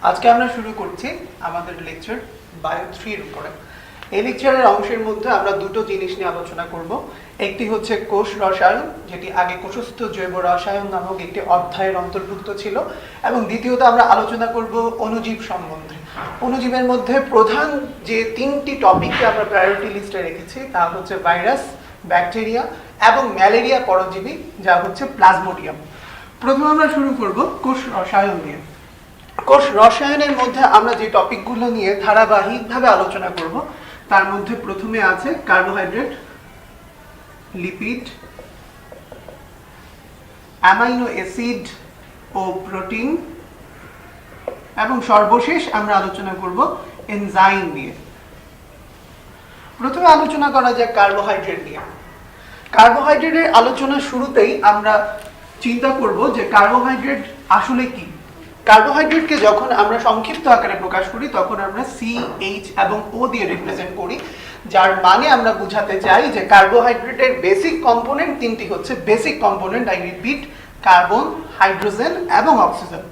আজকে আমরা শুরু করছি আমাদের লেকচার বায়ো 3 এর উপরে। এই লেকচারের অংশের মধ্যে আমরা দুটো জিনিস নিয়ে আলোচনা করব। একটি হচ্ছে কোষ রসায়ন, যেটি আগে কোষস্থ জৈব রসায়ন নামক একটি অধ্যায়ের অন্তর্ভুক্ত ছিল, এবং দ্বিতীয়ত আমরা আলোচনা করব অণুজীব সম্বন্ধে। অণুজীবের মধ্যে প্রধান যে তিনটি টপিককে আমরা প্রায়োরিটি লিস্টে রেখেছি তা হচ্ছে ভাইরাস, ব্যাকটেরিয়া এবং ম্যালেরিয়া পরজীবী, যা হচ্ছে প্লাজমোডিয়াম। প্রথমে আমরা শুরু করব কোষ রসায়ন দিয়ে। কোষ রসায়নের মধ্যে আমরা যে টপিকগুলো নিয়ে ধারাবাহিকভাবে আলোচনা করব তার মধ্যে প্রথমে আছে কার্বোহাইড্রেট, লিপিড, অ্যামাইনো অ্যাসিড ও প্রোটিন, এবং সর্বশেষ আমরা আলোচনা করব এনজাইম নিয়ে। প্রথমে আলোচনা করা যাক কার্বোহাইড্রেট নিয়ে। কার্বোহাইড্রেটের আলোচনা শুরুতেই আমরা চিন্তা করব যে কার্বোহাইড্রেট আসলে কি। কার্বোহাইড্রেটকে যখন আমরা সংক্ষিপ্ত আকারে প্রকাশ করি তখন আমরা সি, এইচ এবং ও দিয়ে রিপ্রেজেন্ট করি, যার মানে আমরা বোঝাতে চাই যে কার্বোহাইড্রেটের বেসিক কম্পোনেন্ট তিনটি হচ্ছে। Basic component, I repeat, carbon, hydrogen এবং অক্সিজেন।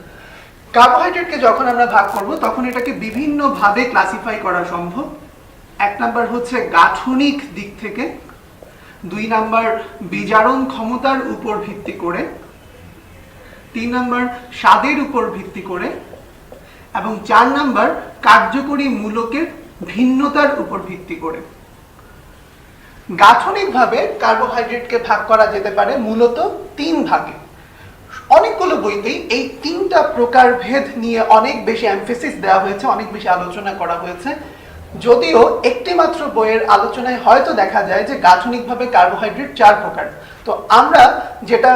কার্বোহাইড্রেটকে যখন আমরা ভাগ করব তখন এটাকে বিভিন্নভাবে ক্লাসিফাই করা সম্ভব। এক নাম্বার হচ্ছে গাঠনিক দিক থেকে, দুই নাম্বার বিজারণ ক্ষমতার উপর ভিত্তি করে, তিন নাম্বার স্বাদের উপর ভিত্তি করে, এবং চার নাম্বার কার্যকরী মূলকের ভিন্নতার উপর ভিত্তি করে। গাঠনিকভাবে কার্বোহাইড্রেটকে ভাগ করা যেতে পারে মূলত তিন ভাগে। অনেকগুলো বইতেই এই তিনটা প্রকারভেদ নিয়ে অনেক বেশি এমফেসিস দেওয়া হয়েছে, অনেক বেশি আলোচনা করা হয়েছে। যদিও একটি মাত্র বইয়ের আলোচনায় হয়তো দেখা যায় যে গাঠনিকভাবে কার্বোহাইড্রেট চার প্রকার। তো আমরা যেটা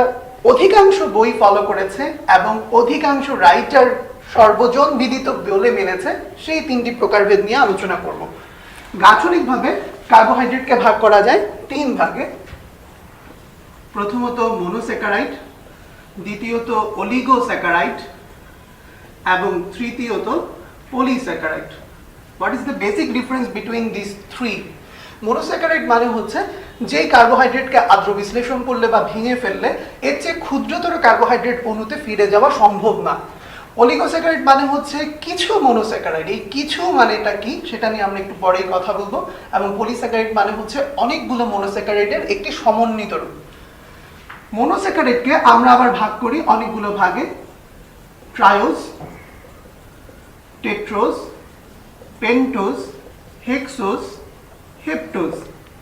অধিকাংশ বই ফলো করেছে এবং অধিকাংশ রাইটার সর্বজন বিদিত বলে মেনেছে, সেই তিনটি প্রকারভেদ নিয়ে আলোচনা করব। গাঠনিকভাবে কার্বোহাইড্রেটকে ভাগ করা যায় তিন ভাগে। প্রথমত মনোস্যাকারাইড, দ্বিতীয়ত অলিগোস্যাকারাইড এবং তৃতীয়ত polysaccharide. What is the basic difference between this three? Monosaccharide মানে হচ্ছে যে কার্বোহাইড্রেটকে আদ্র বিশ্লেষণ করলে বা ভেঙে ফেললে এর চেয়ে ক্ষুদ্রতর কার্বোহাইড্রেট অণুতে ফিরে যাওয়া সম্ভব না। অলিগোস্যাকারাইড মানে হচ্ছে কিছু মনোস্যাকারাইড। এই কিছু মানেটা কি সেটা নিয়ে আমরা একটু পরেই কথা বলবো। এবং পলিস্যাকারাইড মানে হচ্ছে অনেকগুলো মনোস্যাকারাইডের একটি সমন্বিত রূপ। মনোস্যাকারাইডকে আমরা আবার ভাগ করি অনেকগুলো ভাগে: ট্রায়োজ, টেট্রোজ, পেন্টোজ, হেক্সোজ, হেপ্টোজ।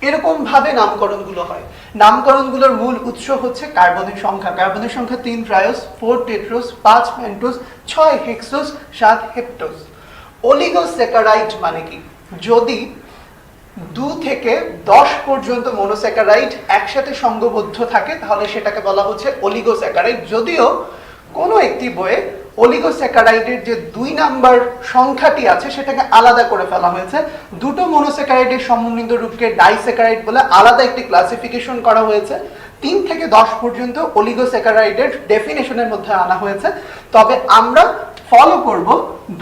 এরকম ভাবে নামকরণগুলো হয়। নামকরণগুলোর মূল উৎস হচ্ছে কার্বনের সংখ্যা। কার্বনের সংখ্যা 3 ট্রায়োজ, 4 টেট্রোজ, 5 পেন্টোজ, 6 হেক্সোজ, 7 হেপ্টোজ। অলিগোস্যাকারাইড মানে কি? যদি 2 থেকে 10 পর্যন্ত মনোস্যাকারাইড একসাথে সংঘবদ্ধ থাকে তাহলে সেটাকে বলা হচ্ছে অলিগোস্যাকারাইড। যদিও কোনো একটি বইয়ে অলিগোস্যাকারাইডের যে 2 নাম্বার সংখ্যাটি আছে সেটাকে আলাদা করে ফেলা হয়েছে। দুটো মনোস্যাকারাইডের সমন্বিত রূপকে ডাইস্যাকারাইড বলে আলাদা একটি ক্লাসিফিকেশন করা হয়েছে। 3 থেকে 10 পর্যন্ত অলিগোস্যাকারাইডের ডেফিনেশনের মধ্যে আনা হয়েছে। তবে আমরা ফলো করব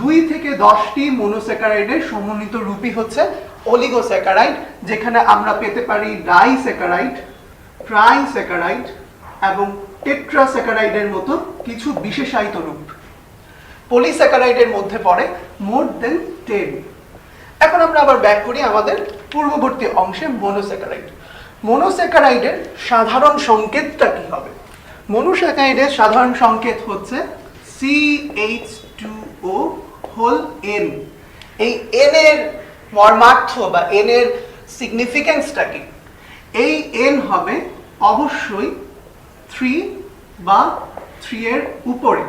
2 থেকে 10টি মনোস্যাকারাইডের সমন্বিত রূপই হচ্ছে অলিগোস্যাকারাইড, যেখানে আমরা পেতে পারি ডাইস্যাকারাইড, ট্রাইস্যাকারাইড এবং টেট্রাস্যাকারাইডের মতো কিছু বিশেষায়িত রূপ। পলিস্যাকারাইডের মধ্যে পড়ে মোর দেন 10। এখন আমরা আবার ব্যাক করি আমাদের পূর্ববর্তী অংশে মনোস্যাকারাইড। মনোস্যাকারাইডের সাধারণ সংকেতটা কি হবে? মনোস্যাকারাইডের সাধারণ সংকেত হচ্ছে CH2O হোল N। এই N এর মর্মার্থ বা N এর সিগনিফিকেন্সটা কি? এই N হবে অবশ্যই 3 বা 3 এর উপরে।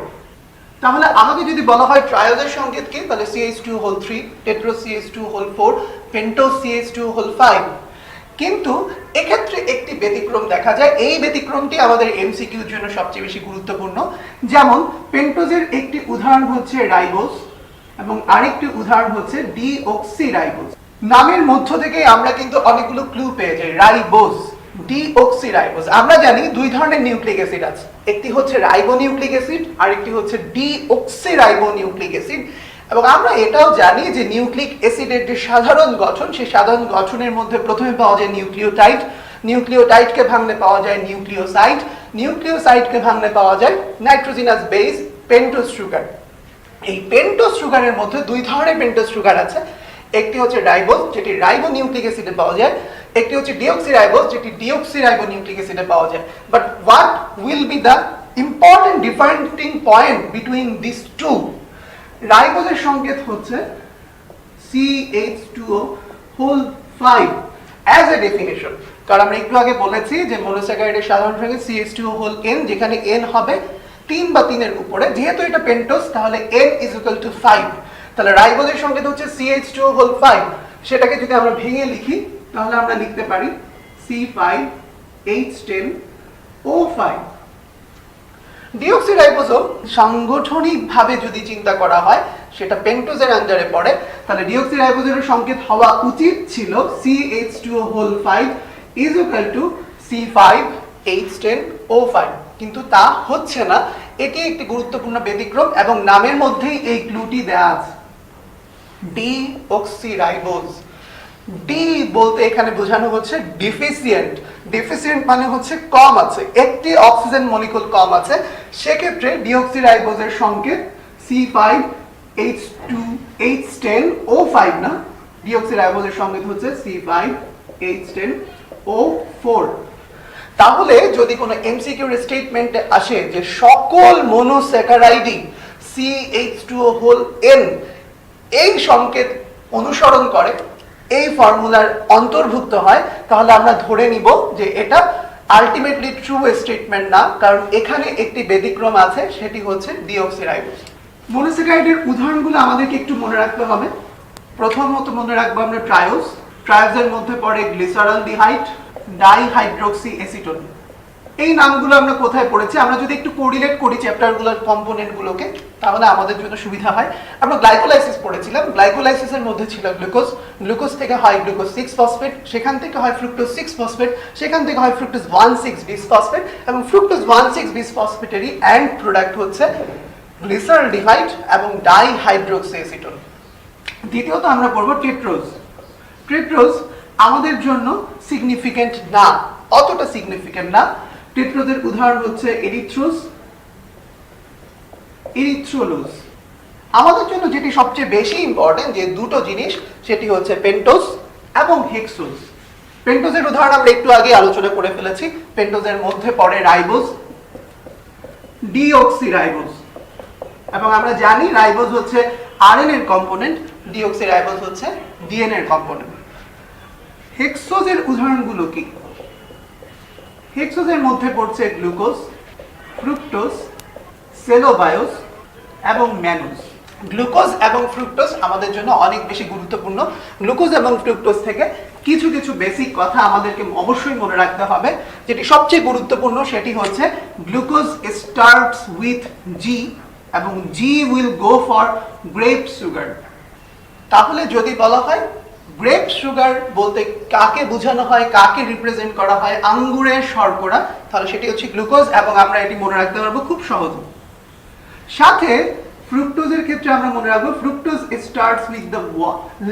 তাহলে আমাকে যদি বলা হয় ট্রায়োজের সংকেত কি, তাহলে CH2 whole 3, tetrose CH2 whole 4, pentose CH2 whole 5। কিন্তু এক্ষেত্রে একটি ব্যতিক্রম দেখা যায়। এই ব্যতিক্রমটি আমাদের এমসিকিউর জন্য সবচেয়ে বেশি গুরুত্বপূর্ণ। যেমন পেন্টোজের একটি উদাহরণ হচ্ছে রাইবোজ এবং আরেকটি উদাহরণ হচ্ছে ডিঅক্সিরাইবোজ। নামের মধ্য থেকে আমরা কিন্তু অনেকগুলো ক্লু পেয়ে যাই। Ribose, deoxyribose. আমরা জানি 2 ধরনের নিউক্লিক অ্যাসিড আছে, একটি হচ্ছে রাইবোনিউক্লিক অ্যাসিড আর একটি হচ্ছে ডিঅক্সিরাইবোনিউক্লিক অ্যাসিড। এবং আমরা এটাও জানি যে নিউক্লিক অ্যাসিডের যে সাধারণ গঠন, সেই সাধারণ গঠনের মধ্যে প্রথমে পাওয়া যায় নিউক্লিওটাইড, নিউক্লিওটাইডকে ভাঙলে পাওয়া যায় নিউক্লিওসাইড, নিউক্লিওসাইডকে ভাঙলে পাওয়া যায় নাইট্রোজেনাস বেস পেন্টোজ সুগার। এই পেন্টোজ সুগারের মধ্যে দুই ধরনের পেন্টোজ সুগার আছে, একটি হচ্ছে রাইবোজ যেটি রাইবো নিউক্লিক অ্যাসিডে পাওয়া যায়, একটি হচ্ছে ডিঅক্সিরাইবোজ যেটি ডিঅক্সিরাইবো নিউক্লিক অ্যাসিডে পাওয়া যায়। But what will be the important differentiating point between this two? রাইবোজের সংকেত হচ্ছে CH2O whole 5 as a definition, কারণ আমরা একটু আগে বলেছি যে মনোস্যাকারাইডের সাধারণ সংকেত CH2O হোল n, যেখানে n হবে 3 বা 3 এর উপরে, যেহেতু এটা পেন্টোজ তাহলে n ইজ ইকুয়াল টু 5, তাহলে রাইবোজের সংকেত হচ্ছে CH2O হোল 5। সেটাকে যদি আমরা ভেঙে লিখি তাহলে আমরা লিখতে পারি C5H10O5। ডিঅক্সিরাইবোজও সাংগঠনিকভাবে যদি চিন্তা করা হয় সেটা পেন্টোজের আন্ডারে পড়ে, তাহলে ডিঅক্সিরাইবোজের সংকেত হওয়া উচিত ছিল CH2O whole 5 is equal to C5H10O5, কিন্তু তা হচ্ছে না। এটি একটি গুরুত্বপূর্ণ ব্যতিক্রম এবং নামের মধ্যেই এই ক্লুটি দেয়া আছে, ডিঅক্সিরাইবোজ। ডি বলতে এখানে বোঝানো হচ্ছে ডিফিসিয়েন্ট, ডিফিসিয়েন্ট মানে হচ্ছে কম আছে, একটি অক্সিজেন মলিকুল কম আছে, সেক্ষেত্রে ডিঅক্সিরাইবোজের সংকেত C5H10O5 না, ডিঅক্সিরাইবোজের সংকেত হচ্ছে C5H10O4। তাহলে যদি কোনো এমসিকিউর স্টেটমেন্টে আসে যে সকল মনোস্যাকারাইডই CH2O হোল n এই সংকেত অনুসরণ করে, এই ফর্মুলার অন্তর্ভুক্ত হয়, তাহলে আমরা ধরে নিব যে এটা আলটিমেটলি ট্রু স্টেটমেন্ট না, কারণ এখানে একটি ব্যতিক্রম আছে, সেটি হচ্ছে ডিঅক্সিরাইবোজ। মনোস্যাকারাইডের উদাহরণগুলো আমাদেরকে একটু মনে রাখতে হবে। প্রথমত মনে রাখবো আমরা ট্রায়োজ, ট্রায়োজের মধ্যে পড়ে গ্লিসারলডিহাইড, ডাইহাইড্রোক্সি অ্যাসিটোন। এই নামগুলো আমরা কোথায় পড়েছি? আমরা যদি একটু কোরিলেট করি চ্যাপ্টারগুলোর কম্পোনেন্টগুলোকে তাহলে আমাদের জন্য সুবিধা হয়। আমরা গ্লাইকোলাইসিস পড়েছিলাম, গ্লাইকোলাইসিসের মধ্যে ছিল গ্লুকোজ, গ্লুকোজ থেকে হয় গ্লুকোজ 6 ফসফেট, সেখান থেকে হয় ফ্রুক্টোজ 6 ফসফেট, সেখান থেকে হয় ফ্রুক্টোজ 1,6 বিস ফসফেট, এবং ফ্রুক্টোজ 1,6 বিস ফসফেটেরই এন্ড প্রোডাক্ট হচ্ছে গ্লিসারলডিহাইড এবং ডাইহাইড্রোক্সি অ্যাসিটোন। দ্বিতীয়ত আমরা পড়ব টেট্রোজ। টেট্রোজ আমাদের জন্য সিগনিফিকেন্ট না, অতটা সিগনিফিকেন্ট না। টেট্রোজের উদাহরণ হচ্ছে এরিথ্রোজ, এরিথ্রোলোজ। আমাদের জন্য যেটি সবচেয়ে বেশি ইম্পর্টেন্ট যে দুটো জিনিস, সেটি হচ্ছে পেন্টোজ এবং হেক্সোজ। পেন্টোজের উদাহরণ আমরা একটু আগে আলোচনা করে ফেলেছি, পেন্টোজের মধ্যে পড়ে রাইবোজ, ডিঅক্সিরাইবোজ, এবং আমরা জানি রাইবোজ হচ্ছে আরএনএ এর কম্পোনেন্ট, ডিঅক্সিরাইবোজ হচ্ছে ডিএনএ এর কম্পোনেন্ট। হেক্সোজের উদাহরণগুলো কি? হেক্সোজের মধ্যে পড়ছে গ্লুকোজ, ফ্রুক্টোজ, সেলোবায়োজ এবং ম্যানোজ। গ্লুকোজ এবং ফ্রুক্টোজ আমাদের জন্য অনেক বেশি গুরুত্বপূর্ণ। গ্লুকোজ এবং ফ্রুক্টোজ থেকে কিছু কিছু বেসিক কথা আমাদেরকে অবশ্যই মনে রাখতে হবে। যেটি সবচেয়ে গুরুত্বপূর্ণ সেটি হচ্ছে গ্লুকোজ স্টার্টস উইথ জি এবং G will go for grape sugar. তাহলে যদি বলা হয় গ্রেপ সুগার বলতে কাকে বোঝানো হয়, কাকে রিপ্রেজেন্ট করা হয়, আঙ্গুরের শর্করা, তাহলে সেটি হচ্ছে গ্লুকোজ, এবং আমরা এটি মনে রাখতে পারবো খুব সহজে। সাথে ফ্রুক্টোজের ক্ষেত্রে আমরা মনে রাখবো fructose starts with the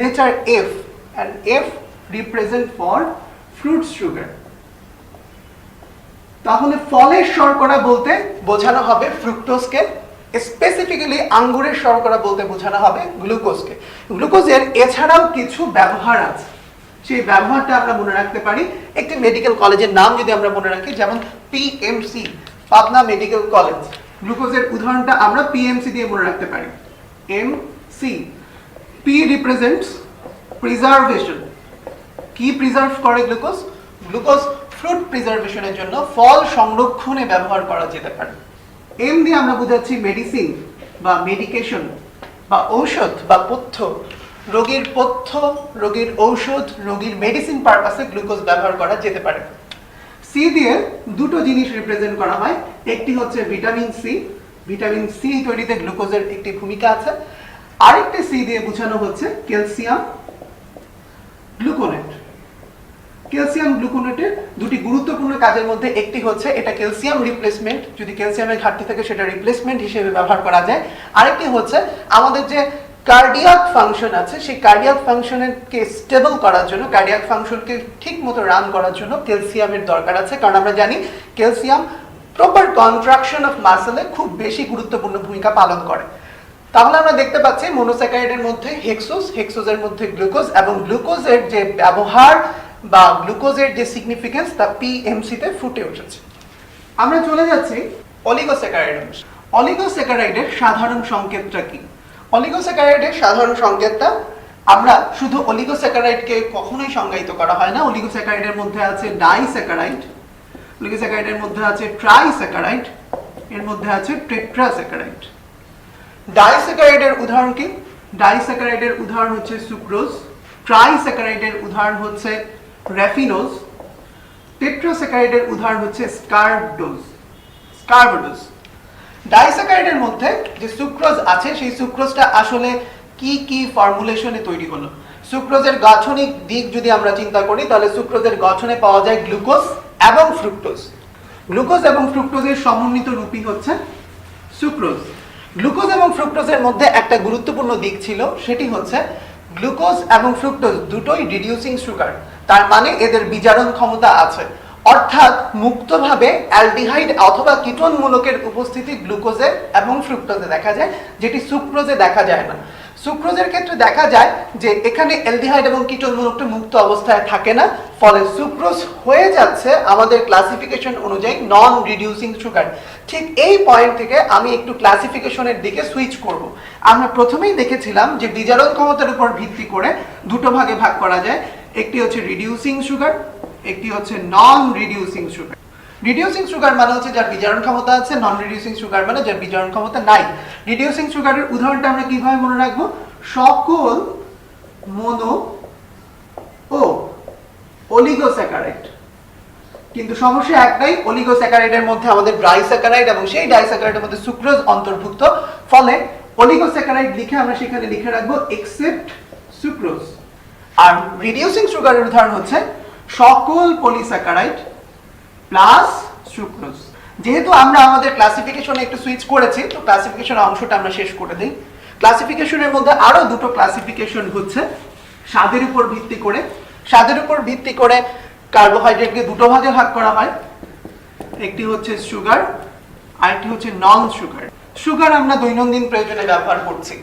letter F and F represent for fruit sugar। তাহলে ফলের শর্করা বলতে বোঝানো হবে ফ্রুক্টোজকে, স্পেসিফিক্যালি আঙ্গুরের শর্করা বলতে বোঝানো হবে গ্লুকোজকে। গ্লুকোজের এছাড়াও কিছু ব্যবহার আছে, সেই ব্যবহারটা আমরা মনে রাখতে পারি। একটি মেডিকেল কলেজের নাম যদি আমরা মনে রাখি, যেমন পিএমসি, পাবনা মেডিকেল কলেজ, গ্লুকোজের উদাহরণটা আমরা পিএমসি দিয়ে মনে রাখতে পারি। MC, P represents preservation. কি প্রিজার্ভ করে গ্লুকোজ? গ্লুকোজ ফ্রুট প্রিজার্ভেশনের জন্য, ফল সংরক্ষণে ব্যবহার করা যেতে পারে। এম দিয়ে আমরা বোঝাচ্ছি মেডিসিন বা মেডিকেশন বা ঔষধ বা পথ্য, রোগীর পথ্য, রোগীর ঔষধ, রোগীর মেডিসিন পারপাসে গ্লুকোজ ব্যবহার করা যেতে পারে। সি দিয়ে দুটো জিনিস রিপ্রেজেন্ট করা হয়, একটি হচ্ছে ভিটামিন সি, ভিটামিন সি তৈরিতে গ্লুকোজের একটি ভূমিকা আছে। আরেকটি সি দিয়ে বোঝানো হচ্ছে ক্যালসিয়াম গ্লুকোনেট। ক্যালসিয়াম গ্লুকোনেটের দুটি গুরুত্বপূর্ণ কাজের মধ্যে একটি হচ্ছে এটা ক্যালসিয়াম রিপ্লেসমেন্ট, যদি ক্যালসিয়ামের ঘাটতি থাকে সেটা রিপ্লেসমেন্ট হিসেবে ব্যবহার করা যায়। আরেকটি হচ্ছে আমাদের যে কার্ডিয়াক ফাংশন আছে, সেই কার্ডিয়াক ফাংশনকে স্টেবল করার জন্য, কার্ডিয়াক ফাংশনকে ঠিক মতো রান করার জন্য ক্যালসিয়ামের দরকার আছে, কারণ আমরা জানি ক্যালসিয়াম প্রপার কন্ট্রাকশন অফ মাসেলে খুব বেশি গুরুত্বপূর্ণ ভূমিকা পালন করে। তাহলে আমরা দেখতে পাচ্ছি মনোস্যাকারাইডের মধ্যে হেক্সোজ, হেক্সোজের মধ্যে গ্লুকোজ, এবং গ্লুকোজের যে ব্যবহার বা গ্লুকোজের যে সিগনিফিকেন্স তা পিএমসি তে ফুটে উঠেছে। আমরা চলে যাচ্ছি অলিগোস্যাকারাইড অংশে। অলিগোস্যাকারাইডের সাধারণ সংকেতটা কি? অলিগোস্যাকারাইডের সাধারণ সংকেতটা, আমরা শুধু অলিগোস্যাকারাইডকে কখনোই সংজ্ঞায়িত করা হয় না। অলিগোস্যাকারাইডের মধ্যে আছে ডাইস্যাকারাইড, অলিগোস্যাকারাইডের মধ্যে আছে ট্রাইস্যাকারাইড, এর মধ্যে আছে টেট্রাস্যাকারাইড। ডাইস্যাকারাইডের উদাহরণ কি? ডাইস্যাকারাইডের উদাহরণ হচ্ছে সুক্রোজ, ট্রাইস্যাকারাইডের উদাহরণ হচ্ছে র্যাফিনোজ, টেট্রাস্যাকারাইডের উদাহরণ হচ্ছে স্কারবোডোজ। ডাইস্যাকারাইডের মধ্যে যে সুক্রোজ আছে সেই সুক্রোজটা আসলে কি কি ফর্মুলেশনে তৈরি হলো? সুক্রোজের গাঠনিক দিক যদি আমরা চিন্তা করি তাহলে সুক্রোজের গঠনে পাওয়া যায় গ্লুকোজ এবং ফ্রুক্টোজ। গ্লুকোজ এবং ফ্রুক্টোজের সমন্বিত রূপই হচ্ছে সুক্রোজ। গ্লুকোজ এবং ফ্রুক্টোজের মধ্যে একটা গুরুত্বপূর্ণ দিক ছিল, সেটি হচ্ছে গ্লুকোজ এবং ফ্রুক্টোজ দুটোই রিডিউসিং সুগার, তার মানে এদের বিজারণ ক্ষমতা আছে, অর্থাৎ মুক্তভাবে অ্যালডিহাইড অথবা কিটোন মূলকের উপস্থিতি গ্লুকোজে এবং ফ্রুক্টোজে দেখা যায়, যেটি সুক্রোজে দেখা যায় না। সুক্রোজের ক্ষেত্রে দেখা যায় যে এখানে অ্যালডিহাইড এবং কিটোন মূলকটা মুক্ত অবস্থায় থাকে না, ফলে সুক্রোজ হয়ে যাচ্ছে আমাদের ক্লাসিফিকেশন অনুযায়ী নন রিডিউসিং সুগার। ঠিক এই পয়েন্ট থেকে আমি একটু ক্লাসিফিকেশনের দিকে সুইচ করব। আমরা প্রথমেই দেখেছিলাম যে বিজারণ ক্ষমতার উপর ভিত্তি করে দুটো ভাগে ভাগ করা যায়, একটি হচ্ছে রিডিউসিং সুগার, একটি হচ্ছে নন রিডিউসিং সুগার। রিডিউসিং সুগার মানে হচ্ছে যার বিজারণ ক্ষমতা আছে, নন রিডিউসিং সুগার মানে যার বিজারণ ক্ষমতা নাই। রিডিউসিং সুগারের উদাহরণটা আমরা কিভাবে মনে রাখবো? সকল মনো ও অলিগোস্যাকারাইড। কিন্তু সমস্যা একটাই, অলিগোস্যাকারাইডের মধ্যে আমাদের ডাইস্যাকারাইড এবং সেই ডাইস্যাকারাইডের মধ্যে সুক্রোজ অন্তর্ভুক্ত, ফলে অলিগোস্যাকারাইড লিখে আমরা সেখানে লিখে রাখবো এক্সেপ্ট সুক্রোজ। আর রিডিউসিং সুগারের উদাহরণ হচ্ছে সকল পলিস্যাকারাইড প্লাস সুক্রোজ। যেহেতু আমরা আমাদের ক্লাসিফিকেশনে একটু সুইচ করেছি, তো ক্লাসিফিকেশন অংশটা আমরা শেষ করে দিই। ক্লাসিফিকেশনের মধ্যে আরো দুটো ক্লাসিফিকেশন হচ্ছে স্বাদের উপর ভিত্তি করে। স্বাদের উপর ভিত্তি করে কার্বোহাইড্রেটকে দুটো ভাগে ভাগ করা হয়, একটি হচ্ছে সুগার আর একটি হচ্ছে নন সুগার। সুগার আমরা দৈনন্দিন প্রয়োজনে ব্যবহার করছি।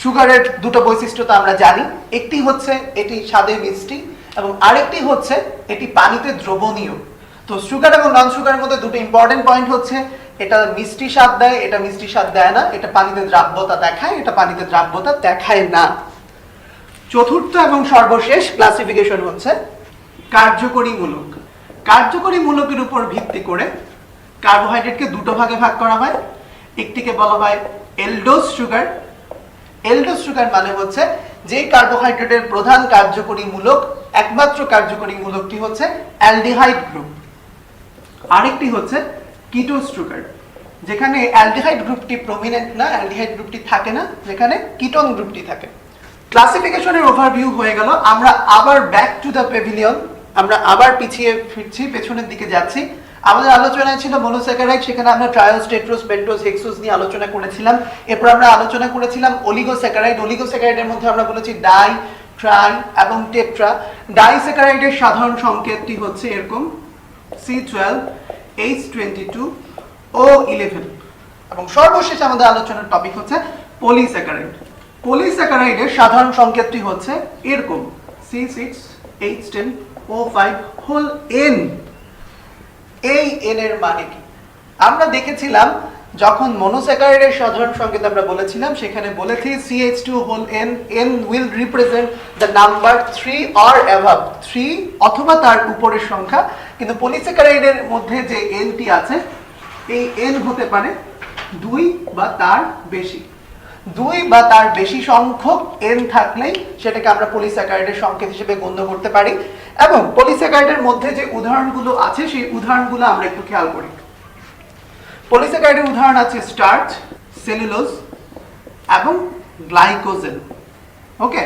সুগারের দুটো বৈশিষ্ট্য তো আমরা জানি, একটি হচ্ছে এটি স্বাদে মিষ্টি এবং আরেকটি হচ্ছে এটি পানিতে দ্রবণীয়। তো সুগার এবং নন সুগারের মধ্যে দুটো ইম্পর্টেন্ট পয়েন্ট হচ্ছে এটা মিষ্টি স্বাদ দেয়, এটা মিষ্টি স্বাদ দেয় না, এটা পানিতে দ্রাব্যতা দেখায়, এটা পানিতে দ্রাব্যতা দেখায় না। চতুর্থ এবং সর্বশেষ ক্লাসিফিকেশন হচ্ছে কার্যকরী মূলক। কার্যকরী মূলকের উপর ভিত্তি করে কার্বোহাইড্রেটকে দুটো ভাগে ভাগ করা হয়, একটিকে বলা হয় এলডোজ সুগার। এলডোজ সুগার মানে হচ্ছে যে কার্বোহাইড্রেটের প্রধান কার্যকরী মূলক, একমাত্র কার্যকরী মূলকটি হচ্ছে অ্যালডিহাইড গ্রুপ। আরেকটি হচ্ছে কিটোজ সুগার, যেখানে অ্যালডিহাইড গ্রুপটি প্রমিনেন্ট না, অ্যালডিহাইড গ্রুপটি থাকে না, যেখানে কিটোন গ্রুপটি থাকে। ক্লাসিফিকেশনের ওভারভিউ হয়ে গেল। আমরা আবার ব্যাক টু দ্য প্যাভিলিয়ন, আমরা আবার পিছিয়ে ফিরছি, পেছনের দিকে যাচ্ছি। আমাদের আলোচনায় ছিল মনোস্যাকারাইড, সেখানে আমরা ট্রায়োজ, টেট্রোজ, পেন্টোজ, হেক্সোজ নিয়ে আলোচনা করেছিলাম। এরপর আমরা আলোচনা করেছিলাম অলিগোস্যাকারাইড। অলিগোস্যাকারাইডের মধ্যে আমরা বলেছি ডাই, ট্রাই এবং টেট্রা। ডাইস্যাকারাইডের সাধারণ সংকেতটি হচ্ছে এরকম C12, H22, O11। এবং সর্বশেষ আমাদের আলোচনার টপিক হচ্ছে পলিস্যাকারাইড। পলিস্যাকারাইডের সাধারণ সংকেতটি হচ্ছে এরকম C6, H10, O5 whole N। এই N এর মানে কি? আমরা দেখেছিলাম যখন মনোস্যাকারাইডের সাধারণ সংকেত আমরা বলেছিলাম, সেখানে বলেছি CH2 whole N, N will represent the number 3 or above, 3 অথবা তার উপরের সংখ্যা। কিন্তু পলিস্যাকারাইডের মধ্যে যে N টি আছে, এই N হতে পারে 2 বা তার বেশি। 2 বা তার বেশি সংখ্যক N থাকলেই সেটাকে আমরা পলিস্যাকারাইডের সংকেত হিসেবে গণ্য করতে পারি। এবং পলিস্যাকারাইডের মধ্যে যে উদাহরণগুলো আছে সেই উদাহরণগুলো আমরা একটু খেয়াল করি। পলিস্যাকারাইডের উদাহরণ আছে স্টার্চ, সেলুলোজ এবং গ্লাইকোজেন। ওকে,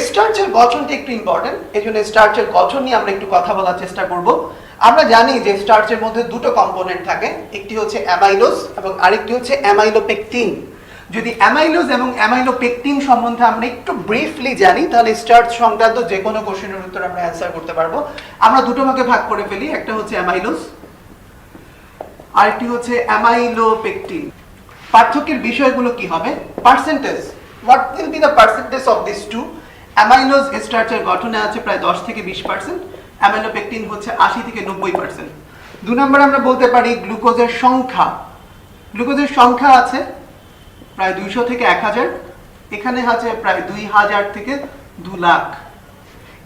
স্টার্চের গঠনটা একটু ইম্পর্টেন্ট, এই জন্য স্টার্চের গঠন নিয়ে আমরা একটু কথা বলার চেষ্টা করব। আমরা জানি যে স্টার্চের মধ্যে দুটো কম্পোনেন্ট থাকে, একটি হচ্ছে অ্যামাইলোজ এবং আরেকটি হচ্ছে অ্যামাইলোপেকটিন। যদি অ্যামাইলোজ এবং অ্যামাইলোপেকটিন সম্বন্ধে আমরা একটু ব্রিফলি জানি, তাহলে স্টার্চ সংক্রান্ত যে কোনো কোশ্চেনের উত্তর আমরা অ্যান্সার করতে পারবো। আমরা দুটো ভাগে ভাগ করে ফেলি, একটা হচ্ছে অ্যামাইলোজ, আরেকটি হচ্ছে অ্যামাইলোপেকটিন। পার্থক্যের বিষয়গুলো কি হবে? Percentage, what will be the percentage of this two? Amylose স্টার্চের গঠনে আছে প্রায় 10 থেকে 20%, অ্যামাইলোপেকটিন হচ্ছে 80 থেকে 90%। 2 নম্বরে আমরা বলতে পারি গ্লুকোজের সংখ্যা। গ্লুকোজের সংখ্যা আছে প্রায় 200 থেকে 1000, এখানে আছে প্রায় 2000 থেকে 2 লাখ।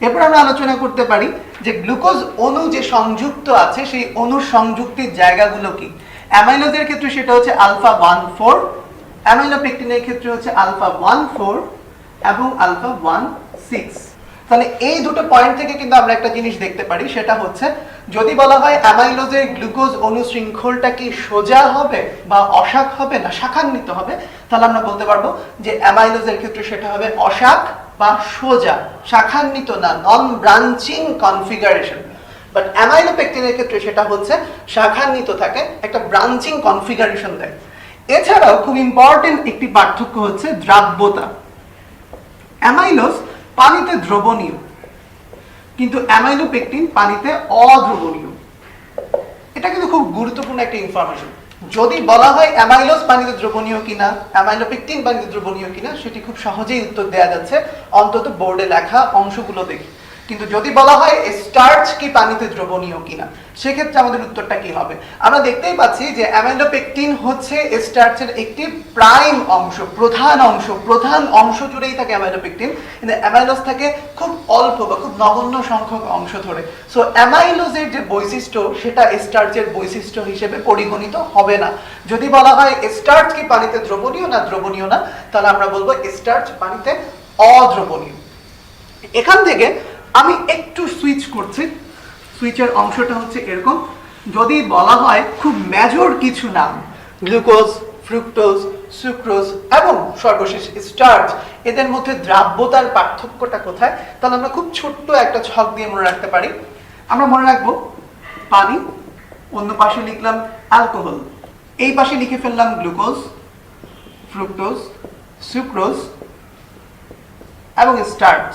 এরপর আমরা আলোচনা করতে পারি যে গ্লুকোজ অণু যে সংযুক্ত আছে সেই অণুর সংযুক্তির জায়গাগুলো কি। অ্যামাইলোজের ক্ষেত্রে সেটা হচ্ছে আলফা 1,4, অ্যামাইলোপেকটিনের ক্ষেত্রে হচ্ছে আলফা 1,4 এবং আলফা 1,6। তাহলে এই দুটো পয়েন্ট থেকে কিন্তু আমরা একটা জিনিস দেখতে পারি, সেটা হচ্ছে যদি বলা হয় অ্যামাইলোজের গ্লুকোজ অণু শৃঙ্খলটা কি সোজা হবে বা অশাখ হবে না শাখান্বিত হবে, তাহলে আমরা বলতে পারবো যে অ্যামাইলোজের ক্ষেত্রে সেটা হবে অশাখ বা সোজা, শাখান্বিত না, নন ব্রাঞ্চিং কনফিগারেশন। বাট অ্যামাইলোপেকটিনের ক্ষেত্রে সেটা হচ্ছে শাখান্বিত থাকে, একটা ব্রাঞ্চিং কনফিগারেশন দেয়। এছাড়াও খুব ইম্পর্টেন্ট একটি পার্থক্য হচ্ছে দ্রাব্যতা। অ্যামাইলোজ পানিতে দ্রবণীয়, কিন্তু অ্যামাইলোপেকটিন পানিতে অদ্রবণীয়। এটা কিন্তু খুব গুরুত্বপূর্ণ একটা ইনফরমেশন। যদি বলা হয় অ্যামাইলোজ পানিতে দ্রবণীয় কিনা, অ্যামাইলোপেকটিন পানিতে দ্রবণীয় কিনা, সেটি খুব সহজেই উত্তর দেওয়া যাচ্ছে অন্তত বোর্ডে লেখা অংশগুলো দেখে। কিন্তু যদি বলা হয় স্টার্চ কি পানিতে দ্রবণীয় কিনা, সেক্ষেত্রে আমাদের উত্তরটা কি হবে? আমরা দেখতেই পাচ্ছি যে অ্যামাইলোপেকটিন হচ্ছে স্টার্চের একটি প্রাইম অংশ, প্রধান অংশ জুড়েই থাকে অ্যামাইলোপেকটিন, কিন্তু অ্যামাইলোজ থাকে খুব অল্প বা খুব নগণ্য সংখ্যক অংশ ধরে। সো অ্যামাইলোজের যে বৈশিষ্ট্য সেটা স্টার্চের বৈশিষ্ট্য হিসেবে পরিগণিত হবে না। যদি বলা হয় স্টার্চ কি পানিতে দ্রবণীয় না দ্রবণীয় না, তাহলে আমরা বলবো স্টার্চ পানিতে অদ্রবণীয়। এখান থেকে আমি একটু সুইচ করছি, সুইচের অংশটা হচ্ছে এরকম। যদি বলা হয় খুব মেজর কিছু নাম, গ্লুকোজ, ফ্রুক্টোজ, সুক্রোজ এবং সর্বশেষ স্টার্চ, এদের মধ্যে দ্রাব্যতার পার্থক্যটা কোথায়, তাহলে আমরা খুব ছোট্ট একটা ছক দিয়ে মনে রাখতে পারি। আমরা মনে রাখবো পানি, অন্য পাশে লিখলাম অ্যালকোহল, এই পাশে লিখে ফেললাম গ্লুকোজ, ফ্রুক্টোজ, সুক্রোজ এবং স্টার্চ।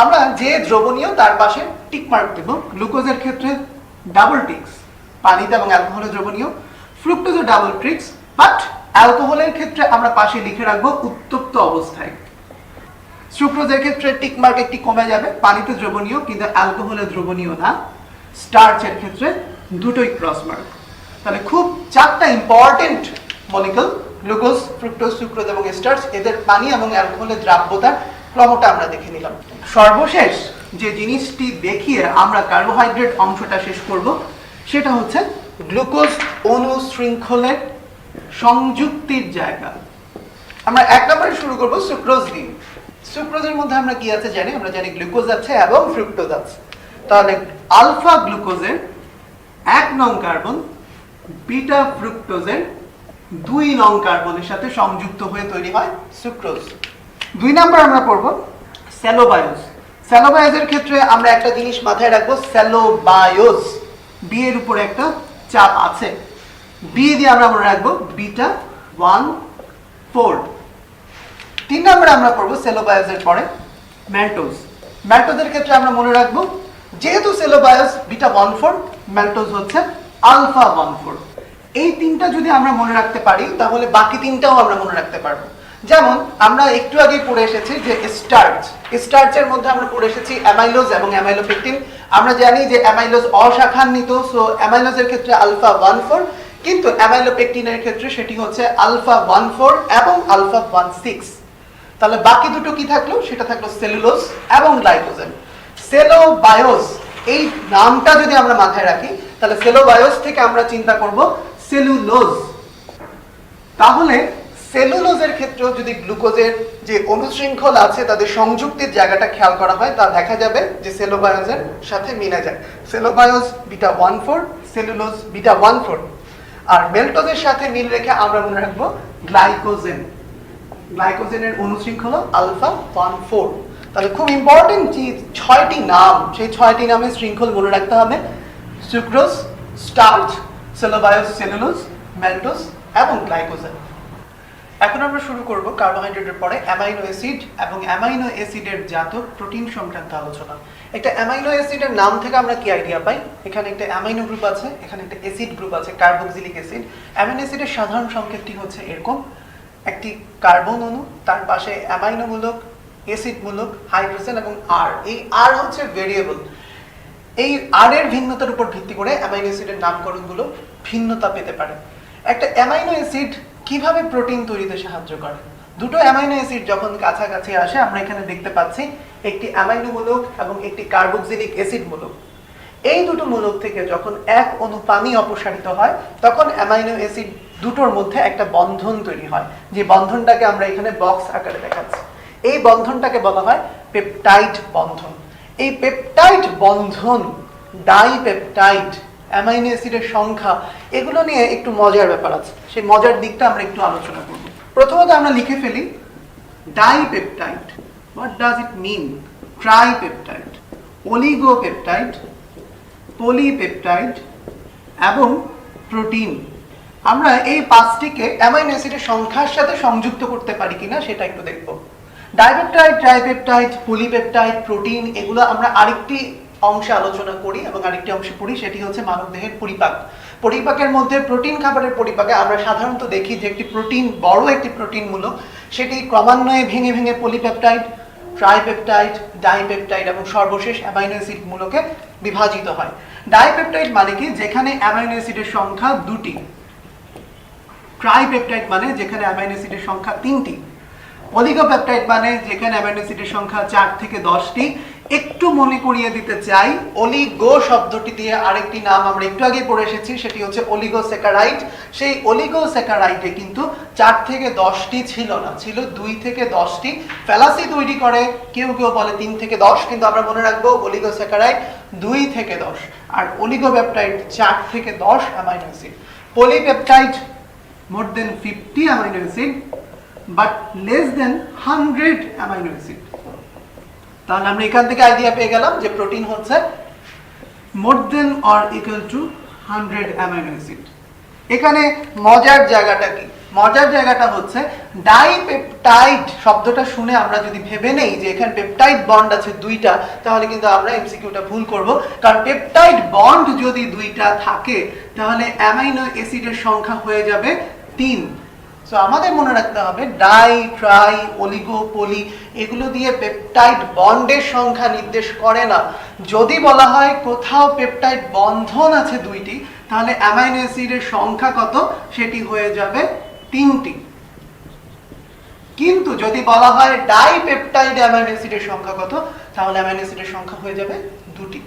আমরা যে দ্রবণীয় তার পাশে টিক মার্ক দেব। গ্লুকোজের ক্ষেত্রে ডাবল টিক্স, পানিতে এবং অ্যালকোহলে দ্রবণীয়। ফ্রুক্টোজের ডাবল টিক্স, বাট অ্যালকোহলের ক্ষেত্রে আমরা পাশে লিখে রাখবো উত্তপ্ত অবস্থায়। সুক্রোজের ক্ষেত্রে টিক মার্ক একটি কমে যাবে, পানিতে দ্রবণীয় কিন্তু অ্যালকোহলে দ্রবণীয় না। স্টার্চের ক্ষেত্রে দুটোই ক্রস মার্ক। তাহলে খুব 4টা important molecule, glucose, fructose, sucrose এবং স্টার্চ, এদের পানি এবং অ্যালকোহলের দ্রাব্যতা ক্রমটা আমরা দেখে নিলাম। সর্বশেষ যে জিনিসটি দেখিয়ে আমরা কার্বোহাইড্রেট অংশটা শেষ করব, সেটা হচ্ছে গ্লুকোজ অণু শৃঙ্খলের সংযুক্তির জায়গা। আমরা 1 নম্বরে শুরু করব সুক্রোজ দিয়ে। সুক্রোজের মধ্যে আমরা কি আছে জানি, আমরা জানি গ্লুকোজ আছে এবং ফ্রুক্টোজ আছে। তাহলে আলফা গ্লুকোজের 1 নং কার্বন বিটা ফ্রুক্টোজের 2 নং কার্বনের সাথে সংযুক্ত হয়ে তৈরি হয় সুক্রোজ। 2 নম্বর আমরা পড়ব সেলোবায়োজ। সেলোবায়োজের ক্ষেত্রে আমরা একটা জিনিস মাথায় রাখবো, সেলোবায়োজ বি এর উপরে একটা চাপ আছে, বি দিয়ে আমরা মনে রাখবো বিটা 1,4। 3 নম্বরে আমরা পড়বো সেলোবায়োজের পরে ম্যালটোজ। ম্যালটোজের ক্ষেত্রে আমরা মনে রাখবো যেহেতু সেলোবায়োজ বিটা 1,4, ম্যালটোজ হচ্ছে আলফা 1,4। এই 3টা যদি আমরা মনে রাখতে পারি তাহলে বাকি 3টাও আমরা মনে রাখতে পারবো। যেমন আমরা একটু আগে পড়ে এসেছি যে স্টার্চের মধ্যে আমরা পড়ে এসেছি অ্যামাইলোজ এবং অ্যামাইলোপেকটিন। আমরা জানি যে অ্যামাইলোজ অশাখান্বিত, সো অ্যামাইলোজের ক্ষেত্রে আলফা 1,4, কিন্তু অ্যামাইলোপেকটিনের ক্ষেত্রে সেটি হচ্ছে আলফা 1,4 এবং আলফা 1,6। তাহলে বাকি দুটো কি থাকলো, সেটা থাকলো সেলুলোজ এবং গ্লাইকোজেন। সেলোবায়োজ এই নামটা যদি আমরা মাথায় রাখি, তাহলে সেলোবায়োজ থেকে আমরা চিন্তা করব সেলুলোজ। তাহলে সেলুলোজের ক্ষেত্রেও যদি গ্লুকোজের যে অনুশৃঙ্খল আছে তাদের সংযুক্তির জায়গাটা খেয়াল করা হয়, তা দেখা যাবে যে সেলোবায়োজের সাথে মিলে যায়। Cellobiose beta 1,4, cellulose beta 1,4। আর মেলটোজের সাথে মিল রেখে আমরা মনে রাখবো গ্লাইকোজেন। গ্লাইকোজেনের অনুশৃঙ্খল আলফা 1,4। তাহলে খুব ইম্পর্টেন্ট যে 6টি নাম, সেই 6টি নামের শৃঙ্খল মনে রাখতে হবে: সুক্রোজ, স্টার্চ, সেলোবায়োজ, সেলুলোজ, মেলটোজ এবং গ্লাইকোজেন। এখন আমরা শুরু করব কার্বোহাইড্রেটের পরে অ্যামাইনো অ্যাসিড এবং অ্যামাইনো অ্যাসিডের জাতক প্রোটিন সংক্রান্ত আলোচনা। একটা অ্যামাইনো অ্যাসিডের নাম থেকে আমরা কি আইডিয়া পাই? এখানে একটা অ্যামাইনো গ্রুপ আছে, এখানে একটা অ্যাসিড গ্রুপ আছে, কার্বক্সিলিক অ্যাসিড। অ্যামাইনো অ্যাসিডের সাধারণ সংকেতটি হচ্ছে এরকম: একটি কার্বন অণু, তার পাশে অ্যামাইনো মূলক, অ্যাসিড মূলক, হাইড্রোজেন এবং আর। এই আর হচ্ছে ভেরিয়েবল। এই আর এর ভিন্নতার উপর ভিত্তি করে অ্যামাইনো অ্যাসিডের নামকরণগুলো ভিন্নতা পেতে পারে। একটা অ্যামাইনো অ্যাসিড কিভাবে প্রোটিন তৈরিতে সাহায্য করে? দুটো অ্যামাইনো অ্যাসিড যখন কাছাকাছি আসে, আমরা এখানে দেখতে পাচ্ছি একটি অ্যামাইনো মূলক এবং একটি কার্বক্সিলিক অ্যাসিড মূলক। এই দুটো মূলক থেকে যখন এক অণু পানি অপসারিত হয়, তখন অ্যামাইনো অ্যাসিড দুটোর মধ্যে একটা বন্ধন তৈরি হয়, যে বন্ধনটাকে আমরা এখানে বক্স আকারে দেখাচ্ছি। এই বন্ধনটাকে বলা হয় পেপটাইড বন্ধন। এই পেপটাইড বন্ধন, ডাইপেপটাইড, অ্যামাইনো অ্যাসিডের সংখ্যা, এগুলো নিয়ে একটু মজার ব্যাপার আছে। সেই মজার দিকটা আমরা একটু আলোচনা করব। প্রথমত আমরা লিখে ফেলি dipeptide. What does it mean? Tripeptide, oligopeptide, polypeptide এবং প্রোটিন। আমরা এই পাঁচটিকে অ্যামাইনো অ্যাসিডের সংখ্যার সাথে সংযুক্ত করতে পারি কিনা সেটা একটু দেখব। ডাইপেপটাইড, ট্রাইপেপটাইড, পলিপেপটাইড, প্রোটিন, এগুলো আমরা আরেকটি অংশে আলোচনা করি এবং আরেকটি অংশে পড়ি, সেটি হচ্ছে মানবদেহের পরিপাক। পরিপাকের মধ্যে প্রোটিন খাবারের পরিপাকে আমরা সাধারণত দেখি যে একটি প্রোটিন, বড় একটি প্রোটিন মূলক, সেটি ক্রমান্বয়ে ভেঙে ভেঙে পলিপেপটাইড, ট্রাইপেপটাইড, ডাইপেপটাইড এবং সর্বশেষ অ্যামাইনো অ্যাসিড মূলকে বিভাজিত হয়। ডাইপেপটাইড মানে কি? যেখানে অ্যামাইনো অ্যাসিডের সংখ্যা দুটি। ট্রাইপেপটাইড মানে যেখানে অ্যামাইনো অ্যাসিডের সংখ্যা তিনটি। অলিগোপেপটাইড মানে যেখানে অ্যামাইনো অ্যাসিডের সংখ্যা 4 থেকে 10টি। একটু মনে করিয়ে দিতে চাই, অলিগো শব্দটি দিয়ে আরেকটি নাম আমরা একটু আগে পড়ে এসেছি, সেটি হচ্ছে অলিগোস্যাকারাইড। সেই অলিগোস্যাকারাইডে কিন্তু 4 থেকে 10টি ছিল না, ছিল 2 থেকে 10টি। ফ্যালাসি তৈরি করে কেউ কেউ বলে 3 থেকে 10, কিন্তু আমরা মনে রাখবো অলিগোস্যাকারাইড 2 থেকে 10, আর অলিগোপেপটাইড 4 থেকে 10 amino acid. Polypeptide more than 50 amino acid but less than 100 amino acid। তাহলে আমরা এখান থেকে আইডিয়া পেয়ে গেলাম যে প্রোটিন হচ্ছে more than or equal to 100 amino acid। এখানে মজার জায়গাটা কি? মজার জায়গাটা হচ্ছে ডাইপেপটাইড শব্দটা শুনে আমরা যদি ভেবে নেই যে এখানে পেপটাইড বন্ড আছে দুইটা, তাহলে কিন্তু আমরা এমসিকিউটা ভুল করব। কারণ পেপটাইড বন্ড যদি দুইটা থাকে, তাহলে অ্যামাইনো অ্যাসিডের সংখ্যা হয়ে যাবে 3। সো আমাদের মনে রাখতে হবে ডাই, ট্রাই, অলিগো, পলি, এগুলো দিয়ে পেপটাইড বন্ডের সংখ্যা নির্দেশ করে না। যদি বলা হয় কোথাও পেপটাইড বন্ধন আছে দুইটি, তাহলে অ্যামাইনো অ্যাসিডের সংখ্যা কত? সেটি হয়ে যাবে 3টি। কিন্তু যদি বলা হয় ডাইপেপটাইড অ্যামাইনো অ্যাসিডের সংখ্যা কত, তাহলে অ্যামাইনো অ্যাসিডের সংখ্যা হয়ে যাবে 2টি।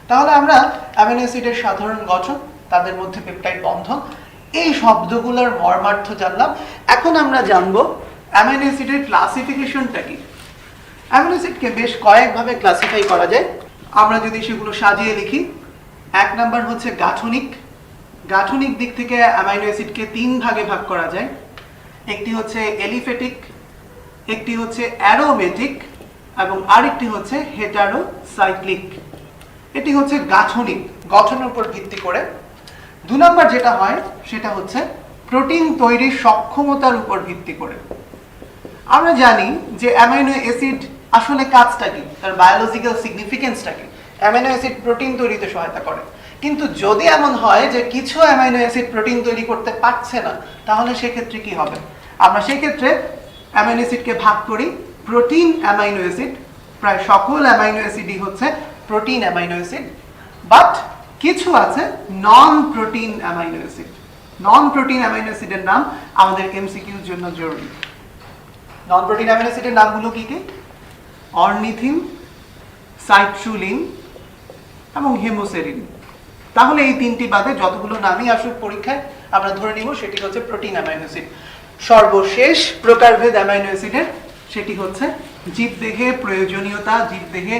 তাহলে আমরা অ্যামাইনো অ্যাসিডের সাধারণ গঠন, তাদের মধ্যে পেপটাইড বন্ধন, এই শব্দগুলোর মর্মার্থ জানলাম। এখন আমরা জানবো অ্যামাইনো অ্যাসিডের ক্লাসিফিকেশনটা কি। অ্যামাইনো অ্যাসিডকে বেশ কয়েকভাবে ক্লাসিফাই করা যায়। আমরা যদি সেগুলো সাজিয়ে লিখি, 1 নাম্বার হচ্ছে গাঠনিক। গাঠনিক দিক থেকে অ্যামাইনো অ্যাসিডকে 3 ভাগে ভাগ করা যায়। একটি হচ্ছে এলিফেটিক, একটি হচ্ছে অ্যারোমেটিক এবং আরেকটি হচ্ছে হেটারোসাইক্লিক। এটি হচ্ছে গাঠনিক, গঠনের উপর ভিত্তি করে। 2 নাম্বার যেটা হয় সেটা হচ্ছে প্রোটিন তৈরির সক্ষমতার উপর ভিত্তি করে। আমরা জানি যে অ্যামাইনো অ্যাসিড আসলে কাজটা কি, তার বায়োলজিক্যাল সিগনিফিকেন্সটা কি। অ্যামাইনো অ্যাসিড প্রোটিন তৈরিতে সহায়তা করে, কিন্তু যদি এমন হয় যে কিছু অ্যামাইনো অ্যাসিড প্রোটিন তৈরি করতে পারছে না, তাহলে সেক্ষেত্রে কি হবে? আমরা সেক্ষেত্রে অ্যামাইনো অ্যাসিডকে ভাগ করি প্রোটিন অ্যামাইনো অ্যাসিড। প্রায় সকল অ্যামাইনো অ্যাসিডই হচ্ছে প্রোটিন অ্যামাইনো অ্যাসিড, বাট কিছু আছে non protein amino acid. Non protein amino অ্যাসিডের নাম আমাদের এমসিকিউর জন্য জরুরি। নন প্রোটিন অ্যামাইনো অ্যাসিডের নামগুলো কি কি? অর্নিথিন, সাইট্রুলিন এবং হেমোসেরিন। তাহলে এই 3টি বাদে যতগুলো নামই আসুক পরীক্ষায়, আমরা ধরে নিব সেটি হচ্ছে প্রোটিন অ্যামাইনো অ্যাসিড। সর্বশেষ প্রকারভেদ অ্যামাইনো অ্যাসিডের, সেটি হচ্ছে জীবদেহে প্রয়োজনীয়তা, জীবদেহে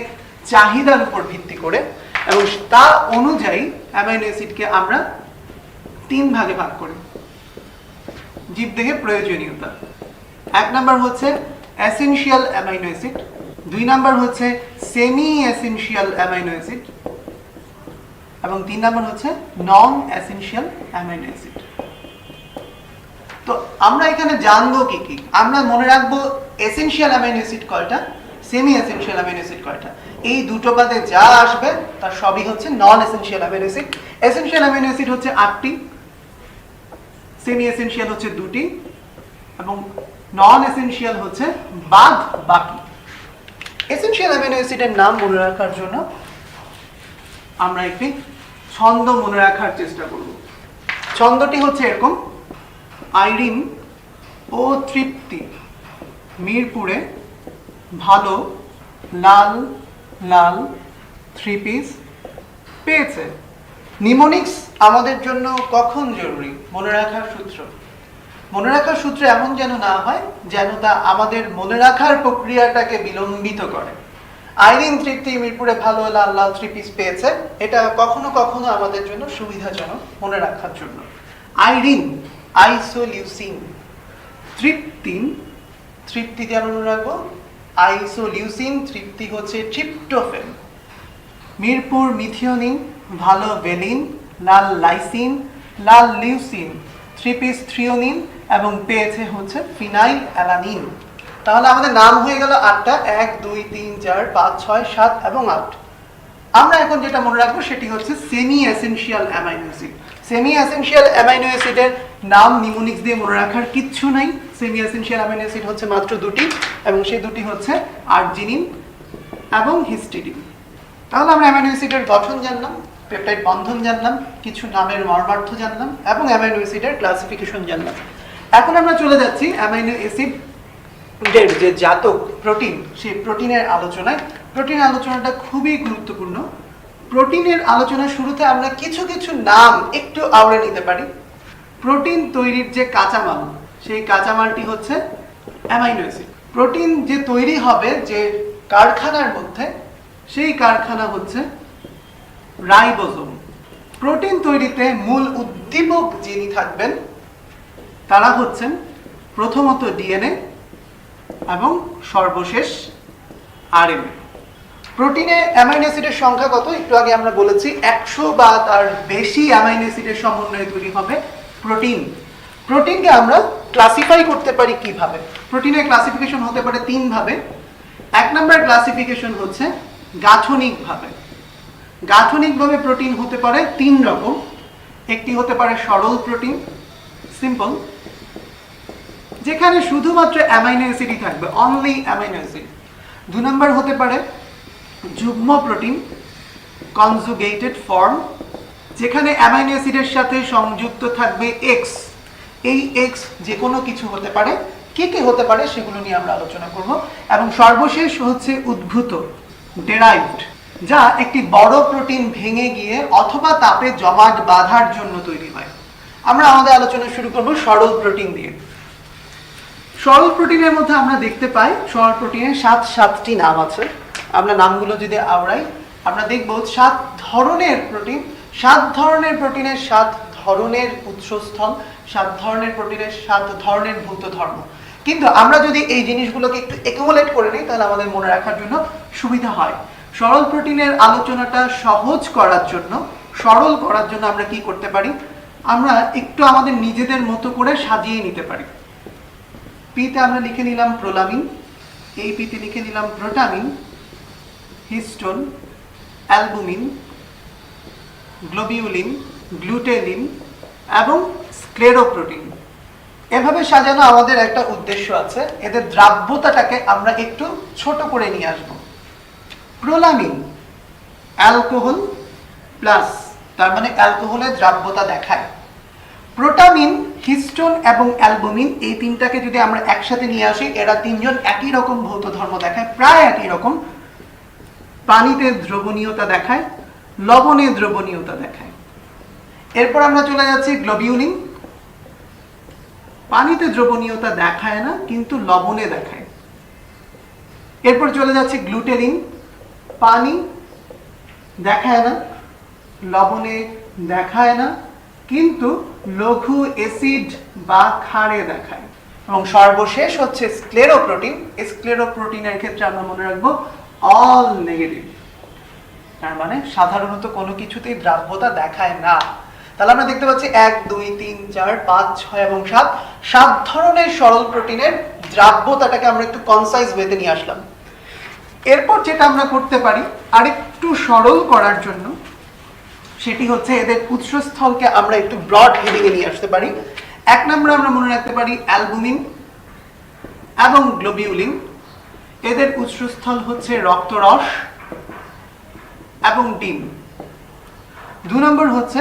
চাহিদার উপর ভিত্তি করে, এবং তা অনুযায়ী অ্যামাইনো অ্যাসিডকে আমরা 3 ভাগে ভাগ করি। জীবদেহে প্রয়োজনীয়তা, 1 নাম্বার হচ্ছে এসেনশিয়াল অ্যামাইনো অ্যাসিড, 2 নাম্বার হচ্ছে সেমি এসেনশিয়াল অ্যামাইনো অ্যাসিড এবং 3 নাম্বার হচ্ছে নন এসেনশিয়াল অ্যামাইনো অ্যাসিড। তো আমরা এখানে জানবো কি কি? আমরা মনে রাখবো এসেনশিয়াল অ্যামাইনো অ্যাসিড কয়টা, সেমি এসেনশিয়াল অ্যামাইনো অ্যাসিড কয়টা। এই দুটো বাদে যা আসবে তার সবই হচ্ছে non essential amino acid. Essential amino acid হচ্ছে 8টি, সেমি এসেনশিয়াল হচ্ছে 2টি এবং নন এসেনশিয়াল হচ্ছে বাদ বাকি। এসেনশিয়াল অ্যামিনো অ্যাসিডের নাম মনে রাখার জন্য আমরা একটি ছন্দ মনে রাখার চেষ্টা করব। ছন্দটি হচ্ছে এরকম: আইরিন ও তৃপ্তি মিরপুরে ভালো লাল লাল 3 পিস পেয়েছে। নিমোনিক্স আমাদের জন্য কখন জরুরি? মনে রাখার সূত্র। মনে রাখার সূত্র এমন যেন না হয় যেন তা আমাদের মনে রাখার প্রক্রিয়াটাকে বিলম্বিত করে। আইরিন তৃপ্তি মিরপুরে ভালো লাল লাল 3 পিস পেয়েছে, এটা কখনো কখনো আমাদের জন্য সুবিধাজনক মনে রাখার জন্য। আইরিন আইসোলিউসিন, তৃপ্তি তৃপ্তি যেন মনে রাখবো আইসোলিউসিন, তৃপ্তি হচ্ছে ট্রিপ্টোফ্যান। মিরপুর মিথিওনিন ভালো ভেলিন, লাল লাইসিন, লাল লিউসিন, 3 পিস থ্রিওনিন এবং পেয়েছে হচ্ছে ফিনাইল অ্যালানিন। তাহলে আমাদের নাম হয়ে গেল 8টা, 1 2 3 4 5 6 7 এবং 8। আমরা এখন যেটা মনে রাখবো সেটি হচ্ছে semi essential amino acid. Semi essential amino অ্যাসিডের নাম নিমোনিক্স দিয়ে মনে রাখার কিচ্ছু নাই। সেমি এসেনশিয়াল অ্যামাইনো অ্যাসিড হচ্ছে মাত্র 2টি এবং সেই 2টি হচ্ছে আর্জিনিন এবং হিস্টিডিন। তাহলে আমরা অ্যামাইনো অ্যাসিডের গঠন জানলাম, পেপটাইড বন্ধন জানলাম, কিছু নামের মর্মার্থ জানলাম এবং অ্যামাইনো অ্যাসিডের ক্লাসিফিকেশন জানলাম। এখন আমরা চলে যাচ্ছি অ্যামাইনো অ্যাসিডের যে জাতক প্রোটিন, সেই প্রোটিনের আলোচনায়। প্রোটিনের আলোচনাটা খুবই গুরুত্বপূর্ণ। প্রোটিনের আলোচনার শুরুতে আমরা কিছু কিছু নাম একটু আওড়ে নিতে পারি। প্রোটিন তৈরির যে কাঁচামাল, সেই কাঁচামালটি হচ্ছে অ্যামাইনো অ্যাসিড। প্রোটিন যে তৈরি হবে যে কারখানার মধ্যে, সেই কারখানা হচ্ছে রাইবোজোম। প্রোটিন তৈরিতে মূল উদ্দীপক যিনি থাকবেন তারা হচ্ছেন প্রথমত ডিএনএ এবং সর্বশেষ আরএনএ। প্রোটিনে অ্যামাইনো অ্যাসিডের সংখ্যা কত? একটু আগে আমরা বলেছি 100 বা তার বেশি অ্যামাইনো অ্যাসিডের সমন্বয়ে তৈরি হবে প্রোটিন। প্রোটিনকে আমরা ক্লাসিফাই করতে পারি কিভাবে? প্রোটিনের ক্লাসিফিকেশন হতে পারে 3 ভাবে। 1 নম্বর ক্লাসিফিকেশন হচ্ছে গাঠনিকভাবে। গাঠনিকভাবে প্রোটিন হতে পারে 3 রকম। একটি হতে পারে সরল প্রোটিন, সিম্পল, যেখানে শুধুমাত্র অ্যামাইনো অ্যাসিডই থাকবে, অনলি অ্যামাইনো অ্যাসিড। 2 নম্বর হতে পারে যুগ্ম প্রোটিন, কনজুগেটেড ফর্ম, যেখানে অ্যামাইনো অ্যাসিডের সাথে সংযুক্ত থাকবে এক্স। এই এক্স যে কোনো কিছু হতে পারে, কি কি হতে পারে সেগুলো নিয়ে আমরা আলোচনা করব। এবং সর্বশেষ হচ্ছে উদ্ভূত, ডেরাইভড, যা একটি বড় প্রোটিন ভেঙে গিয়ে অথবা তাপে জমাট বাঁধার জন্য তৈরি হয়। আমরা আমাদের আলোচনা শুরু করব সরল প্রোটিন দিয়ে। সরল প্রোটিনের মধ্যে আমরা দেখতে পাই সরল প্রোটিনের 7টি নাম আছে। আমরা নামগুলো যদি আওড়াই আমরা দেখব 7 ধরনের প্রোটিন, 7 ধরনের প্রোটিনের 7 ধরনের উৎসস্থল, 7 ধরনের প্রোটিনের 7 ধরনের ভৌত ধর্ম। কিন্তু আমরা যদি এই জিনিসগুলোকে একটু একুমুলেট করে নিই তাহলে আমাদের মনে রাখার জন্য সুবিধা হয়। সরল প্রোটিনের আলোচনাটা সহজ করার জন্য, সরল করার জন্য আমরা কি করতে পারি? আমরা একটু আমাদের নিজেদের মতো করে সাজিয়ে নিতে পারি। পিতে আমরা লিখে নিলাম প্রোলামিন, এই পিতে লিখে নিলাম protamine, histone, albumin, globulin, glutelin এবং স্ক্লেরোপ্রোটিন। এভাবে সাজানো আমাদের একটা উদ্দেশ্য আছে, এদের দ্রাব্যতাটাকে আমরা একটু ছোট করে নিয়ে আসব। প্রোলামিন অ্যালকোহল প্লাস, তার মানে অ্যালকোহলের দ্রাব্যতা দেখায়। প্রোটামিন, হিস্টোন এবং অ্যালবুমিন, এই তিনটাকে যদি আমরা একসাথে নিয়ে আসি, এরা তিনজন একই রকম ভৌত ধর্ম দেখায়, প্রায় একই রকম। পানিতে দ্রবণীয়তা দেখায়, লবণে দ্রবণীয়তা দেখায়। এরপর আমরা চলে যাচ্ছি গ্লোবিউলিন, পানিতে দ্রবণীয়তা দেখায় না কিন্তু লবণে দেখায়। এরপর চলে যাচ্ছে গ্লুটেলিন, পানি দেখায় না, লবণে দেখায় না কিন্তু লঘু অ্যাসিড বা ক্ষারে দেখায়। এবং সর্বশেষ হচ্ছে স্ক্লেরোপ্রোটিন। স্ক্লেরোপ্রোটিনের ক্ষেত্রে আমরা মনে রাখবো অল নেগেটিভ, তার মানে সাধারণত কোনো কিছুতেই দ্রাব্যতা দেখায় না। তাহলে আমরা দেখতে পাচ্ছি 1 2 3 4 5 6 এবং 7 ধরনের সরল প্রোটিনের দ্রাব্যতাটাকে আমরা একটু কনসাইজ ওয়েতে নিয়ে আসলাম। এরপর যেটা আমরা করতে পারি আরেকটু সরল করার জন্য, সেটি হচ্ছে এদের উৎসস্থলকে আমরা একটু ব্রড হেডিংয়ে নিয়ে আসতে পারি। 1 নম্বরে আমরা মনে রাখতে পারি অ্যালবুমিন, এবং গ্লোবিউলিন। এদের উৎসস্থল হচ্ছে রক্তরস এবং ডিম। 2 নম্বর হচ্ছে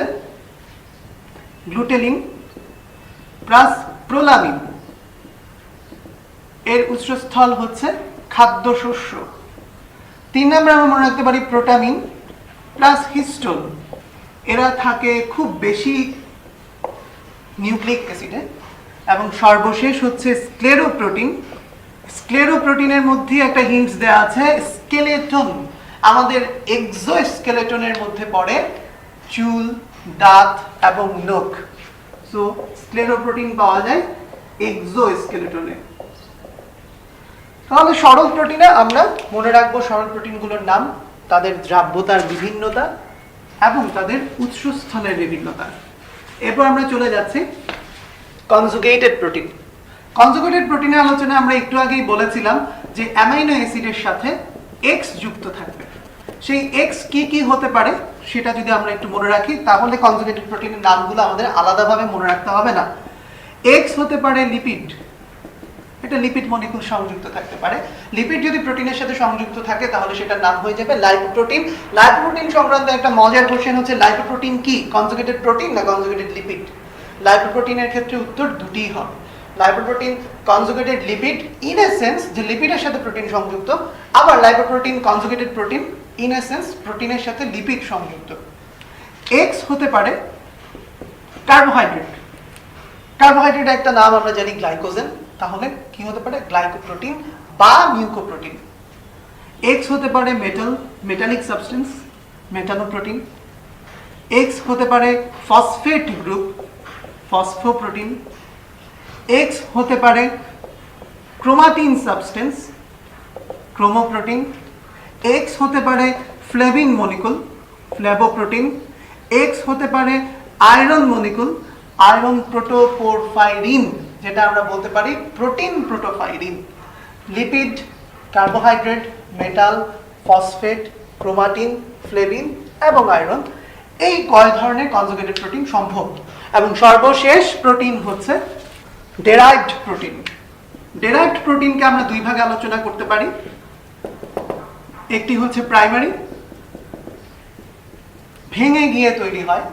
গ্লুটেলিন প্লাস প্রোলামিন। এর উৎসস্থল হচ্ছে খাদ্যশস্য। 3 নম্বর আমরা মনে রাখতে পারি প্রোটামিন প্লাস হিস্টোন। এরা থাকে খুব বেশি নিউক্লিক অ্যাসিডে। এবং সর্বশেষ হচ্ছে স্ক্লেরোপ্রোটিন। স্ক্লেরোপ্রোটিনের মধ্যে একটা হিন্টস দেওয়া আছে, স্কেলেটন। আমাদের এক্সোস্কেলেটনের মধ্যে পড়ে চুল, দাঁত এবং নখ। সো স্ক্লেরোপ্রোটিন পাওয়া যায় এক্সোস্কেলেটনে। তাহলে সরল প্রোটিনে আমরা মনে রাখবো সরল প্রোটিনগুলোর নাম, তাদের দ্রাব্যতার বিভিন্নতা এবং তাদের উৎসস্থলের বিভিন্নতা। এরপর আমরা চলে যাচ্ছি কনজুগেটেড প্রোটিন। কনজুগেটেড প্রোটিনের আলোচনা আমরা একটু আগেই বলেছিলাম যে অ্যামাইনো অ্যাসিডের সাথে এক্স যুক্ত থাকবে। সেই এক্স কি কি হতে পারে সেটা যদি আমরা একটু মনে রাখি, তাহলে কনজুগেটেড প্রোটিনের নামগুলো আমাদের আলাদাভাবে মনে রাখতে হবে না। এক্স হতে পারে লিপিড, এটা লিপিড মলিকুল সংযুক্ত থাকতে পারে। লিপিড যদি প্রোটিনের সাথে সংযুক্ত থাকে তাহলে সেটার নাম হয়ে যাবে লাইপোপ্রোটিন। লাইপোপ্রোটিন সংক্রান্ত একটা মজার কোশ্চেন হচ্ছে, লাইপোপ্রোটিন কি, কনজুগেটেড প্রোটিন না কনজুগেটেড লিপিড? লাইপোপ্রোটিনের ক্ষেত্রে উত্তর দুটিই হবে। Lipoprotein conjugated lipid in a sense যে লিপিডের সাথে প্রোটিন সংযুক্ত, আবার lipoprotein conjugated protein in a sense প্রোটিনের সাথে লিপিড সংযুক্ত। এক্স হতে পারে কার্বোহাইড্রেট। কার্বোহাইড্রেট একটা নাম আমরা জানি গ্লাইকোজেন, তাহলে কি হতে পারে গ্লাইকোপ্রোটিন বা মিউকোপ্রোটিন। এক্স হতে পারে মেটাল, মেটালিক সাবস্টেন্স, মেটালোপ্রোটিন। এক্স হতে পারে ফসফেট গ্রুপ, ফসফোপ্রোটিন। এক্স হতে পারে ক্রোমাটিন সাবস্টেন্স, ক্রোমোপ্রোটিন। এক্স হতে পারে ফ্লেভিন মলিকুল, ফ্লেভোপ্রোটিন। এক্স হতে পারে আয়রন মলিকুল, আয়রন প্রোটোপোরফাইরিন, যেটা আমরা বলতে পারি protein protoporphyrin. Lipid, carbohydrate, metal, phosphate, chromatin, flavin এবং আয়রন, এই কয় ধরনের কনজুগেটেড প্রোটিন সম্ভব। এবং সর্বশেষ প্রোটিন হচ্ছে ডেরাইভড প্রোটিন। ডেরাইভড প্রোটিনকে আমরা দুই ভাগে আলোচনা করতে পারি। একটি হচ্ছে প্রাইমারি, ভেঙে গিয়ে তৈরি হয়।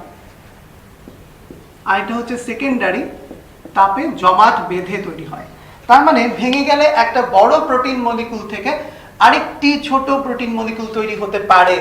আর এটা হচ্ছে সেকেন্ডারি, তাপে জমাট বেঁধে তৈরি হয়। তার মানে ভেঙে গেলে একটা বড় প্রোটিন মলিকুল থেকে আরেকটি ছোট প্রোটিন মলিকুল তৈরি হতে পারে।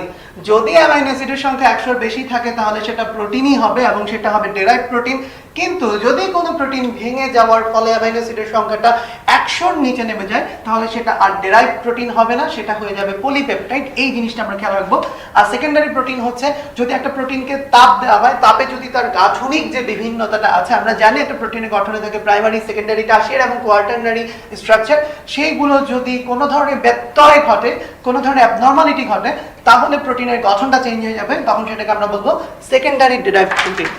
যদি অ্যামাইনো অ্যাসিডের সংখ্যা 100-র বেশি থাকে তাহলে সেটা প্রোটিনই হবে এবং সেটা হবে ডেরাইভড প্রোটিন। কিন্তু যদি কোনো প্রোটিন ভেঙে যাওয়ার ফলে অ্যামাইনো অ্যাসিডের সংখ্যাটা 100-র নিচে নেমে যায় তাহলে সেটা আর ডেরাইভড প্রোটিন হবে না, সেটা হয়ে যাবে পলিপেপটাইড। এই জিনিসটা আমরা খেয়াল রাখবো। আর সেকেন্ডারি প্রোটিন হচ্ছে যদি একটা প্রোটিনকে তাপ দেওয়া হয়, তাপে যদি তার গাঠনিক যে বিভিন্নতাটা আছে, আমরা জানি একটা প্রোটিনের গঠনে থাকে প্রাইমারি, সেকেন্ডারি, টারশিয়ারি এবং কোয়াটারনারি স্ট্রাকচার, সেইগুলো যদি কোনো ধরনের ব্যত্যয় ঘটে, কোনো ধরনের অ্যাবনর্মালিটি ঘটে, তাহলে প্রোটিনের গঠনটা চেঞ্জ হয়ে যাবে, তখন সেটাকে আমরা বলবো সেকেন্ডারি ডেরাইভড প্রোটিন।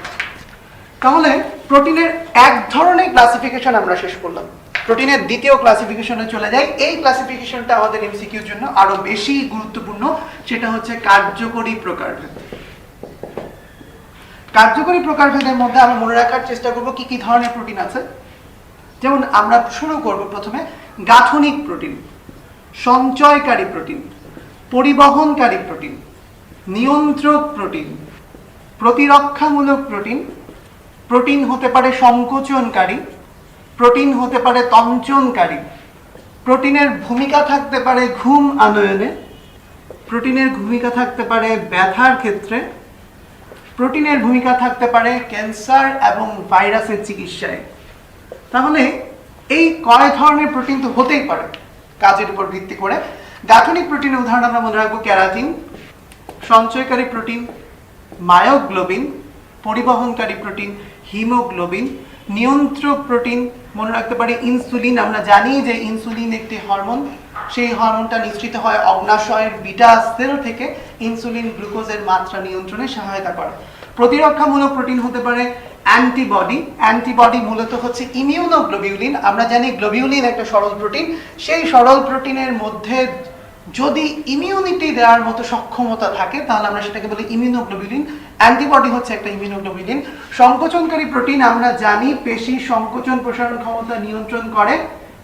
তাহলে প্রোটিনের এক ধরনের ক্লাসিফিকেশন আমরা শেষ করলাম। প্রোটিনের দ্বিতীয় ক্লাসিফিকেশনে চলে যাই। এই ক্লাসিফিকেশনটা আমাদের এমসিকিউর জন্য আরো বেশি গুরুত্বপূর্ণ, সেটা হচ্ছে কার্যকরী প্রকারভেদ। কার্যকরী প্রকারভেদের মধ্যে আমরা মনে রাখার চেষ্টা করব কি কি ধরনের প্রোটিন আছে। যেমন আমরা শুরু করব প্রথমে গাঠনিক প্রোটিন, সঞ্চয়কারী প্রোটিন, পরিবহনকারী প্রোটিন, নিয়ন্ত্রক প্রোটিন, প্রতিরক্ষামূলক প্রোটিন। প্রোটিন হতে পারে সংকোচনকারী, প্রোটিন হতে পারে তঞ্চনকারী। প্রোটিনের ভূমিকা থাকতে পারে ঘুম আনয়নে, প্রোটিনের ভূমিকা থাকতে পারে ব্যথার ক্ষেত্রে, প্রোটিনের ভূমিকা থাকতে পারে ক্যান্সার এবং ভাইরাসের চিকিৎসায়। তাহলে এই কয় ধরনের প্রোটিন তো হতেই পারে কাজের উপর ভিত্তি করে। গাঠনিক প্রোটিনের উদাহরণ আমরা মনে রাখবো ক্যারাটিন, সঞ্চয়কারী প্রোটিন মায়োগ্লোবিন, পরিবহনকারী প্রোটিন হিমোগ্লোবিন, নিয়ন্ত্রক প্রোটিন মনে রাখতে পারি ইনসুলিন। আমরা জানি যে ইনসুলিন একটি হরমোন, সেই হরমোনটা নিঃসৃত হয় অগ্নাশয়ের বিটা সেল থেকে, ইনসুলিন গ্লুকোজের মাত্রা নিয়ন্ত্রণে সহায়তা করে। প্রতিরক্ষামূলক প্রোটিন হতে পারে অ্যান্টিবডি। অ্যান্টিবডি মূলত হচ্ছে ইমিউনোগ্লোবিউলিন। আমরা জানি গ্লোবিউলিন একটা সরল প্রোটিন, সেই সরল প্রোটিনের মধ্যে যদি ইমিউনিটি দেওয়ার মতো সক্ষমতা থাকে তাহলে আমরা সেটাকে বলি ইমিউনোগ্লোবিউলিন। অ্যান্টিবডি হচ্ছে একটা ইমিউনোগ্লোবিউলিন। সংকোচনকারী প্রোটিন আমরা জানি পেশি সংকোচন প্রসারণ ক্ষমতা নিয়ন্ত্রণ করে,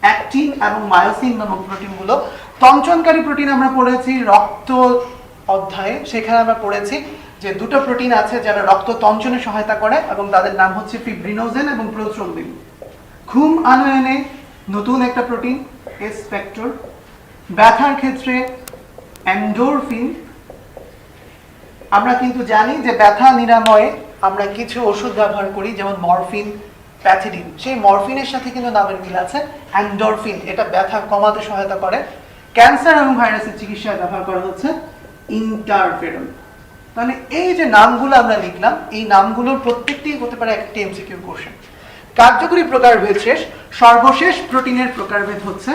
অ্যাক্টিন এবং মায়োসিন নামক প্রোটিনগুলো। তঞ্চনকারী প্রোটিন আমরা পড়েছি রক্ত অধ্যায়ে, সেখানে আমরা পড়েছি যে দুটো প্রোটিন আছে যারা রক্ত তঞ্চনে সহায়তা করে এবং তাদের নাম হচ্ছে ফিব্রিনোজেন এবং প্রোথ্রম্বিন। ঘুম আনয়নে নতুন একটা প্রোটিন এস ফ্যাক্টর। ব্যথার ক্ষেত্রে এন্ডোরফিন। আমরা কিন্তু জানি যে ব্যথা নিরাময়ে আমরা কিছু ওষুধ ব্যবহার করি, যেমন মরফিন, প্যাথিডিন। সেই মরফিনের সাথে কিন্তু নামের মিল আছে এন্ডোরফিন, এটা ব্যথা কমাতে সহায়তা করে। ক্যান্সার এবং ভাইরাসের চিকিৎসায় ব্যবহার করা হচ্ছে ইন্টারফেরন। তাহলে এই যে নামগুলো আমরা লিখলাম, এই নামগুলোর প্রত্যেকটি হতে পারে একটি এমসিকিউ কোশ্চেন। কার্যকরী প্রকারভেদ শেষ। সর্বশেষ প্রোটিনের প্রকারভেদ হচ্ছে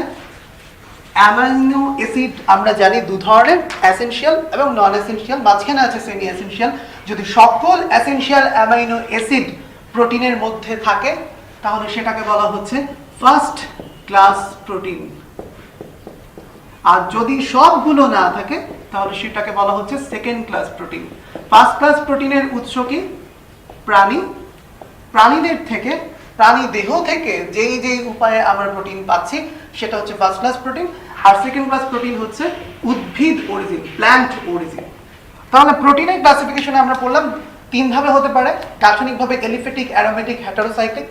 অ্যামাইনো অ্যাসিড। আমরা জানি দু ধরনের, এসেনশিয়াল এবং নন এসেনশিয়াল, মাঝখানে আছে সেমি এসেনশিয়াল। যদি সকল এসেনশিয়াল অ্যামাইনো অ্যাসিড প্রোটিনের মধ্যে থাকে তাহলে সেটাকে বলা হচ্ছে ফার্স্ট ক্লাস প্রোটিন, আর যদি সবগুলো না থাকে তাহলে সেটাকে বলা হচ্ছে second class protein. First class প্রোটিনের উৎস কি? প্রাণী। প্রাণীদের থেকে, প্রাণী দেহ থেকে যেই যেই উপায়ে আমরা প্রোটিন পাচ্ছি সেটা হচ্ছে ফার্স্ট ক্লাস প্রোটিন। আর সেকেন্ড ক্লাস প্রোটিন হচ্ছে উদ্ভিদ অরিজিন, প্ল্যান্ট অরিজিন। তাহলে প্রোটিনের ক্লাসিফিকেশনে আমরা পড়লাম তিন ভাবে হতে পারে। গাঠনিকভাবে এলিফ্যাটিক, অ্যারোমেটিক, হেটারোসাইক্লিক,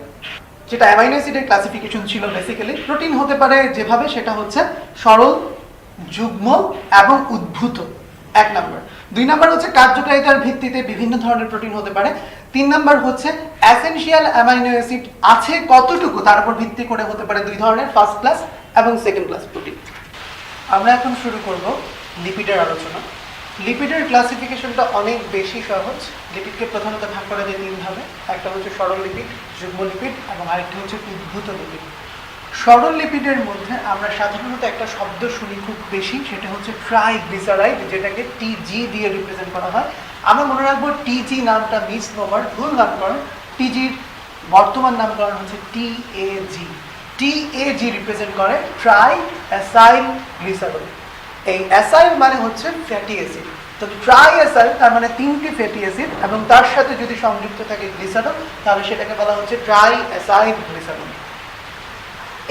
যেটা অ্যামাইনো অ্যাসিডের ক্লাসিফিকেশন ছিল বেসিক্যালি। প্রোটিন হতে পারে যেভাবে, সেটা হচ্ছে সরল, যুগ্ম এবং উদ্ভূত, এক নম্বর। দুই নম্বর হচ্ছে কার্যকারিতার ভিত্তিতে বিভিন্ন ধরনের প্রোটিন হতে পারে। তিন নম্বর হচ্ছে এসেনশিয়াল অ্যামাইনো অ্যাসিড আছে কতটুকু তার উপর ভিত্তি করে হতে পারে দুই ধরনের, ফার্স্ট ক্লাস এবং সেকেন্ড ক্লাস প্রোটিন। আমরা এখন শুরু করব লিপিডের আলোচনা। লিপিডের ক্লাসিফিকেশনটা অনেক বেশি সহজ। লিপিডকে প্রধানত ভাগ করা যায় তিন ভাবে। একটা হচ্ছে সরল লিপিড, যুগ্ম লিপিড এবং আরেকটা হচ্ছে উদ্ভূত লিপিড। সরল লিপিডের মধ্যে আমরা সাধারণত একটা শব্দ শুনি খুব বেশি, সেটা হচ্ছে ট্রাইগ্লিসারাইড, যেটাকে টিজি দিয়ে রিপ্রেজেন্ট করা হয়। আমরা মনে রাখবো টিজি নামটা মিসনোমার, ভুল নামকরণ। টিজির বর্তমান নামকরণ হচ্ছে টিএজি। টিএজি রিপ্রেজেন্ট করে ট্রাই অ্যাসাইল গ্লিসারল। এই অ্যাসাইল মানে হচ্ছে ফ্যাটি অ্যাসিড, তো ট্রাই অ্যাসাইল তার মানে তিনটি ফ্যাটি অ্যাসিড এবং তার সাথে যদি সংযুক্ত থাকে গ্লিসারল তাহলে সেটাকে বলা হচ্ছে ট্রাই অ্যাসাইল গ্লিসারল।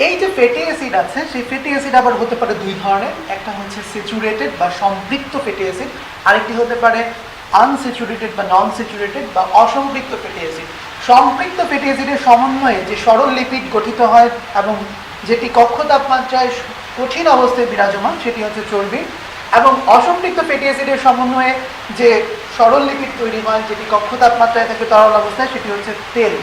এই যে ফ্যাটি অ্যাসিড আছে, সেই ফ্যাটি অ্যাসিড আবার হতে পারে দুই ধরনের। একটা হচ্ছে স্যাচুরেটেড বা সম্পৃক্ত ফ্যাটি অ্যাসিড, আরেকটি হতে পারে আনস্যাচুরেটেড বা নন স্যাচুরেটেড বা অসম্পৃক্ত ফ্যাটি অ্যাসিড। সম্পৃক্ত ফ্যাটি অ্যাসিডের সমন্বয়ে যে সরল লিপিড গঠিত হয় এবং যেটি কক্ষ তাপমাত্রায় কঠিন অবস্থায় বিরাজমান সেটি হচ্ছে চর্বি, এবং অসম্পৃক্ত ফ্যাটি অ্যাসিডের সমন্বয়ে যে সরল লিপিড তৈরি হয় যেটি কক্ষ তাপমাত্রায় থাকে তরল অবস্থায় সেটি হচ্ছে তেল।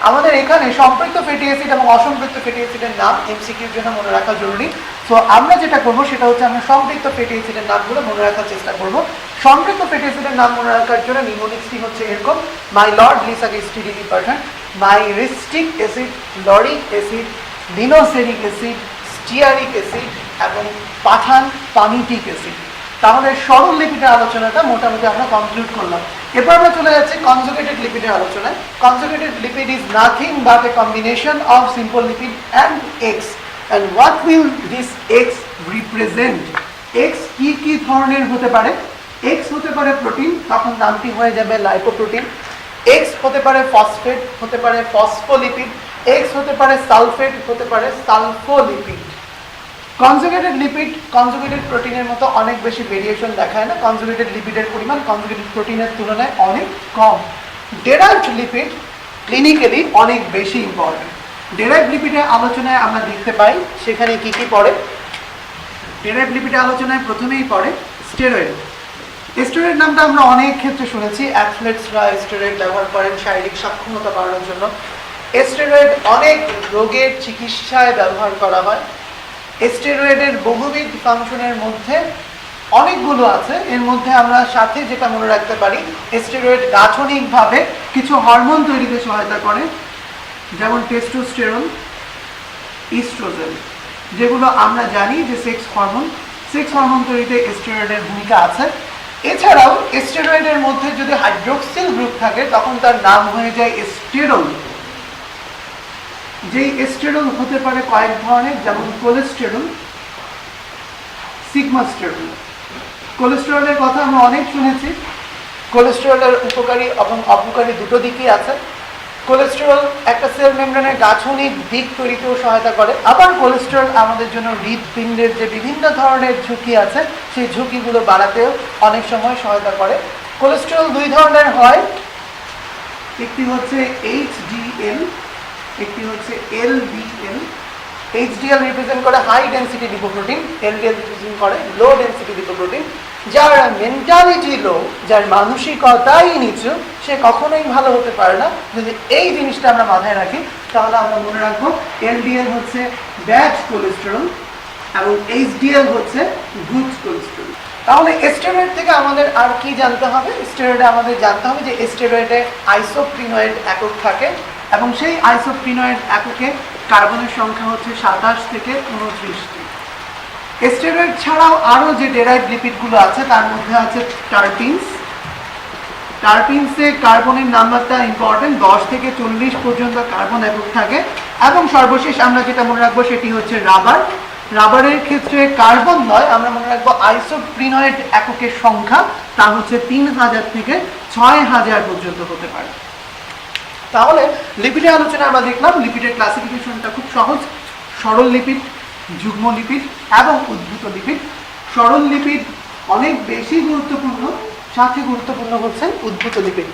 আমাদের এখানে সম্পৃক্ত ফ্যাটি অ্যাসিড এবং অসম্পৃক্ত ফ্যাটি অ্যাসিডের নাম এমসিকিউর জন্য মনে রাখা জরুরি। সো আমরা যেটা করবো সেটা হচ্ছে আমরা সম্পৃক্ত ফ্যাটি অ্যাসিডের নামগুলো মনে রাখার চেষ্টা করবো। সম্পৃক্ত ফ্যাটি অ্যাসিডের নাম মনে রাখার জন্য নিমোনিক্সটি হচ্ছে এরকম: মাই লর্ড লিসাক STDD person, myristic acid, lauric acid, lignoceric acid, stearic acid এবং পাঠান পামিটিক অ্যাসিড। তাহলে সরল লিপিডের আলোচনাটা মোটামুটি আমরা কমপ্লিট করলাম। এরপর আমরা চলে যাচ্ছি কনজুগেটেড লিপিডের আলোচনায়। Conjugated lipid is nothing but A combination of simple lipid and x. And what will this x represent? X কি কি ধরনের হতে পারে? এক্স হতে পারে প্রোটিন, তখন নামটি হয়ে যাবে লাইপোপ্রোটিন। এক্স হতে পারে ফসফেট, হতে পারে ফসফোলিপিড। এক্স হতে পারে সালফেট, হতে পারে সালফোলিপিড। কনজুগেটেড লিপিড কনজুগেটেড প্রোটিনের মতো অনেক বেশি ভেরিয়েশন দেখায় না। কনজুগেটেড লিপিডের পরিমাণ কনজুগেটেড প্রোটিনের তুলনায় অনেক কম। ডেরাইভড লিপিড ক্লিনিক্যালি অনেক বেশি ইম্পর্টেন্ট। ডেরাইভড লিপিডের আলোচনায় আমরা দেখতে পাই সেখানে কি কি পড়ে। ডেরাইভড লিপিডের আলোচনায় প্রথমেই পড়ে স্টেরয়েড। স্টেরয়েড নামটা আমরা অনেক ক্ষেত্রে শুনেছি। অ্যাথলেটসরা স্টেরয়েড ব্যবহার করেন শারীরিক সক্ষমতা বাড়ানোর জন্য। স্টেরয়েড অনেক রোগের চিকিৎসায় ব্যবহার করা হয়। স্টেরয়েডের বহুবিধ ফাংশনের মধ্যে অনেকগুলো আছে। এর মধ্যে আমরা সাথে যেটা মনে রাখতে পারি, স্টেরয়েড গাঠনিকভাবে কিছু হরমোন তৈরিতে সহায়তা করে, যেমন টেস্টোস্টেরন, ইস্ট্রোজেন, যেগুলো আমরা জানি যে সেক্স হরমোন। সেক্স হরমোন তৈরিতে স্টেরয়েডের ভূমিকা আছে। এছাড়াও স্টেরয়েডের মধ্যে যদি হাইড্রোক্সিল গ্রুপ থাকে তখন তার নাম হয়ে যায় এস্টেরল। যেই এস্টেরল হতে পারে কয়েক ধরনের, যেমন কোলেস্টেরল, সিগমাস্টেরল। কোলেস্টেরলের কথা আমরা অনেক শুনেছি। কোলেস্টেরলের উপকারী এবং অপকারী দুটো দিকই আছে। কোলেস্টেরল একটা সেল মেমব্রেনের গাঠনিক দিক তৈরিতেও সহায়তা করে। আবার কোলেস্টেরল আমাদের জন্য হৃদপিণ্ডের যে বিভিন্ন ধরনের ঝুঁকি আছে সেই ঝুঁকিগুলো বাড়াতেও অনেক সময় সহায়তা করে। কোলেস্টেরল দুই ধরনের হয়, একটি হচ্ছে এইচডিএল, একটি হচ্ছে এলডিএল। এইচডিএল রিপ্রেজেন্ট করে high density lipoprotein, LDL represent করে লো ডেন্সিটি লিপোপ্রোটিন। যার মেন্টালিটি লো, যার মানসিকতাই নিচু, সে কখনোই ভালো হতে পারে না। যদি এই জিনিসটা আমরা মাথায় রাখি তাহলে আমরা মনে রাখবো এলডিএল হচ্ছে ব্যাড কোলেস্টেরল এবং এইচডিএল হচ্ছে গুড কোলেস্টেরল। তাহলে স্টেরয়েড থেকে আমাদের আর কি জানতে হবে? স্টেরয়েডে আমাদের জানতে হবে যে স্টেরয়েডে আইসোপ্রিনয়েড একক থাকে এবং সেই আইসোপ্রিনয়েড এককে কার্বনের সংখ্যা হচ্ছে 27 থেকে 29টি। স্টেরয়েড ছাড়াও আরও যে ডেরাইভড লিপিডগুলো আছে তার মধ্যে আছে টার্পিনস। টার্পিনসে কার্বনের নাম্বারটা ইম্পর্টেন্ট, 10 থেকে 40 পর্যন্ত কার্বন একক থাকে। এবং সর্বশেষ আমরা যেটা মনে রাখবো সেটি হচ্ছে রাবার। রাবারের ক্ষেত্রে কার্বন নয়, আমরা মনে রাখবো আইসোপ্রিনয়েড এককের সংখ্যা, তা হচ্ছে 3000 থেকে 6000 পর্যন্ত হতে পারে। তাহলে লিপিডের আলোচনা আমরা দেখলাম। লিপিডের ক্লাসিফিকেশনটা খুব সহজ, সরল লিপিড, যুগ্ম লিপিড এবং উদ্ভূত লিপিড। সরল লিপিড অনেক বেশি গুরুত্বপূর্ণ, সাথে গুরুত্বপূর্ণ হচ্ছে উদ্ভূত লিপিড।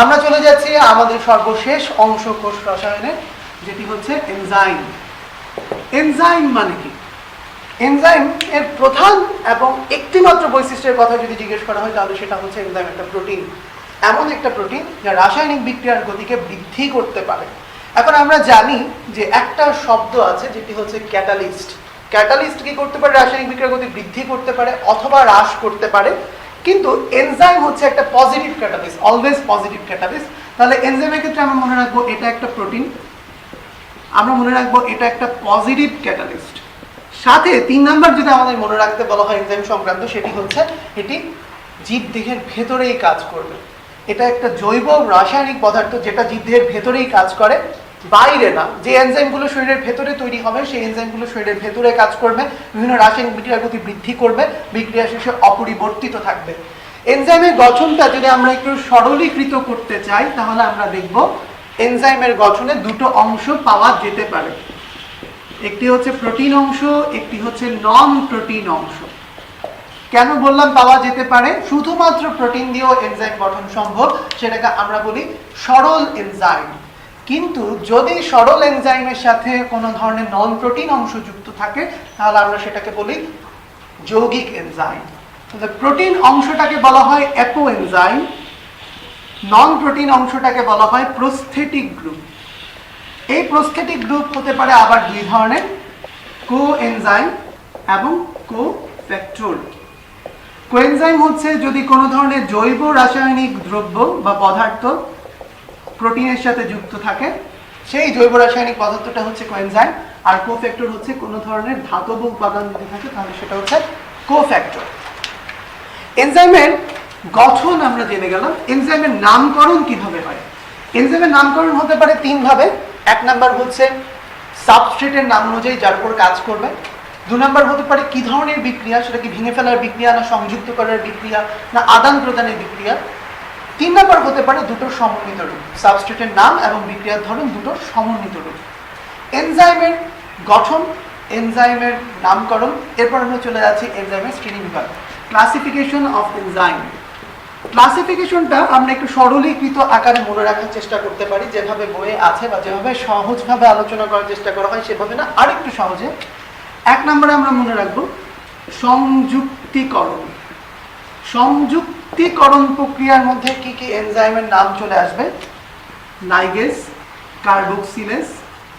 আমরা চলে যাচ্ছি আমাদের সর্বশেষ অংশ কোষ রসায়নের, যেটি হচ্ছে এনজাইম। এনজাইম মানে কি? এনজাইম এর প্রধান এবং একটিমাত্র বৈশিষ্ট্যের কথা যদি জিজ্ঞেস করা হয় তাহলে সেটা হচ্ছে এনজাইম একটা প্রোটিন, এমন একটা প্রোটিন যা রাসায়নিক বিক্রিয়ার গতিকে বৃদ্ধি করতে পারে। এখন আমরা জানি যে একটা শব্দ আছে যেটি হচ্ছে ক্যাটালিস্ট। ক্যাটালিস্ট কি করতে পারে? রাসায়নিক বিক্রিয়ার গতি বৃদ্ধি করতে পারে অথবা হ্রাস করতে পারে। কিন্তু এনজাইম হচ্ছে একটা positive catalyst, always positive catalyst. তাহলে এনজাইমের ক্ষেত্রে আমরা মনে রাখবো এটা একটা প্রোটিন, আমরা মনে রাখবো এটা একটা পজিটিভ ক্যাটালিস্ট। সাথে 3 নাম্বার যদি আমাদের মনে রাখতে বলা হয় এনজাইম সংক্রান্ত, সেটি হচ্ছে এটি জীবদেহের ভেতরেই কাজ করবে। এটা একটা জৈব রাসায়নিক পদার্থ যেটা জীবদেহের ভেতরেই কাজ করে, বাইরে না। যে এনজাইমগুলো শরীরের ভেতরে তৈরি হবে সেই এনজাইমগুলো শরীরের ভেতরে কাজ করবে, বিভিন্ন রাসায়নিক বিক্রিয়ার গতি বৃদ্ধি করবে, বিক্রিয়া শেষে অপরিবর্তিত থাকবে। এনজাইমের গঠনটা যদি আমরা একটু সরলীকৃত করতে চাই তাহলে আমরা দেখব এনজাইমের গঠনে দুটো অংশ পাওয়া যেতে পারে। একটি হচ্ছে প্রোটিন অংশ, একটি হচ্ছে নন প্রোটিন অংশ। কেন বললাম পাওয়া যেতে পারে? শুধুমাত্র প্রোটিন দিয়েও এনজাইম গঠন সম্ভব, সেটাকে আমরা বলি সরল এনজাইম। কিন্তু যদি সরল এনজাইমের সাথে কোনো ধরনের নন প্রোটিন অংশ যুক্ত থাকে তাহলে আমরা সেটাকে বলি যৌগিক এনজাইম। তাহলে প্রোটিন অংশটাকে বলা হয় অ্যাপো এনজাইম, নন প্রোটিন অংশটাকে বলা হয় প্রস্থেটিক গ্রুপ। এই প্রস্থেটিক গ্রুপ হতে পারে আবার দুই ধরনের, কোএনজাইম এবং কোফ্যাক্টর। কোএনজাইম হচ্ছে যদি কোনো ধরনের জৈব রাসায়নিক দ্রব্য বা পদার্থ প্রোটিনের সাথে যুক্ত থাকে, সেই জৈব রাসায়নিক পদার্থটা হচ্ছে কোএনজাইম। আর কোফ্যাক্টর হচ্ছে কোনো ধরনের ধাতব উপাদান যদি থাকে তাহলে সেটা হচ্ছে কোফ্যাক্টর। এনজাইমের গঠন আমরা জেনে গেলাম। এনজাইমের নামকরণ কিভাবে হয়? এনজাইমের নামকরণ হতে পারে 3 ভাবে। 1 নাম্বার হচ্ছে সাবস্ট্রেটের নাম অনুযায়ী যার উপর কাজ করবে। 2 নাম্বার হতে পারে কি ধরনের বিক্রিয়া, সেটা কি ভেঙে ফেলার বিক্রিয়া, না সংযুক্ত করার বিক্রিয়া, না আদান প্রদানের বিক্রিয়া। 3 নাম্বার হতে পারে দুটোর সমন্বিত রূপ, সাবস্ট্রেটের নাম এবং বিক্রিয়ার ধরন দুটোর সমন্বিত রূপ। এনজাইমের গঠন, এনজাইমের নামকরণ, এরপর আমরা চলে যাচ্ছি এনজাইমের শ্রেণীবিভাগ, ক্লাসিফিকেশন অফ এনজাইম। ক্লাসিফিকেশনটা আমরা একটু সরলীকৃত আকারে মনে রাখার চেষ্টা করতে পারি, যেভাবে বইয়ে আছে বা যেভাবে সহজভাবে আলোচনা করার চেষ্টা করা হয় সেভাবে না, আরেকটু সহজে। 1 নম্বরে আমরা মনে রাখবো সংযুক্তিকরণ। সংযুক্তিকরণ প্রক্রিয়ার মধ্যে কি কি এনজাইমের নাম চলে আসবে? Ligase, carboxylase,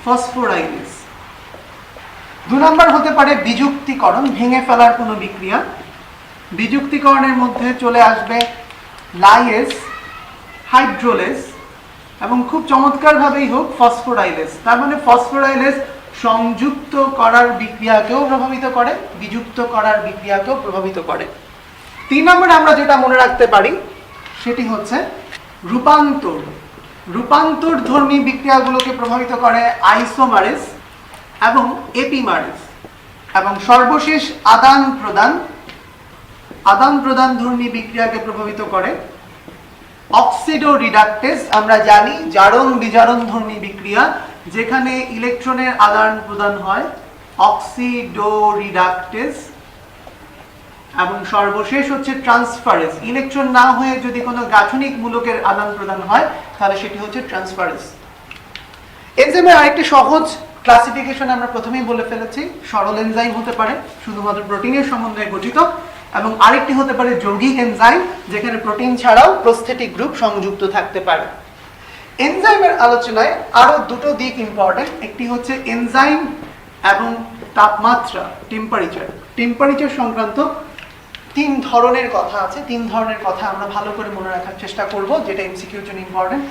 phosphorylase. 2 নম্বর হতে পারে বিযুক্তিকরণ, ভেঙে ফেলার কোনো বিক্রিয়া। বিযুক্তিকরণের মধ্যে চলে আসবে লাইয়েজ, হাইড্রোলেজ এবং খুব চমৎকারভাবেই হোক ফসফোরাইলেজ। তার মানে ফসফোরাইলেজ সংযুক্ত করার বিক্রিয়াকেও প্রভাবিত করে, বিযুক্ত করার বিক্রিয়াকেও প্রভাবিত করে। 3 নম্বরে আমরা যেটা মনে রাখতে পারি সেটি হচ্ছে রূপান্তর। রূপান্তর ধর্মী বিক্রিয়াগুলোকে প্রভাবিত করে আইসোমারেজ এবং এপিমারেজ। এবং সর্বশেষ আদান প্রদান। আদান প্রদান ধর্মী বিক্রিয়াকে প্রভাবিত করে অক্সিডো রিডাকটেজ আমরা জানি জারণ বিজারণ ধর্মী বিক্রিয়া, যেখানে ইলেকট্রনের আদান প্রদান হয়, অক্সিডো রিডাকটেজ। এবং সর্বশেষ হচ্ছে ট্রান্সফারেন্স, ইলেকট্রন না হয়ে যদি কোনো গাঠনিক মূলকের আদান প্রদান হয় তাহলে সেটি হচ্ছে ট্রান্সফারেন্স। এনজাইমের আরেকটি সহজ ক্লাসিফিকেশন আমরা প্রথমেই বলে ফেলেছি, সরল এনজাইম হতে পারে শুধুমাত্র প্রোটিনের সমন্বয়ে গঠিত, এবং আরেকটি হতে পারে যৌগিক এনজাইম যেখানে প্রোটিন ছাড়াও প্রস্থেটিক গ্রুপ সংযুক্ত থাকতে পারে। এনজাইমের আলোচনায় আরো দুটো দিক ইম্পর্টেন্ট, একটি হচ্ছে এনজাইম এবং তাপমাত্রা, টেম্পারেচার সংক্রান্ত তিন ধরনের কথা আছে, তিন ধরনের কথা আমরা ভালো করে মনে রাখার চেষ্টা করব, যেটা এমসিকিউর জন্য ইম্পর্টেন্ট।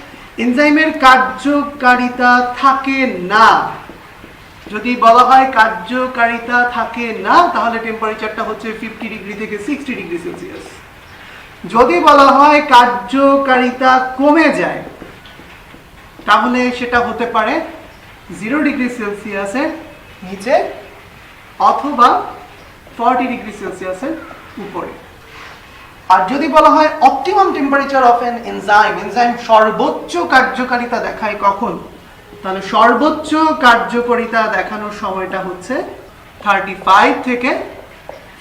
এনজাইমের কার্যকারিতা থাকে না, যদি বলা হয় কার্যকারিতা থাকে না তাহলে টেম্পারেচারটা হচ্ছে 50 ডিগ্রি থেকে 60 ডিগ্রি সেলসিয়াস। যদি বলা হয় কার্যকারিতা কমে যায় তাহলে সেটা হতে পারে 0 ডিগ্রি সেলসিয়াসের নিচে অথবা 40 ডিগ্রি সেলসিয়াসের উপরে। আর যদি বলা হয় optimum temperature of N enzyme, enzyme সর্বোচ্চ কার্যকারিতা দেখায় কখন, তাহলে সর্বোচ্চ কার্যকারিতা দেখানোর সময়টা হচ্ছে 35 থেকে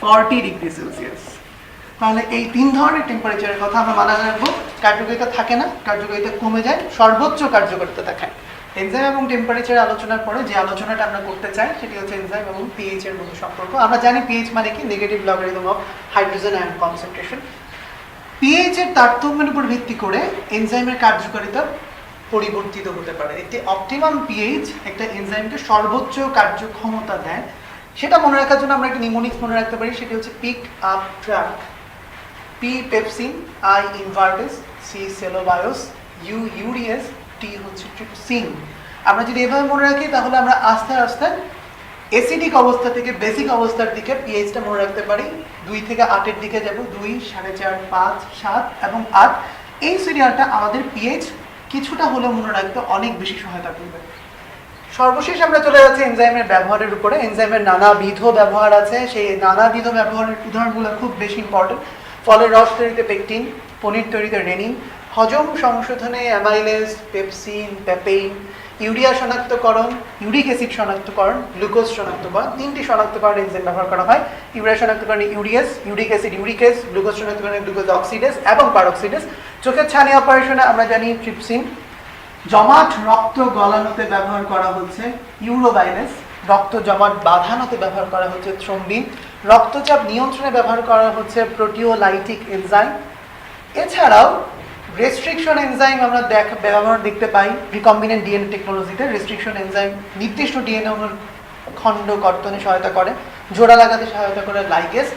40 ডিগ্রি সেলসিয়াস। তাহলে এই তিন ধরনের টেম্পারেচারের কথা আমরা মাথায় রাখবো, কার্যকারিতা থাকে না, কার্যকারিতা কমে যায়, সর্বোচ্চ কার্যকারিতা দেখায়। এনজাইম এবং টেম্পারেচার আলোচনার পরে যে আলোচনাটা আমরা করতে চাই সেটি হচ্ছে এনজাইম এবং পিএইচ এর মধ্যে সম্পর্ক। আমরা জানি পিএইচ মানে কি, negative logarithm of hydrogen ion concentration. PH এর তারতম্যের উপর ভিত্তি করে এনজাইমের কার্যকারিতা পরিবর্তিত হতে পারে। একটি অপটিমাম পিএইচ একটা এনজাইমকে সর্বোচ্চ কার্যক্ষমতা দেয়, সেটা মনে রাখার জন্য আমরা একটা নিমোনিক্স মনে রাখতে পারি, সেটি হচ্ছে pick up track. P pepsin, I invertase, C cellobiose, U urease, T হচ্ছে ট্রিপসিন। আমরা যদি এভাবে মনে রাখি তাহলে আমরা আস্তে আস্তে অ্যাসিডিক অবস্থা থেকে বেসিক অবস্থার দিকে পিএইচটা মনে রাখতে পারি। 2 থেকে 8-এর দিকে যাব, 2, 4.5, 5, 7 এবং 8। এই সিরিয়ালটা আমাদের পিএইচ কিছুটা হলেও মনে রাখতে অনেক বেশি সহায়তা করবে। সর্বশেষ আমরা চলে যাচ্ছি এনজাইমের ব্যবহারের উপরে। এনজাইমের নানাবিধ ব্যবহার আছে, সেই নানাবিধ ব্যবহারের উদাহরণগুলো খুব বেশি ইম্পর্টেন্ট। ফলের রস তৈরিতে পেকটিন, পনির তৈরিতে রেনিন, হজম সংশোধনে অ্যামাইলেজ, পেপসিন, পেপেইন, ইউরিয়া শনাক্তকরণ, ইউরিক অ্যাসিড শনাক্তকরণ, গ্লুকোজ শনাক্তকরণ, 3টি শনাক্তকরণ এনজাইম ব্যবহার করা হয়। ইউরিয়া শনাক্তকরণে ইউরিয়াস, ইউরিক অ্যাসিড ইউরিকেস, গ্লুকোজ শনাক্তকরণে গ্লুকোজ অক্সিডেস এবং পারঅক্সিডেস। চোখের ছানি অপারেশনে আমরা জানি ট্রিপসিন। জমাট রক্ত গলানোতে ব্যবহার করা হচ্ছে ইউরোবাইলেস, রক্ত জমাট বাঁধানোতে ব্যবহার করা হচ্ছে থ্রম্বিন, রক্তচাপ নিয়ন্ত্রণে ব্যবহার করা হচ্ছে প্রোটিওলাইটিক এনজাইম। এছাড়াও রেস্ট্রিকশন এনজাইম আমরা ব্যবহার দেখতে পাই রিকম্বিনেন্ট ডিএনএ টেকনোলজিতে। রেস্ট্রিকশন এনজাইম নির্দিষ্ট ডিএনএ খণ্ড কর্তনে সহায়তা করে, জোড়া লাগাতে সহায়তা করে লাইগেস,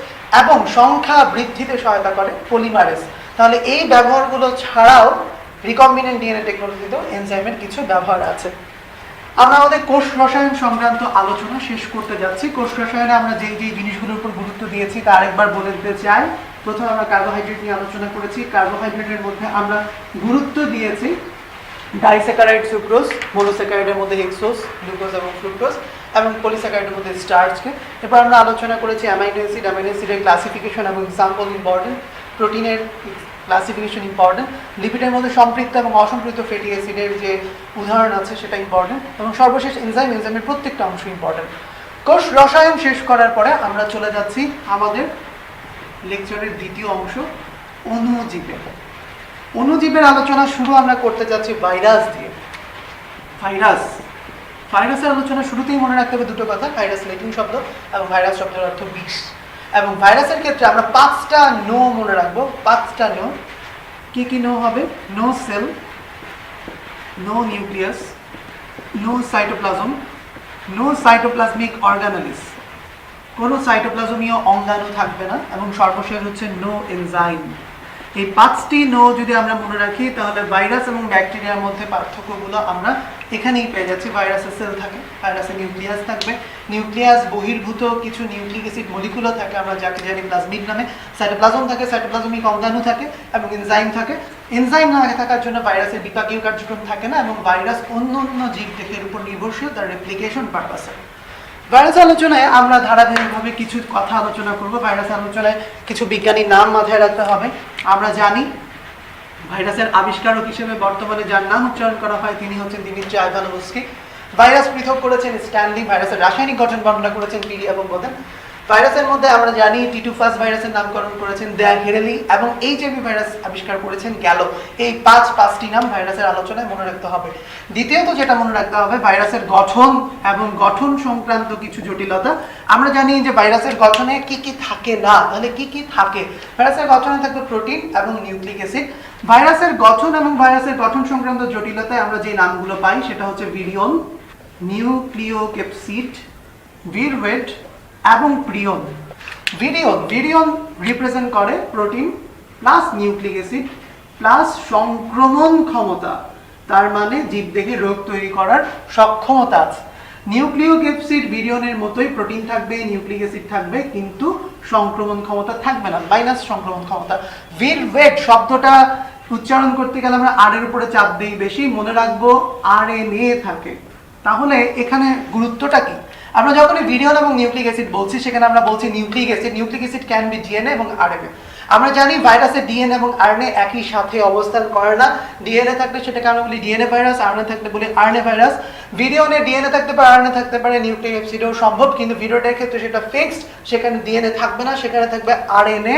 এবং সংখ্যা বৃদ্ধিতে সহায়তা করে পলিমারেজ। তাহলে এই ব্যবহারগুলো ছাড়াও রিকম্বিনেন্ট ডিএনএ টেকনোলজিতেও এনজাইমের কিছু ব্যবহার আছে। আমরা আমাদের কোষ রসায়ন সংক্রান্ত আলোচনা শেষ করতে যাচ্ছি। কোষ রসায়নে আমরা যেই জিনিসগুলোর উপর গুরুত্ব দিয়েছি তা আরেকবার বলে দিতে চাই। প্রথমে আমরা কার্বোহাইড্রেট নিয়ে আলোচনা করেছি। কার্বোহাইড্রেটের মধ্যে আমরা গুরুত্ব দিয়েছি ডাইস্যাকারাইড সুক্রোজ, মোনোস্যাকারাইডের মধ্যে হেক্সোজ, গ্লুকোজ এবং ফ্রুক্টোজ, এবং পলিস্যাকারাইডের মধ্যে স্টার্চকে। এরপর আমরা আলোচনা করেছি অ্যামাইনো অ্যাসিডের ক্লাসিফিকেশন এবং এক্সাম্পল ইম্পর্টেন্ট, প্রোটিনের ক্লাসিফিকেশন ইম্পর্টেন্ট, লিপিডের মধ্যে সম্পৃক্ত এবং অসম্পৃক্ত ফ্যাটি অ্যাসিডের যে উদাহরণ আছে সেটা ইম্পর্টেন্ট, এবং সর্বশেষ এনজাইমের প্রত্যেকটা অংশ ইম্পর্টেন্ট। কোষ রসায়ন শেষ করার পরে আমরা চলে যাচ্ছি আমাদের লেকচারের দ্বিতীয় অংশ, অণুজীবে। অণুজীবের আলোচনা শুরু আমরা করতে যাচ্ছি ভাইরাস দিয়ে। ভাইরাসের আলোচনা শুরুতেই মনে রাখতে হবে দুটো কথা, ভাইরাস ল্যাটিন শব্দ এবং ভাইরাস শব্দের অর্থ বিষ। এবং ভাইরাসের ক্ষেত্রে আমরা 5টা নো মনে রাখবো। 5টা নো কি কি নো হবে? No cell, no nucleus, no cytoplasm, no cytoplasmic organelles, কোনো সাইটোপ্লাজমীয় অঙ্গাণু থাকবে না, এবং সর্বশেষ হচ্ছে নো এনজাইম। এই 5টি নো যদি আমরা মনে রাখি তাহলে ভাইরাস এবং ব্যাকটেরিয়ার মধ্যে পার্থক্যগুলো আমরা এখানেই পেয়ে যাচ্ছি। ভাইরাসের সেল থাকে, ভাইরাসের নিউক্লিয়াস থাকবে, নিউক্লিয়াস বহির্ভূত কিছু নিউক্লিক অ্যাসিড মলিকুলও থাকে, আমরা যাকে জানি প্লাজমিড নামে। সাইটোপ্লাজম থাকে, সাইটোপ্লাজমিক অঙ্গাণু থাকে, এবং এনজাইম থাকে। এনজাইম না থাকার জন্য ভাইরাসের বিপাকীয় কার্যক্রম থাকে না, এবং ভাইরাস অন্য জীব দেহের উপর নির্ভরশীল তার রেপ্লিকেশন পারপাসে। ভাইরাস আলোচনায় আমরা ধারাবাহিকভাবে কিছু কথা আলোচনা করব। ভাইরাস আলোচনায় কিছু বিজ্ঞানী নাম মাথায় রাখতে হবে। আমরা জানি ভাইরাসের আবিষ্কারক হিসেবে বর্তমানে যার নাম উচ্চারণ করা হয় তিনি হচ্ছেন দিমিত্রি আইভানোভস্কি। ভাইরাস পৃথক করেছেন স্ট্যানলি, ভাইরাসের রাসায়নিক গঠন বর্ণনা করেছেন পিরি এবং বোদেন। ভাইরাসের মধ্যে আমরা জানি টিটুফাস ভাইরাসের নামকরণ করেছেন দ্য হেরেলি এবং এইচআইভি ভাইরাস আবিষ্কার করেছেন গ্যালো। এই পাঁচটি নাম ভাইরাসের আলোচনায় মনে রাখতে হবে। দ্বিতীয়ত যেটা মনে রাখতে হবে ভাইরাসের গঠন এবং গঠন সংক্রান্ত কিছু জটিলতা। আমরা জানি যে ভাইরাসের গঠনে কি কি থাকে না, তাহলে কি কি থাকে? ভাইরাসের গঠনে থাকবে প্রোটিন এবং নিউক্লিক অ্যাসিড। ভাইরাসের গঠন এবং ভাইরাসের গঠন সংক্রান্ত জটিলতায় আমরা যে নামগুলো পাই সেটা হচ্ছে ভিরিয়ন, নিউক্লিওক্যাপসিড, ভিরওয়েট এবং প্রিয়ন। ভিরিয়ন রিপ্রেজেন্ট করে protein plus nucleic acid plus সংক্রমণ ক্ষমতা, তার মানে জীবদেহে রোগ তৈরি করার সক্ষমতা আছে। নিউক্লিওক্যাপসিড ভিরিয়নের মতোই প্রোটিন থাকবে, নিউক্লিক অ্যাসিড থাকবে, কিন্তু সংক্রমণ ক্ষমতা থাকবে না, মাইনাস সংক্রমণ ক্ষমতা। ভিরওয়েট শব্দটা উচ্চারণ করতে গেলে আমরা আর এর উপরে চাপ দিই বেশি, মনে রাখবো আরএনএ থাকে। তাহলে এখানে গুরুত্বটা কি? আমরা যখন ভিরিয়ন এবং নিউক্লিক অ্যাসিড বলছি সেখানে আমরা বলছি nucleic acid can be DNA এবং আরএনএ। আমরা জানি ভাইরাসের ডিএনএ এবং আরএনএ একই সাথে অবস্থান করে না। ডিএনএ থাকলে সেটাকে আমরা বলি ডিএনএ ভাইরাস, আরএনএ থাকলে বলি আরএনএ ভাইরাস। ভিরিয়নে ডিএনএ থাকতে পারে, আরএনএ থাকতে পারে, নিউক্লিক অ্যাসিডও সম্ভব, কিন্তু ভিরিয়নের ক্ষেত্রে সেটা ফিক্সড, সেখানে ডিএনএ থাকবে না, সেখানে থাকবে আরএনএ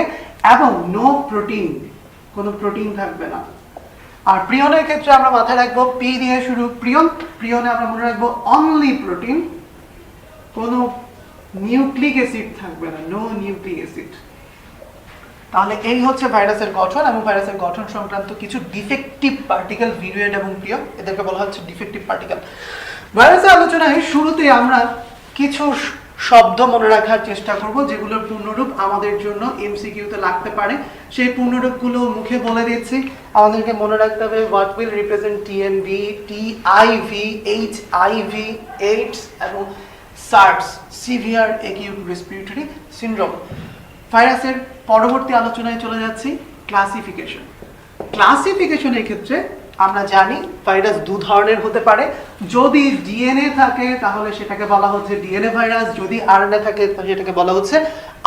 এবং নো প্রোটিন, কোনো প্রোটিন থাকবে না। আর প্রিয়নের ক্ষেত্রে আমরা মাথায় রাখবো পি দিয়ে শুরু, প্রিয়নে আমরা মনে রাখবো অনলি প্রোটিন, কোনো নিউক্লিক অ্যাসিড থাকবে না, নো নিউক্লিক অ্যাসিড। তাহলে এই হচ্ছে ভাইরাসের গঠন এবং ভাইরাসের গঠন সংক্রান্ত কিছু ডিফেক্টিভ পার্টিকেল, ভিরিয়েড এবং প্রিয়ন, এদেরকে বলা হচ্ছে ডিফেক্টিভ পার্টিকেল। ভাইরাসের আলোচনায় শুরুতে আমরা কিছু শব্দ মনে রাখার চেষ্টা করব যেগুলোর পূর্ণরূপ আমাদের জন্য এমসিকিউতে লাগতে পারে। সেই পূর্ণরূপগুলো মুখে বলে দিচ্ছি, আমাদেরকে মনে রাখতে হবে what will represent TMV, TIV, HIV, AIDS এবং SARS, severe acute respiratory syndrome. ভাইরাসের পরবর্তী আলোচনায় চলে যাচ্ছি ক্লাসিফিকেশন। ক্লাসিফিকেশনের ক্ষেত্রে আমরা জানি ভাইরাস দু ধরনের হতে পারে। যদি ডিএনএ থাকে তাহলে সেটাকে বলা হচ্ছে ডিএনএ ভাইরাস, যদি আরএনএ থাকে তাহলে সেটাকে বলা হচ্ছে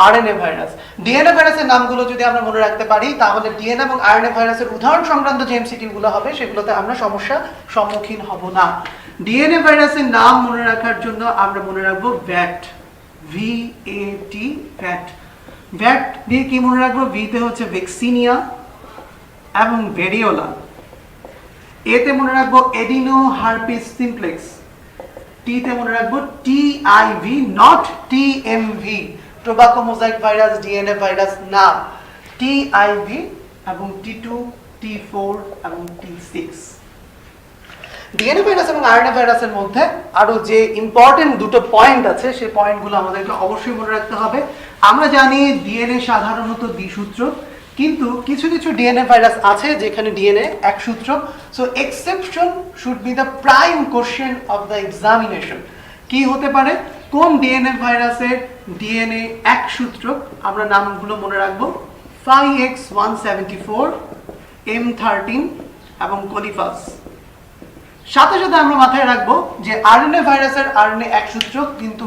আরএনএ ভাইরাস। ডিএনএ ভাইরাসের নামগুলো যদি আমরা মনে রাখতে পারি তাহলে ডিএনএ এবং আরএনএ ভাইরাসের উদাহরণ সংক্রান্ত যে এমসিকিউগুলো হবে সেগুলোতে আমরা সমস্যার সম্মুখীন হব না। ডিএনএ ভাইরাসের নাম মনে রাখার জন্য আমরা মনে রাখবো ভ্যাট, VAT, ভ্যাট। ভ্যাট দিয়ে কি মনে রাখবো? ভিতে হচ্ছে ভ্যাকসিনিয়া এবং ভেরিওলা। এতে মনে রাখবো এডিনো হার্পিস সিমপ্লেক্স। টিতে মনে রাখবো TIV, not TMV, tobacco mosaic virus, DNA virus না, টিআইভি এবং T2, T4 এবং T6। ডিএনএ ভাইরাস এবং আরএনএ ভাইরাসের মধ্যে আরো যে ইম্পর্টেন্ট দুটো পয়েন্ট আছে সেই পয়েন্টগুলো আমাদেরকে অবশ্যই মনে রাখতে হবে। আমরা জানি ডিএনএ সাধারণত দ্বিসূত্রক, কিন্তু কিছু কিছু ডিএনএ ভাইরাস আছে যেখানে ডিএনএ একসূত্রক। So exception should be the prime question of the examination. কি হতে পারে? কোন ডিএনএ ভাইরাসের ডিএনএ একসূত্রক? আমরা নামগুলো মনে রাখবো 5X174, M13 এবং কোলিফাস। সাথে সাথে আমরা মাথায় রাখবো যে আরএনএ ভাইরাসের আরএনএ একসূত্রক, কিন্তু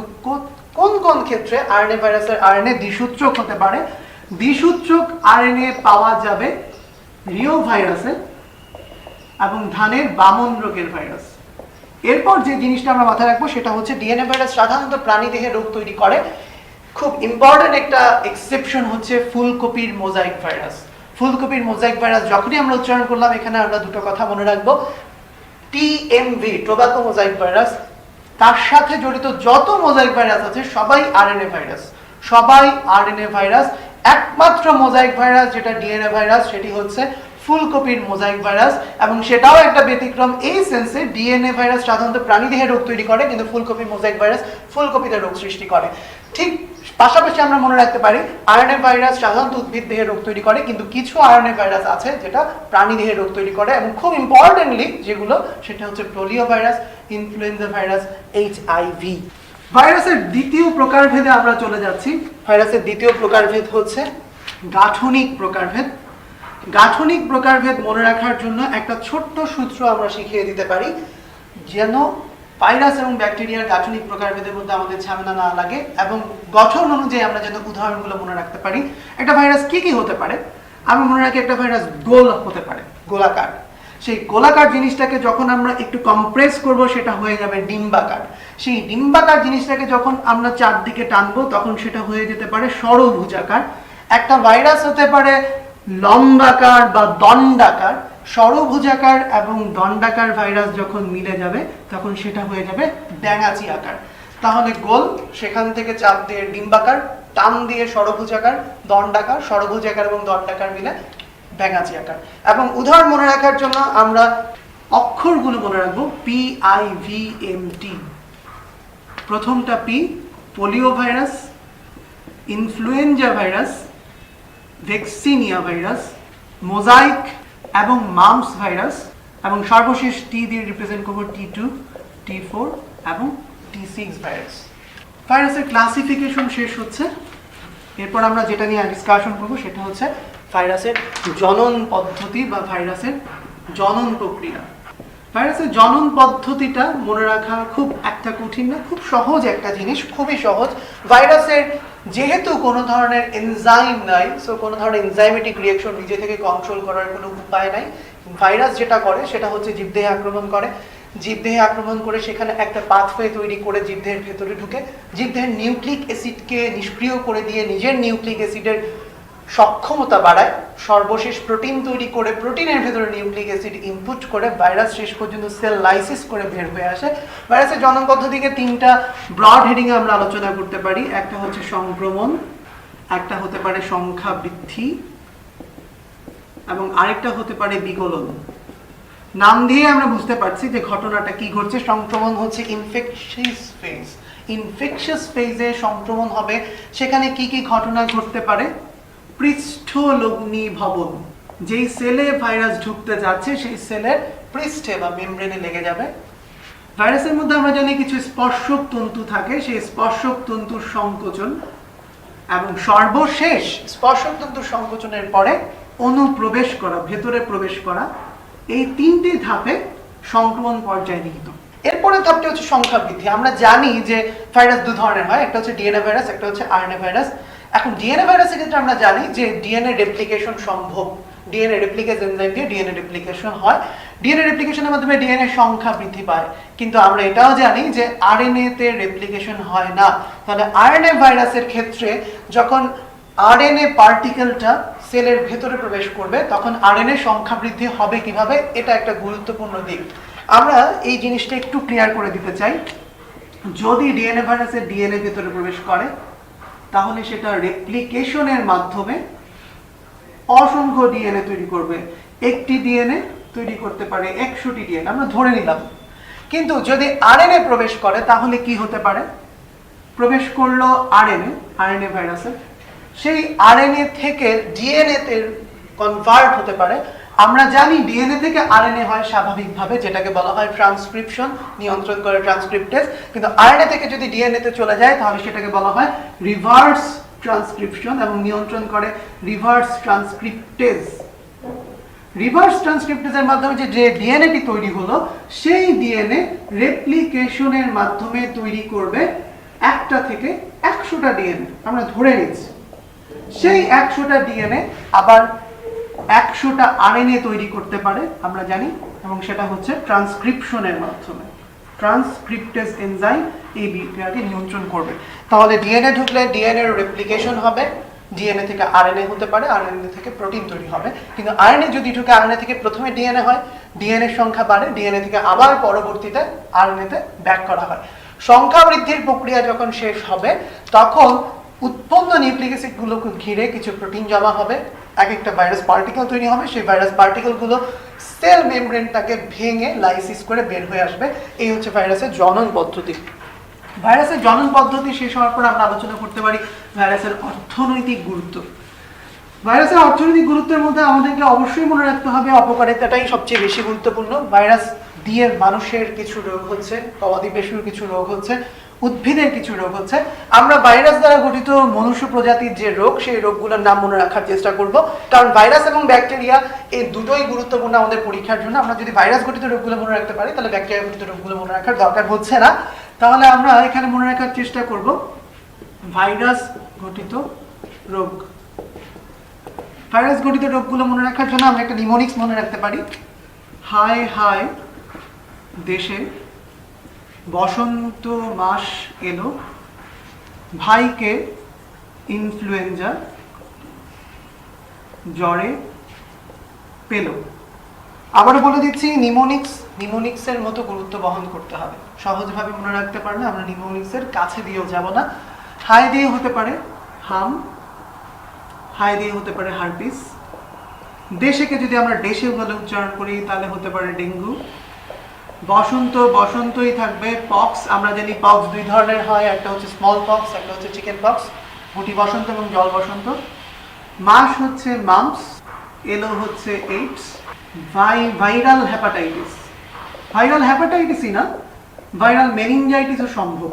কোন কোন ক্ষেত্রে আরএনএ ভাইরাসের আরএনএ দ্বিসূত্রক হতে পারে। দ্বিসূত্রক আরএনএ পাওয়া যাবে রিও ভাইরাসের এবং ধানের বামন রোগের ভাইরাস। এরপর যে জিনিসটা আমরা মাথায় রাখবো সেটা হচ্ছে ডিএনএ ভাইরাস সাধারণত প্রাণীদেহে রোগ তৈরি করে। খুব ইম্পর্টেন্ট একটা এক্সেপশন হচ্ছে ফুলকপির মোজাইক ভাইরাস। ফুলকপির মোজাইক ভাইরাস যখনই আমরা উচ্চারণ করলাম এখানে আমরা দুটো কথা মনে রাখবো, টিএমভি, টোবাকো মোজাইক ভাইরাস, তার সাথে জড়িত যত মোজাইক ভাইরাস আছে সবাই আরএনএ ভাইরাস, সবাই আরএনএ ভাইরাস। একমাত্র মোজাইক ভাইরাস যেটা ডিএনএ ভাইরাস সেটি হচ্ছে ফুলকপির মোজাইক ভাইরাস, এবং সেটাও একটা ব্যতিক্রম এই সেন্সে ডিএনএ ভাইরাস সাধারণত প্রাণীদেহে রোগ তৈরি করে, কিন্তু ফুলকপির মোজাইক ভাইরাস ফুলকপিতে রোগ সৃষ্টি করে। ঠিক পাশাপাশি আমরা মনে রাখতে পারি আরএনএ ভাইরাস সাধারণত উদ্ভিদ দেহে রোগ তৈরি করে, কিন্তু কিছু আরএনএ ভাইরাস আছে যেটা প্রাণী দেহে রোগ তৈরি করে, এবং খুব ইম্পর্টেন্টলি যেগুলো সেটা হচ্ছে polio virus, influenza virus, HIV. ভাইরাসের দ্বিতীয় প্রকারভেদে আমরা চলে যাচ্ছি। ভাইরাসের দ্বিতীয় প্রকারভেদ হচ্ছে গাঠনিক প্রকারভেদ। গাঠনিক প্রকারভেদ মনে রাখার জন্য একটা ছোট্ট সূত্র আমরা শিখিয়ে দিতে পারি যেন ভাইরাস এবং ব্যাকটেরিয়ার গাঠনিক প্রকারভেদের মধ্যে আমাদের ঝামেলা না লাগে, এবং গঠন অনুযায়ী আমরা যেন উদাহরণগুলো মনে রাখতে পারি। একটা ভাইরাস কি কি হতে পারে? আমি মনে রাখি একটা ভাইরাস গোল হতে পারে। গোলাকার। সেই গোলাকার জিনিসটাকে যখন আমরা একটু কম্প্রেস করব সেটা হয়ে যাবে ডিম্বাকার। সেই ডিম্বাকার জিনিসটাকে যখন আমরা চারদিকে টানবো তখন সেটা হয়ে যেতে পারে ষড়ভুজাকার। একটা ভাইরাস হতে পারে লম্বাকার বা দণ্ডাকার। ষড়ভুজাকার এবং দণ্ডাকার ভাইরাস যখন মিলে যাবে তখন সেটা হয়ে যাবে ড্যাঙাচি আকার। তাহলে গোল, সেখান থেকে চাপ দিয়ে ডিম্বাকার, টান দিয়ে ষড়ভুজাকার, দণ্ডাকার, ষড়ভুজাকার এবং দণ্ডাকার মিলে ড্যাঙাচি আকার। এবং উদাহরণ মনে রাখার জন্য আমরা অক্ষরগুলো মনে রাখবো PIVMT। প্রথমটা P, polio virus, influenza virus, vaccinia virus, mosaic এবং মাম্পস ভাইরাস, এবং সর্বশেষ টি দিয়ে রিপ্রেজেন্ট করবো T2, T4 এবং T6 ভাইরাস। ভাইরাসের ক্লাসিফিকেশন শেষ হচ্ছে। এরপর আমরা যেটা নিয়ে ডিসকাশন করবো সেটা হচ্ছে ভাইরাসের জনন পদ্ধতি বা ভাইরাসের জনন প্রক্রিয়া। ভাইরাসের জনন পদ্ধতিটা মনে রাখা খুব একটা কঠিন না, খুব সহজ একটা জিনিস, খুবই সহজ। ভাইরাসের যেহেতু কোনো ধরনের এনজাইম নাই, সো কোনো ধরনের এনজাইমেটিক রিঅ্যাকশন নিজে থেকে কন্ট্রোল করার কোনো উপায় নাই। ভাইরাস যেটা করে সেটা হচ্ছে জীবদেহে আক্রমণ করে। জীবদেহে আক্রমণ করে সেখানে একটা পাথওয়ে তৈরি করে জীবদেহের ভেতরে ঢুকে জীবদেহের নিউক্লিক অ্যাসিডকে নিষ্ক্রিয় করে দিয়ে নিজের নিউক্লিক অ্যাসিডের সক্ষমতা বাড়ায়। সর্বশেষ প্রোটিন তৈরি করে প্রোটিনের ভেতরে নিউক্লিক অ্যাসিড ইনপুট করে ভাইরাস শেষ পর্যন্ত সেল লাইসিস করে বের হয়ে আসে। ভাইরাসের জনন পদ্ধতিকে তিনটা ব্রড হেডিংয়ে আমরা আলোচনা করতে পারি। একটা হচ্ছে সংক্রমণ, একটা হতে পারে সংখ্যা বৃদ্ধি এবং আরেকটা হতে পারে বিকলন। নাম দিয়ে আমরা বুঝতে পারছি যে ঘটনাটা কি ঘটছে। সংক্রমণ হচ্ছে ইনফেকশাস ফেজ। ইনফেকশাস ফেজে সংক্রমণ হবে। সেখানে কি কি ঘটনা ঘটতে পারে? পৃষ্ঠলগ্নি ভবন, যেই সেলে ভাইরাস ঢুকতে যাচ্ছে সেই সেলের পৃষ্ঠে বা মেমব্রেনে লেগে যাবে। ভাইরাসের মধ্যে আমরা জানি কিছু স্পর্শক তন্তু থাকে, সেই স্পর্শক তন্তুর সংকোচন এবং সর্বশেষ স্পর্শক তন্তুর সংকোচনের পরে অনুপ্রবেশ করা, ভেতরে প্রবেশ করা, এই তিনটি ধাপে সংক্রমণ পর্যায়ে নিহিত। এরপরে ধাপটি হচ্ছে সংখ্যা বৃদ্ধি। আমরা জানি যে ভাইরাস দু ধরনের হয়, একটা হচ্ছে ডিএনএ ভাইরাস, একটা হচ্ছে আরএনএ ভাইরাস। এখন ডিএনএ ভাইরাসের ক্ষেত্রে আমরা জানি যে ডিএনএ রেপ্লিকেশন সম্ভব। ডিএনএ রেপ্লিকেজ এনজাইম দিয়ে ডিএনএ রেপ্লিকেশন হয়। ডিএনএ রেপ্লিকেশনের মাধ্যমে ডিএনএ সংখ্যা বৃদ্ধি পায়। কিন্তু আমরা এটাও জানি যে আরএনএ তে রেপ্লিকেশন হয় না। তাহলে আরএনএ ভাইরাসের ক্ষেত্রে যখন আরএনএ পার্টিকেলটা সেলের ভেতরে প্রবেশ করবে তখন আরএনএ সংখ্যা বৃদ্ধি হবে কিভাবে, এটা একটা গুরুত্বপূর্ণ দিক। আমরা এই জিনিসটা একটু ক্লিয়ার করে দিতে চাই। যদি ডিএনএ ভাইরাসের ডিএনএ ভেতরে প্রবেশ করে তাহলে সেটা রেপ্লিকেশনের মাধ্যমে অসংখ্য ডিএনএ তৈরি করবে। একটি ডিএনএ তৈরি করতে পারে 100টি ডিএনএ, আমরা ধরে নিলাম। কিন্তু যদি আরএনএ প্রবেশ করে তাহলে কি হতে পারে? প্রবেশ করলো আরএনএ ভাইরাসের, সেই আরএনএ থেকে ডিএনএ তে কনভার্ট হতে পারে। আমরা জানি ডিএনএ থেকে আরএনএ হয় স্বাভাবিকভাবে, যেটাকে বলা হয় ট্রান্সক্রিপশন, নিয়ন্ত্রণ করে ট্রান্সক্রিপ্টেজ। কিন্তু আরএনএ থেকে যদি ডিএনএ তে চলে যায় তাহলে সেটাকে বলা হয় রিভার্স ট্রান্সক্রিপশন এবং নিয়ন্ত্রণ করে রিভার্স ট্রান্সক্রিপ্টেজ। রিভার্স ট্রান্সক্রিপ্টেজের মাধ্যমে যে ডিএনএটি তৈরি হলো সেই ডিএনএ রেপ্লিকেশনের মাধ্যমে তৈরি করবে একটা থেকে 100টা ডিএনএ, আমরা ধরে নিচ্ছি। সেই 100টা ডিএনএ আবার 100টা আরএনএ তৈরি করতে পারে, আমরা জানি, এবং সেটা হচ্ছে ট্রান্সক্রিপশনের মাধ্যমে। ট্রান্সক্রিপ্টেজ এনজাইম এই বিক্রিয়াকে নিয়ন্ত্রণ করবে। তাহলে ডিএনএ ঢুকলে ডিএনএ এর রেপ্লিকেশন হবে, ডিএনএ থেকে আরএনএ হতে পারে, আরএনএ থেকে প্রোটিন তৈরি হবে। কিন্তু আরএনএ যদি ঢুকে আরএনএ থেকে প্রথমে ডিএনএ হয়, ডিএনএ এর সংখ্যা বাড়ে, ডিএনএ থেকে আবার পরবর্তীতে আরএনএ তে ব্যাক করা হয়। সংখ্যা বৃদ্ধির প্রক্রিয়া যখন শেষ হবে তখন উৎপন্ন নিউক্লিক অ্যাসিড গুলোকে ঘিরে কিছু প্রোটিন জমা হবে, এক একটা ভাইরাস পার্টিকেল তৈরি হবে। সেই ভাইরাস পার্টিকেল গুলো সেল মেমব্রেনটাকে ভেঙে লাইসিস করে বের হয়ে আসবে। এই হচ্ছে ভাইরাসের জনন পদ্ধতি। ভাইরাসের জনন পদ্ধতি শেষ হওয়ার পর আমরা আলোচনা করতে পারি ভাইরাসের অর্থনৈতিক গুরুত্ব। ভাইরাসের অর্থনৈতিক গুরুত্বের মধ্যে আমাদেরকে অবশ্যই মনে রাখতে হবে অপকারিতাটাই সবচেয়ে বেশি গুরুত্বপূর্ণ। ভাইরাস দিয়ে মানুষের কিছু রোগ হচ্ছে, গবাদি পশুর কিছু রোগ হচ্ছে, উদ্ভিদের কিছু রোগ হচ্ছে। আমরা ভাইরাস দ্বারা গঠিত মনুষ্য প্রজাতির যে রোগ, সেই রোগগুলোর নাম মনে রাখার চেষ্টা করব, কারণ ভাইরাস এবং ব্যাকটেরিয়া এই দুটোই গুরুত্বপূর্ণ আমাদের পরীক্ষার জন্য। আমরা যদি ভাইরাস গঠিত রোগগুলো মনে রাখতে পারি তাহলে ব্যাকটেরিয়া গঠিত রোগগুলো মনে রাখার দরকার হচ্ছে না। তাহলে আমরা এখানে মনে রাখার চেষ্টা করব ভাইরাস গঠিত রোগ। ভাইরাস ঘটিত রোগগুলো মনে রাখার জন্য আমরা একটা নিমোনিক্স মনে রাখতে পারি। হাই হাই দেশে বসন্ত মাস এলো, ভাইকে ইনফ্লুয়েঞ্জা জ্বরে পেল। আবারও বলে দিচ্ছি, নিমোনিক্সের মতো গুরুত্ব বহন করতে হবে। সহজভাবে মনে রাখতে পারলে আমরা নিমোনিক্সের কাছে দিয়েও যাব না। হাই দিয়ে হতে পারে হাম, হাই দিয়ে হতে পারে হার্পিস। দেশেকে যদি আমরা দেশে বলে উচ্চারণ করি তাহলে হতে পারে ডেঙ্গু। বসন্ত বসন্তই থাকবে। পক্স আমরা জানি পক্স দুই ধরনের হয়, একটা হচ্ছে স্মল পক্স, একটা হচ্ছে চিকেন পক্স, গুটি বসন্ত এবং জল বসন্ত। মাস হচ্ছে মাম্পস, এলো হচ্ছে এইডস। ভাইরাল হ্যাপাটাইটিস, ভাইরাল হ্যাপাটাইটিসই না, ভাইরাল মেনিনজাইটিসও সম্ভব।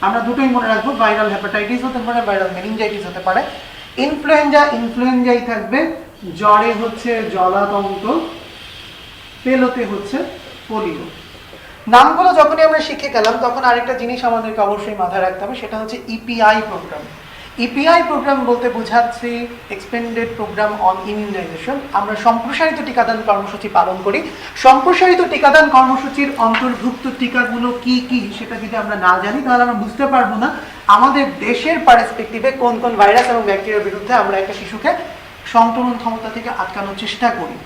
আমরা দুটোই মনে রাখবো, ভাইরাল হ্যাপাটাইটিস হতে পারে, ভাইরাল মেনিনজাইটিস হতে পারে। ইনফ্লুয়েঞ্জাই থাকবে। জ্বরে হচ্ছে জলাতঙ্ক, পেলোতে হচ্ছে পোলিও। নামগুলো যখনই আমরা শিখে গেলাম তখন আরেকটা জিনিস আমাদেরকে অবশ্যই মাথায় রাখতে হবে, সেটা হচ্ছে ইপিআই প্রোগ্রাম। ইপিআই প্রোগ্রাম বলতে বোঝাচ্ছি এক্সপেন্ডেড প্রোগ্রাম অন ইমিউনাইজেশন। আমরা সম্প্রসারিত টিকাদান কর্মসূচি পালন করি। সম্প্রসারিত টিকাদান কর্মসূচির অন্তর্ভুক্ত টিকাগুলো কি কি সেটা যদি আমরা না জানি তাহলে আমরা বুঝতে পারবো না আমাদের দেশের পার্সপেক্টিভে কোন কোন ভাইরাস এবং ব্যাকটেরিয়ার বিরুদ্ধে আমরা একটা শিশুকে সংক্রমণ ক্ষমতা থেকে আটকানোর চেষ্টা করি।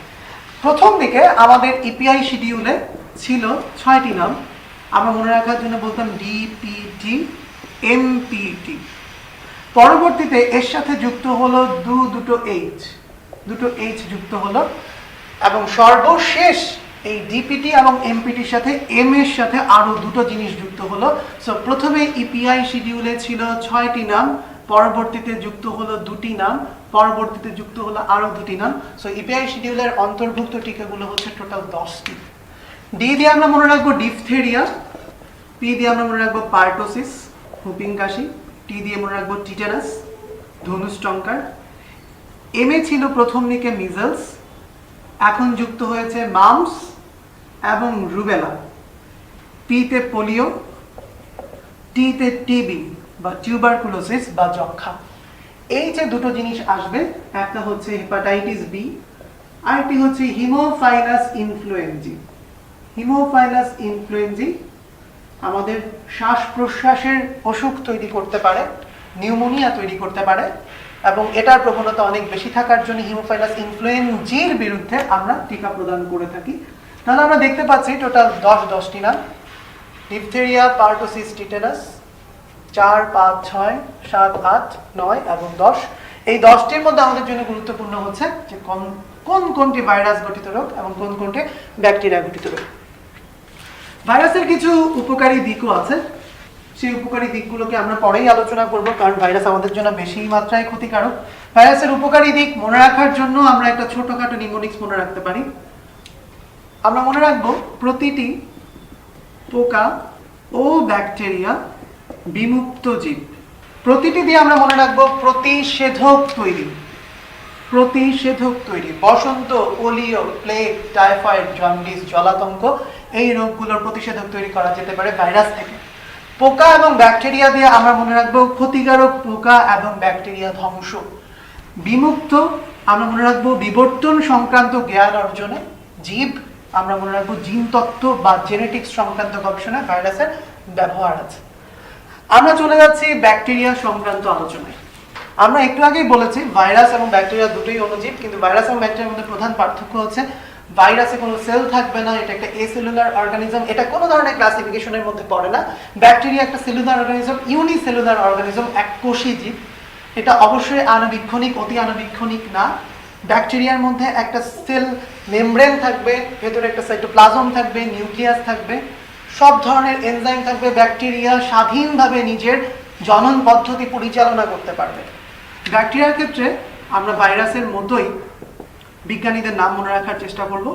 প্রথম দিকে আমাদের ইপিআই শিডিউলে ছিল 6টি নাম। আমরা মনে রাখার জন্য বলতাম ডিপিটি, এমপিটি। পরবর্তীতে এর সাথে যুক্ত হলো দুটো এইচ যুক্ত হলো, এবং সর্বশেষ এই ডিপিটি এবং এমপিটির সাথে এম এর সাথে আরো দুটো জিনিস যুক্ত হলো। সো প্রথমে ইপিআই শিডিউলে ছিল 6টি নাম, পরবর্তীতে যুক্ত হলো 2টি নাম, পরবর্তীতে যুক্ত হলো আরো 2টি নাম। সো ইপিআই শিডিউলের অন্তর্ভুক্ত টিকাগুলো হচ্ছে টোটাল 10টি। ডি দিয়ে আমরা মনে রাখবো ডিফথেরিয়া, পি দিয়ে আমরা মনে রাখবো পার্টোসিস হুপিং কাশি, টি দিয়ে মনে রাখবো টিটানাস ধনুষ্টঙ্কার। এম এ ছিল প্রথম দিকে মিজলস, এখন যুক্ত হয়েছে মাম্পস এবং রুবেলা। পিতে পোলিও, টিতে টিবি বা টিউবারকুলোসিস বা যক্ষা। এই যে দুটো জিনিস আসবে, একটা হচ্ছে হেপাটাইটিস বি, আরেকটি হচ্ছে হিমোফাইলাস ইনফ্লুয়েঞ্জি। হিমোফাইলাস ইনফ্লুয়েঞ্জি আমাদের শ্বাস প্রশ্বাসের অসুখ তৈরি করতে পারে, নিউমোনিয়া তৈরি করতে পারে, এবং এটার প্রবণতা অনেক বেশি থাকার জন্য হিমোফাইলাস ইনফ্লুয়েঞ্জির বিরুদ্ধে আমরা টিকা প্রদান করে থাকি। তাহলে আমরা দেখতে পাচ্ছি টোটাল 10টি নাম। ডিপথেরিয়া, পার্টোসিস, টিটানাস 4, 5, 6, 7, 8, 9 এবং 10। এই 10টির মধ্যে আমাদের জন্য গুরুত্বপূর্ণ হচ্ছে যে কোনটি ভাইরাস গঠিত রোগ এবং কোনটি ব্যাকটেরিয়া গঠিত রোগ। ভাইরাসের কিছু উপকারী দিকও আছে, সেই উপকারী দিকগুলোকে আমরা পরেই আলোচনা করব, কারণ ভাইরাস আমাদের জন্য বেশি মাত্রায় ক্ষতিকারক। ভাইরাসের উপকারী দিক মনে রাখার জন্য আমরা একটা ছোটখাটো নিমোনিক্স মনে রাখতে পারি। আমরা মনে রাখবো প্রতিটি পোকা ও ব্যাকটেরিয়া বিমুক্ত জীব। প্রতিটি দিয়ে আমরা মনে রাখবো প্রতিষেধক তৈরি। বসন্ত, পোলিও, প্লেগ, টাইফয়েড, জন্ডিস, জলাতঙ্ক এই রোগগুলোর প্রতিষেধক তৈরি করা যেতে পারে ভাইরাস থেকে। পোকা এবং ব্যাকটেরিয়া দিয়ে আমরা মনে রাখবো ক্ষতিকারক পোকা এবং ব্যাকটেরিয়া ধ্বংস। বিমুক্ত আমরা মনে রাখবো বিবর্তন সংক্রান্ত জ্ঞান অর্জনে। জীব আমরা মনে রাখবো জিনতত্ত্ব বা জেনেটিক্স সংক্রান্ত গবেষণায় ভাইরাসের ব্যবহার আছে। আমরা চলে যাচ্ছি ব্যাকটেরিয়া সংক্রান্ত আলোচনায়। আমরা একটু আগেই বলেছি ভাইরাস এবং ব্যাকটেরিয়া দুটোই অণুজীব, কিন্তু ভাইরাস এবং ব্যাকটেরিয়ার মধ্যে প্রধান পার্থক্য হচ্ছে ভাইরাসে কোনো সেল থাকবে না, এটা একটা এসেলুলার অর্গানিজম, এটা কোনো ধরনের ক্লাসিফিকেশনের মধ্যে পড়ে না। ব্যাকটেরিয়া একটা সেলুলার অর্গানিজম, ইউনিসেলুলার অর্গানিজম, এককোষী জীব। এটা অবশ্যই আণুবীক্ষণিক, অতি আণুবীক্ষণিক না। ব্যাকটেরিয়ার মধ্যে একটা সেল মেমব্রেন থাকবে, ভেতরে একটা সাইটোপ্লাজম থাকবে, নিউক্লিয়াস থাকবে, সব ধরনের এনজাইম থাকবে। ব্যাকটেরিয়া স্বাধীনভাবে নিজের জনন পদ্ধতি পরিচালনা করতে পারবে। ব্যাকটেরিয়ার ক্ষেত্রে আমরা ভাইরাসের মতোই বিজ্ঞানীদের নাম মনে রাখার চেষ্টা করব।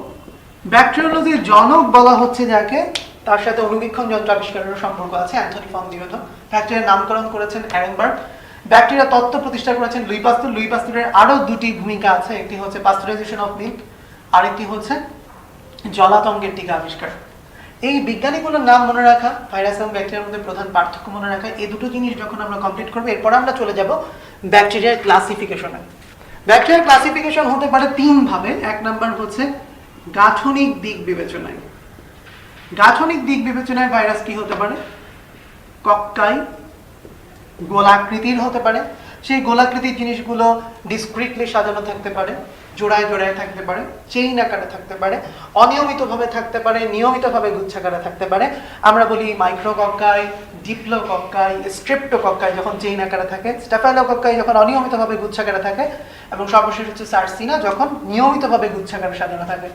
ব্যাকটেরিওলজির জনক বলা হচ্ছে যাকে, তার সাথে অণুবীক্ষণ যন্ত্র আবিষ্কারের সম্পর্ক আছে, অ্যান্থনি ফন লিওনেল। ব্যাকটেরিয়ার নামকরণ করেছেন অ্যারেনবার্গ। ব্যাকটেরিয়া তত্ত্ব প্রতিষ্ঠা করেছেন লুই পাস্তুর। লুই পাস্তুরের আরো দুটি ভূমিকা আছে, একটি হচ্ছে পাস্তুরাইজেশন অফ মিল্ক, আরেকটি হচ্ছে জলাতঙ্কের টিকা আবিষ্কার। এই বিজ্ঞানীগুলোর নাম মনে রাখা, ভাইরাস এবং ব্যাকটেরিয়ার মধ্যে প্রধান পার্থক্য মনে রাখা, এই দুটো জিনিস যখন আমরা কমপ্লিট করবো, এরপর আমরা চলে যাব ব্যাকটেরিয়ার ক্লাসিফিকেশনে। ব্যাকটেরিয়ার ক্লাসিফিকেশন হতে পারে তিন ভাবে। এক নাম্বার হচ্ছে গাঠনিক দিক বিবেচনায়। গাঠনিক দিক বিবেচনায় ভাইরাস কি হতে পারে? কক্কাই, গোলাকৃতির হতে পারে। সেই গোলাকৃতির জিনিসগুলো ডিসক্রিটলি সাজানো থাকতে পারে, জোড়ায় জোড়ায় থাকতে পারে, চেইন আকারে থাকতে পারে, অনিয়মিতভাবে থাকতে পারে, নিয়মিতভাবে গুচ্ছাকারে থাকতে পারে। আমরা বলি মাইক্রোকক্কাই, ডিপ্লোকক্কাই, স্ট্রেপ্টোকক্কাই যখন চেইন আকারে থাকে, স্টাফাইলোকক্কাই যখন অনিয়মিতভাবে গুচ্ছাকারে থাকে, এবং সর্বশেষ হচ্ছে সার্সিনা যখন নিয়মিতভাবে গুচ্ছাকারে সাজানো থাকে।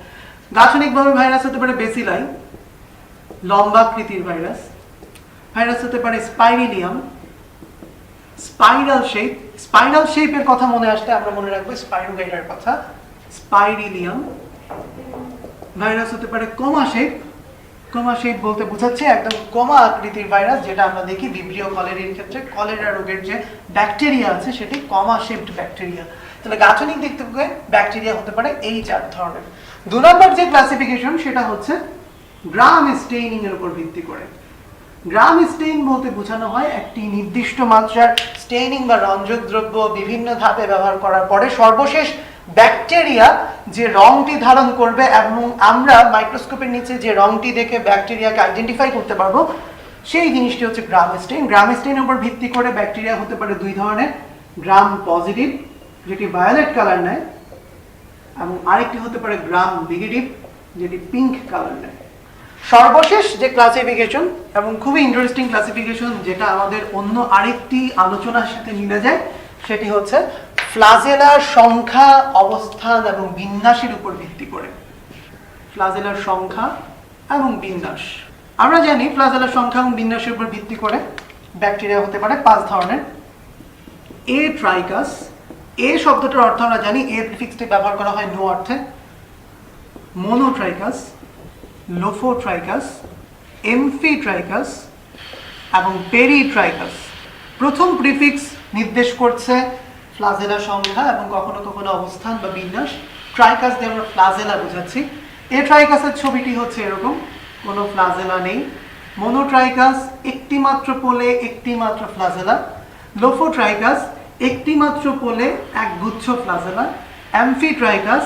গাঠনিকভাবে ভাইরাস হতে পারে বেসিলাই, লম্বাকৃতির ভাইরাস। ভাইরাস হতে পারে স্পাইরিলিয়াম, স্পাইরাল শেপ। স্পাইরাল শেপের কথা মনে আসলে আমরা মনে রাখবো স্পাইরোগাইটার কথা, স্পাইরিলিয়াম। ভাইরাস হতে পারে কোমা শেপ। কোমা শেপ বলতে বোঝাচ্ছে একদম কোমা আকৃতির ভাইরাস, যেটা আমরা দেখি ভিব্রিও কলেরির ক্ষেত্রে। কলেরা রোগের যে ব্যাকটেরিয়া আছে সেটি কমা শেপড ব্যাকটেরিয়া। তাহলে গাঠনিক দিক থেকে ব্যাকটেরিয়া হতে পারে এই 4 ধরনের। 2 নম্বর যে ক্লাসিফিকেশন সেটা হচ্ছে গ্রাম স্টেইনিং এর উপর ভিত্তি করে। গ্রাম স্টেইন বলতে বোঝানো হয় একটি নির্দিষ্ট মাত্রার স্টেইনিং বা রঞ্জক দ্রব্য বিভিন্ন ধাপে ব্যবহার করার পরে সর্বশেষ ব্যাকটেরিয়া যে রংটি ধারণ করবে, এবং আমরা মাইক্রোস্কোপের নিচে যে রংটি দেখে ব্যাকটেরিয়াকে আইডেন্টিফাই করতে পারবো, সেই জিনিসটি হচ্ছে গ্রাম স্টেইন। গ্রাম স্টেইনের উপর ভিত্তি করে ব্যাকটেরিয়া হতে পারে 2 ধরনের। গ্রাম পজিটিভ, যেটি ভায়োলেট কালার নেয়, এবং আরেকটি হতে পারে গ্রাম নেগেটিভ, যেটি পিঙ্ক কালার নেয়। সর্বশেষ যে ক্লাসিফিকেশন, এবং খুবই ইন্টারেস্টিং ক্লাসিফিকেশন, যেটা আমাদের অন্য আরেকটি আলোচনার সাথে মিলে যায়, সেটি হচ্ছে ফ্লাজেলার সংখ্যা, অবস্থান এবং বিন্যাসের উপর ভিত্তি করে। ফ্লাজেলার সংখ্যা এবং বিন্যাস। আমরা জানি ফ্লাজেলার সংখ্যা এবং বিন্যাসের উপর ভিত্তি করে ব্যাকটেরিয়া হতে পারে 5 ধরনের। এ ট্রাইকাস, এ শব্দটার অর্থ আমরা জানি, এ প্রিফিক্সটি ব্যবহার করা হয় নো অর্থে। মোনোট্রাইকাস, লোফোট্রাইকাস, এমফিট্রাইকাস এবং পেরিট্রাইকাস। প্রথম প্রিফিক্স নির্দেশ করছে ফ্লাজেলা সংখ্যা এবং কখনো কখনো অবস্থান বা বিন্যাস। ট্রাইকাস দিয়ে আমরা ফ্লাজেলা বোঝাচ্ছি। এ ট্রাইকাসের ছবিটি হচ্ছে এরকম, কোনো ফ্লাজেলা নেই। মোনোট্রাইকাস, একটি মাত্র পোলে একটি মাত্র ফ্লাজেলা। লোফোট্রাইকাস, একটি মাত্র পোলে একগুচ্ছ ফ্লাজেলা। অ্যামফিট্রাইকাস,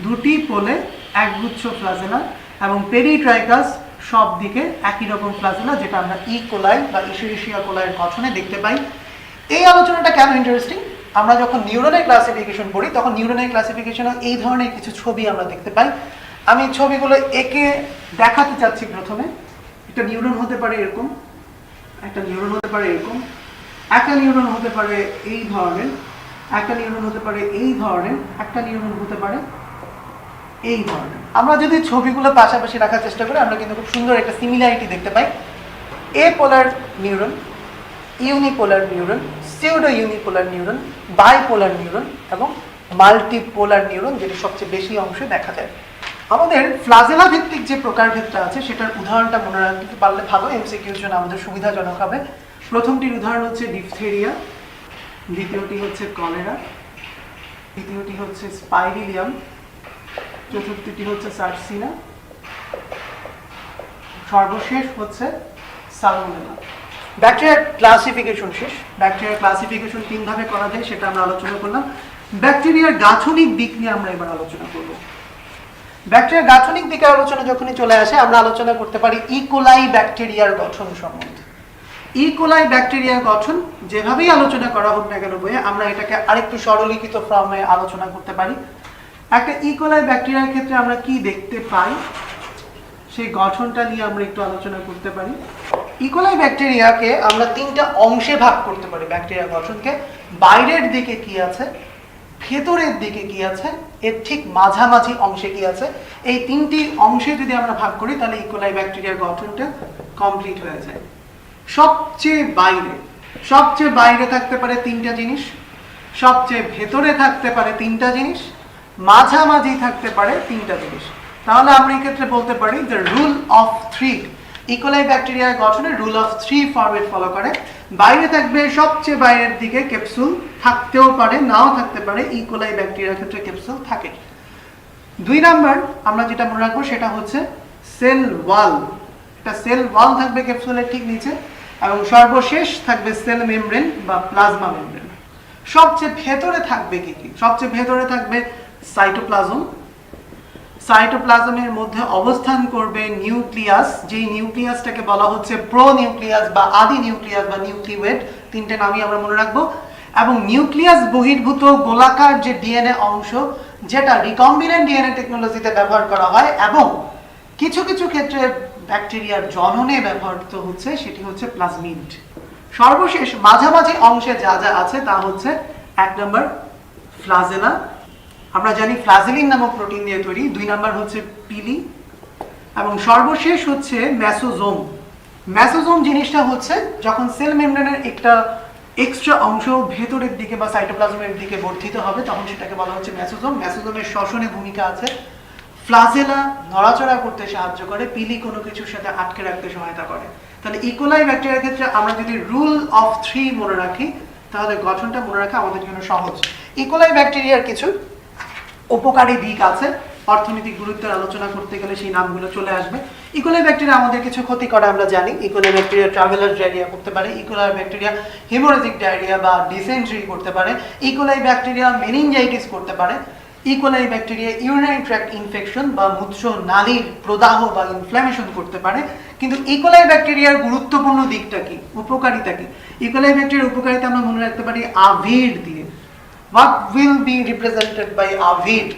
2টি পোলে একগুচ্ছ ফ্লাজেলা। এবং পেরিট্রাইকাস, সব দিকে একই রকম ফ্লাজেলা, যেটা আমরা ই কোলাই বা ইশেরিশিয়া কোলাইয়ের গঠনে দেখতে পাই। এই আলোচনাটা কেন ইন্টারেস্টিং? আমরা যখন নিউরনের ক্লাসিফিকেশন পড়ি, তখন নিউরনের ক্লাসিফিকেশনে এই ধরনের কিছু ছবি আমরা দেখতে পাই। আমি ছবিগুলো এঁকে দেখাতে চাচ্ছি। প্রথমে একটা নিউরন হতে পারে এরকম, একটা নিউরন হতে পারে এরকম, একটা নিউরন হতে পারে এই ধরনের, একটা নিউরন হতে পারে এই ধরনের, একটা নিউরন হতে পারে এই ধরনের। আমরা যদি ছবিগুলো পাশাপাশি রাখার চেষ্টা করি, আমরা কিন্তু খুব সুন্দর একটা সিমিলারিটি দেখতে পাই। Apolar neuron, unipolar neuron, pseudo unipolar neuron, bipolar neuron এবং মাল্টিপোলার নিউরন, যেটি সবচেয়ে বেশি অংশে দেখা যায়। আমাদের ফ্লাজেলা ভিত্তিক যে প্রকারভেদটা আছে সেটার উদাহরণটা মনে রাখতে পারলে ভালো, এমসিকিউর জন্য আমাদের সুবিধাজনক হবে। প্রথমটির উদাহরণ হচ্ছে ডিপথেরিয়া, দ্বিতীয়টি হচ্ছে কলেরা, তৃতীয়টি হচ্ছে স্পাইরিলিয়াম, চতুর্থটি হচ্ছে সার্সিনা, সর্বশেষ হচ্ছে সালমোনেলা। ব্যাকটেরিয়ার ক্লাসিফিকেশন শেষ। ব্যাকটেরিয়ার ক্লাসিফিকেশন 3 ভাবে করা যায়, সেটা আমরা আলোচনা করলাম। ব্যাকটেরিয়ার গাঠনিক দিক নিয়ে আমরা এবার আলোচনা করব। ব্যাকটেরিয়ার গাঠনিক দিকে আলোচনা যখনই চলে আসে, আমরা আলোচনা করতে পারি ইকোলাই ব্যাকটেরিয়ার গঠন সম্বন্ধে। ইকোলাই ব্যাকটেরিয়ার গঠন যেভাবেই আলোচনা করা হোক না কেন বইয়ে, আমরা এটাকে আরেকটু সরলীকৃত ফর্মে আলোচনা করতে পারি। একটা ইকোলাই ব্যাকটেরিয়ার ক্ষেত্রে আমরা কি দেখতে পাই, সেই গঠনটা নিয়ে আমরা একটু আলোচনা করতে পারি। ইকোলাই ব্যাকটেরিয়াকে আমরা 3টা অংশে ভাগ করতে পারি। ব্যাকটেরিয়া গঠনকে বাইরের দিকে কি আছে, ভেতরের দিকে কি আছে, এর ঠিক মাঝামাঝি অংশে কি আছে, এই 3টি অংশে যদি আমরা ভাগ করি, তাহলে ইকোলাই ব্যাকটেরিয়ার গঠনটা কমপ্লিট হয়ে যায়। সবচেয়ে বাইরে থাকতে পারে 3টা জিনিস, সবচেয়ে ভেতরে থাকতে পারে 3টা জিনিস, মাঝামাঝি থাকতে পারে 3টা জিনিস। তাহলে আমরা এই ক্ষেত্রে বলতে পারি যে রুল অফ 3, ইকোলাই ব্যাকটেরিয়ার গঠনে রুল অফ 3 ফরম্যাট ফলো করে। বাইরে থাকবে, সবচেয়ে বাইরের দিকে ক্যাপসুল থাকতেও পারে, নাও থাকতে পারে। ইকোলাই ব্যাকটেরিয়ার ক্ষেত্রে ক্যাপসুল থাকে। 2 নাম্বার আমরা যেটা মনে রাখবো সেটা হচ্ছে সেল ওয়াল। একটা সেল ওয়াল থাকবে ক্যাপসুলের ঠিক নিচে, এবং সর্বশেষ থাকবে সেল মেমব্রেন বা প্লাজমা মেমব্রেন। সবচেয়ে ভেতরে থাকবে কি কি? সবচেয়ে ভেতরে থাকবে সাইটোপ্লাজম। সাইটোপ্লাজমের মধ্যে অবস্থান করবে নিউক্লিয়াস, যেই নিউক্লিয়াসটাকে বলা হচ্ছে প্রোনিউক্লিয়াস বা আদি নিউক্লিয়াস বা নিউক্লিওয়েড, তিনটে নামই আমরা মনে রাখবো। এবং নিউক্লিয়াস বহির্ভূত গোলাকার যে ডিএনএ অংশ, যেটা রিকম্বিনেন্ট ডিএনএ টেকনোলজিতে ব্যবহার করা হয় এবং কিছু কিছু ক্ষেত্রে ব্যাকটেরিয়ার জননে ব্যবহৃত হচ্ছে, সেটি হচ্ছে প্লাজমিড। সর্বশেষ মাঝামাঝি অংশে যা যা আছে তা হচ্ছে 1 নম্বর ফ্লাজেলা, আমরা জানি ফ্লাজেলিন নামক প্রোটিন দিয়ে তৈরি। 2 নম্বর হচ্ছে পিলি, এবং সর্বশেষ হচ্ছে মেসোজোম। মেসোজোম জিনিসটা হচ্ছে যখন সেল মেমব্রেনের একটা এক্সট্রা অংশ ভেতরের দিকে বা সাইটোপ্লাজমের দিকে বর্ধিত হবে, তখন সেটাকে বলা হচ্ছে মেসোজোম। মেসোজোমের শ্বসনে ভূমিকা আছে। ফ্লাজেলা নড়াচড়া করতে সাহায্য করে, পিলি কোনো কিছুর সাথে আটকে রাখতে সহায়তা করে। তাহলে ইকোলাই ব্যাকটেরিয়ার ক্ষেত্রে আমরা যদি রুল অফ 3 মনে রাখি, তাহলে গঠনটা মনে রাখা আমাদের জন্য সহজ। ইকোলাই ব্যাকটেরিয়ার কিছু উপকারী দিক আছে, অর্থনৈতিক গুরুত্বের আলোচনা করতে গেলে সেই নামগুলো চলে আসবে। ইকোলাই ব্যাকটেরিয়া আমাদের কিছু ক্ষতি করে আমরা জানি। ইকোলাই ব্যাকটেরিয়া ট্রাভেলার ডায়রিয়া করতে পারে, ইকোলাই ব্যাকটেরিয়া হেমোরেজিক ডায়রিয়া বা ডিসেন্ট্রি করতে পারে, ইকোলাই ব্যাকটেরিয়া মেনিনজাইটিস করতে পারে, E. coli bacteria urinary tract infection বা মূত্র নালীর প্রদাহ বা ইনফ্ল্যামেশন করতে পারে। কিন্তু ইকোলাই ব্যাকটেরিয়ার গুরুত্বপূর্ণ দিকটা কি, উপকারিতা কি? ইকোলাই ব্যাকটেরিয়ার উপকারিতা আমরা মনে রাখতে পারি আভিড দিয়ে। What will be represented by avid?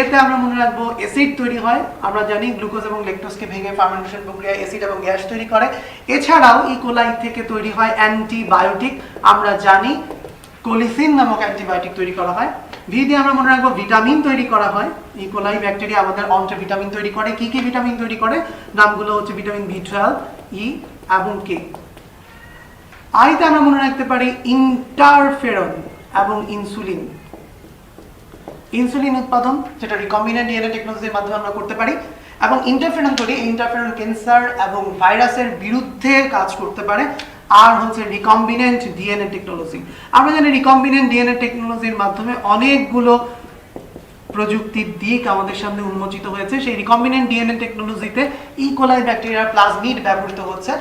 এতে আমরা মনে রাখবো অ্যাসিড তৈরি হয়। আমরা জানি গ্লুকোজ এবং ল্যাকটোজকে ভেঙে ফার্মেন্টেশন প্রক্রিয়ায় অ্যাসিড এবং গ্যাস তৈরি করে। এছাড়াও ইকোলাই থেকে তৈরি হয় অ্যান্টিবায়োটিক। আমরা জানি কোলিসিন নামক অ্যান্টিবায়োটিক তৈরি করা হয়। ভি দিয়ে আমরা মনে রাখবো ভিটামিন তৈরি করা হয়। ইকোলাই ব্যাকটেরিয়া আমাদের অন্ত্রে ভিটামিন তৈরি করে। কি কি ভিটামিন তৈরি করে? নামগুলো হচ্ছে ভিটামিন B12, ই এবং কে। আইতে আমরা মনে রাখতে পারি ইন্টারফেরন এবং ইনসুলিন। ইনসুলিন উৎপাদন, যেটা রিকম্বিনেন্ট ডিএনএ টেকনোলজির মাধ্যমে আমরা করতে পারি। এবং ইন্টারফেরন তৈরি, ইন্টারফেরন ক্যান্সার এবং ভাইরাসের বিরুদ্ধে কাজ করতে পারে। আর হচ্ছে রিকম্বিনেন্ট ডিএনএ টেকনোলজি। আমরা জানি রিকম্বিনেন্ট ডিএনএ টেকনোলজির মাধ্যমে অনেকগুলো প্রযুক্তির দিক আমাদের সামনে উন্মোচিত হয়েছে। সেই রিকম্বিনেন্ট ডিএনএ টেকনোলজিতে ইকোলাই ব্যাকটেরিয়ার প্লাজমিড ব্যবহৃত হচ্ছে,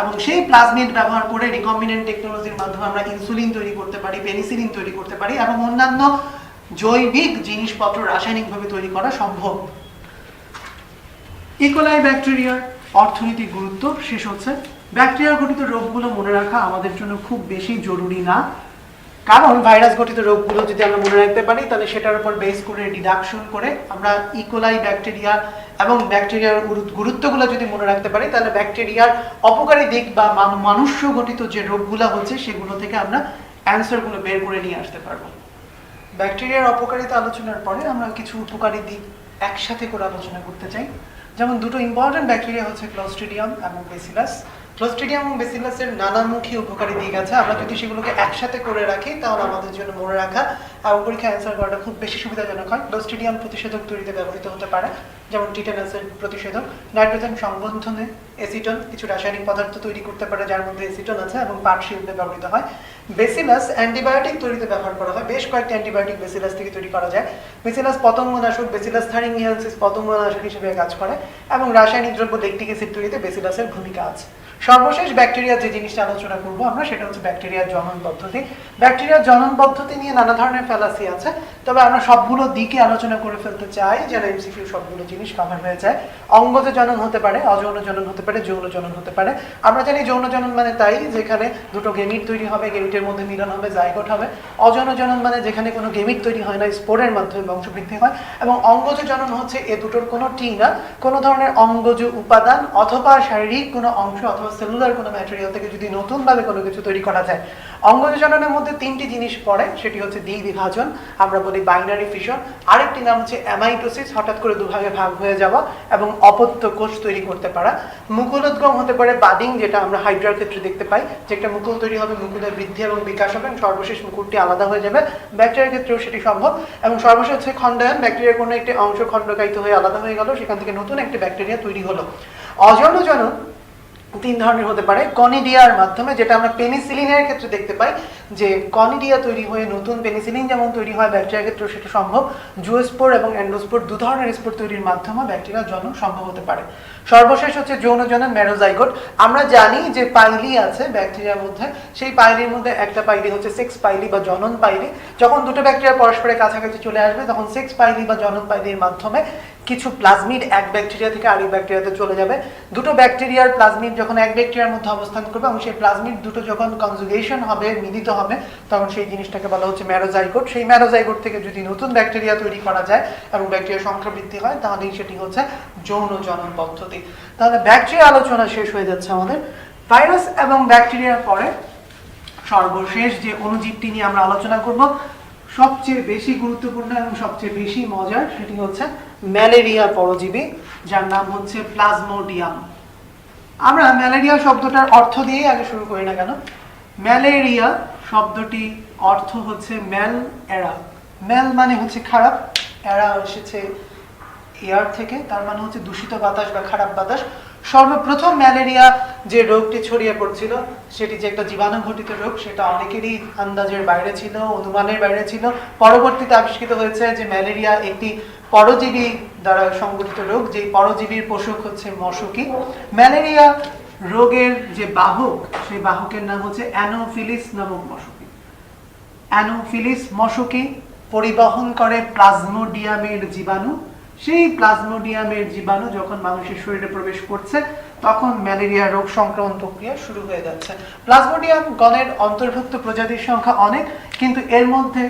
এবং সেই প্লাজমিড ব্যবহার করে রিকম্বিনেন্ট টেকনোলজির মাধ্যমে আমরা ইনসুলিন তৈরি করতে পারি, পেনিসিলিন তৈরি করতে পারি এবং অন্যান্য জৈবিক জিনিসপত্র রাসায়নিকভাবে তৈরি করা সম্ভব। ইকোলাই ব্যাকটেরিয়ার অর্থনৈতিক গুরুত্ব শেষ হচ্ছে। ব্যাকটেরিয়া ঘটিত রোগগুলো মনে রাখা আমাদের জন্য খুব বেশি জরুরি না, কারণ ভাইরাস ঘটিত রোগগুলো যদি আমরা মনে রাখতে পারি, তাহলে সেটার উপর বেস করে ডিডাকশন করে আমরা ইকোলাই ব্যাকটেরিয়া এবং ব্যাকটেরিয়ার গুরুত্বগুলো যদি মনে রাখতে পারি, তাহলে ব্যাকটেরিয়ার অপকারী দিক বা মানুষ্য ঘটিত যে রোগগুলো হচ্ছে সেগুলো থেকে আমরা অ্যান্সারগুলো বের করে নিয়ে আসতে পারবো। ব্যাকটেরিয়ার অপকারিতা আলোচনার পরে আমরা কিছু উপকারী দিক একসাথে করে আলোচনা করতে চাই। যেমন দুটো ইম্পর্টেন্ট ব্যাকটেরিয়া হচ্ছে ক্লোস্ট্রিডিয়াম এবং বেসিলাস। ক্লোস্ট্রিডিয়াম এবং বেসিলাসের নানামুখী উপকারী দিক আছে। আমরা যদি সেগুলোকে একসাথে করে রাখি, তাহলে আমাদের জন্য মনে রাখা এবং পরীক্ষা অ্যান্সার করাটা খুব বেশি সুবিধাজনক হয়। ক্লোস্ট্রিডিয়াম প্রতিষেধক তৈরিতে ব্যবহৃত হতে পারে, যেমন টিটেনাসের প্রতিষেধক। নাইট্রোজেন সংবন্ধনে এসিটন কিছু রাসায়নিক পদার্থ তৈরি করতে পারে, যার মধ্যে এসিটন আছে, এবং পাট শিল্পে ব্যবহৃত হয়। বেসিলাস অ্যান্টিবায়োটিক তৈরিতে ব্যবহার করা হয়। বেশ কয়েকটি অ্যান্টিবায়োটিক বেসিলাস থেকে তৈরি করা যায়। বেসিলাস পতঙ্গনাশক, বেসিলাস থারিঙ্গিয়ানসিস পতঙ্গনাশক হিসেবে কাজ করে, এবং রাসায়নিক দ্রব্য ল্যাকটিক অ্যাসিড তৈরিতে বেসিলাসের ভূমিকা আছে। সর্বশেষ ব্যাকটেরিয়ার যে জিনিসটা আলোচনা করবো আমরা, সেটা হচ্ছে ব্যাকটেরিয়ার জনন পদ্ধতি। ব্যাকটেরিয়ার জনন পদ্ধতি নিয়ে নানা ধরনের ফ্যালাসি আছে, তবে আমরা সবগুলো দিকে আলোচনা করে ফেলতে চাই যেন এমসিকিউ সবগুলো জিনিস কভার হয়ে যায়। অঙ্গজ জনন হতে পারে, অযৌন জনন হতে পারে, যৌন জনন হতে পারে। আমরা জানি যৌন জনন মানে তাই যেখানে দুটো গেমিট তৈরি হবে, গেমিটের মধ্যে মিলন হবে, জাইগোট হবে। অযৌন জনন মানে যেখানে কোনো গেমিট তৈরি হয় না, স্পোরের মাধ্যমে বংশবৃদ্ধি হয়। এবং অঙ্গজ জনন হচ্ছে এ দুটোর কোনোটি না, কোনো ধরনের অঙ্গজ উপাদান অথবা শারীরিক কোনো অংশ অথবা সেলুলার কোনো ম্যাটেরিয়াল থেকে যদি নতুনভাবে কোনো কিছু তৈরি করা যায়। অঙ্গজ জননের মধ্যে 3টি জিনিস পড়ে, সেটি হচ্ছে দ্বিবিভাজন, আমরা বলি বাইনারি ফিশন। আরেকটি নাম হচ্ছে অ্যামাইটোসিস, হঠাৎ করে দুভাগে ভাগ হয়ে যাওয়া, এবং অপত্য কোষ তৈরি করতে পারা। মুকুলোদ্গম হতে পারে বাডিং, যেটা আমরা হাইড্রার ক্ষেত্রে দেখতে পাই, যে একটা মুকুল তৈরি হবে, মুকুলের বৃদ্ধি এবং বিকাশ হবে, সর্বশেষ মুকুলটি আলাদা হয়ে যাবে। ব্যাকটেরিয়ার ক্ষেত্রেও সেটি সম্ভব। এবং সর্বশেষ হচ্ছে খণ্ডায়ন, ব্যাকটেরিয়ার কোনো একটি অংশ খণ্ডকায়িত হয়ে আলাদা হয়ে গেল, সেখান থেকে নতুন একটি ব্যাকটেরিয়া তৈরি হলো। অযৌন জনন তিন ধরনের হতে পারে। কনিডিয়ার মাধ্যমে, যেটা আমরা পেনিসিলিনের ক্ষেত্রে দেখতে পাই যে কনিডিয়া তৈরি হয়ে নতুন পেনিসিলিন যেমন তৈরি হয়, ব্যাকটেরিয়ার ক্ষেত্রে সেটা সম্ভব। জুওস্পোর এবং এন্ডোস্পোর দু ধরনের স্পোর তৈরির মাধ্যমে ব্যাকটেরিয়ার জন্ম সম্ভব হতে পারে। সর্বশেষ হচ্ছে যৌন জনন, ম্যারোজাইগোট। আমরা জানি যে পাইলি আছে ব্যাকটেরিয়ার মধ্যে, সেই পাইলির মধ্যে একটা পাইলি হচ্ছে সেক্স পাইলি বা জনন পাইলি। যখন দুটো ব্যাকটেরিয়া পরস্পরের কাছাকাছি চলে আসবে তখন সেক্স পাইলি বা জনন পাইলির মাধ্যমে কিছু প্লাজমিড এক ব্যাকটেরিয়া থেকে আরেক ব্যাকটেরিয়াতে চলে যাবে। দুটো ব্যাকটেরিয়ার প্লাজমিড যখন এক ব্যাকটেরিয়ার মধ্যে অবস্থান করবে এবং সেই প্লাজমিড দুটো যখন কনজুগেশন হবে, মিলিত হবে, তখন সেই জিনিসটাকে বলা হচ্ছে ম্যারোজাইগোট। সেই ম্যারোজাইগোট থেকে যদি নতুন ব্যাকটেরিয়া তৈরি করা যায় এবং ব্যাকটেরিয়ার সংখ্যা বৃদ্ধি হয়, তাহলেই সেটি হচ্ছে যৌন জনন পদ্ধতি। তাহলে ব্যাকটেরিয়া আলোচনা শেষ হয়ে যাচ্ছে আমাদের। ভাইরাস এবং ব্যাকটেরিয়ার পরে সর্বশেষ যে অণুজীবটি নিয়ে আমরা আলোচনা করব, সবচেয়ে বেশি গুরুত্বপূর্ণ এবং সবচেয়ে বেশি মজার, সেটি হচ্ছে ম্যালেরিয়া পরজীবী, যার নাম হচ্ছে প্লাজমোডিয়াম। আমরা ম্যালেরিয়া শব্দটার অর্থ দিয়ে আগে শুরু করি না কেন। ম্যালেরিয়া শব্দটি অর্থ হচ্ছে ম্যাল এরা। ম্যাল মানে হচ্ছে খারাপ, এরা এসেছে এয়ার থেকে, তার মানে হচ্ছে দূষিত বাতাস বা খারাপ বাতাস। সর্বপ্রথম ম্যালেরিয়া যে রোগটি ছড়িয়ে পড়ছিল সেটি যে একটা জীবাণু ঘটিত রোগ, সেটা অনেকেরই আন্দাজের বাইরে ছিল, অনুমানের বাইরে ছিল। পরবর্তীতে আবিষ্কৃত হয়েছে যে ম্যালেরিয়া একটি পরজীবী দ্বারা সংঘটিত রোগ, যেই পরজীবীর পোষক হচ্ছে মশকি। ম্যালেরিয়া রোগের যে বাহক, সেই বাহকের নাম হচ্ছে অ্যানোফিলিস নামক মশকি। অ্যানোফিলিস মশকি পরিবহন করে প্লাজমোডিয়ামের জীবাণু। সেই প্লাজমোডিয়ামের জীবাণু যখন মানুষের শরীরে প্রবেশ করছে তখন ম্যালেরিয়া রোগ সংক্রমণ প্রক্রিয়া শুরু হয়ে যাচ্ছে। প্লাজমোডিয়াম গণের অন্তর্ভুক্ত প্রজাতির সংখ্যা অনেক, কিন্তু এর মধ্যে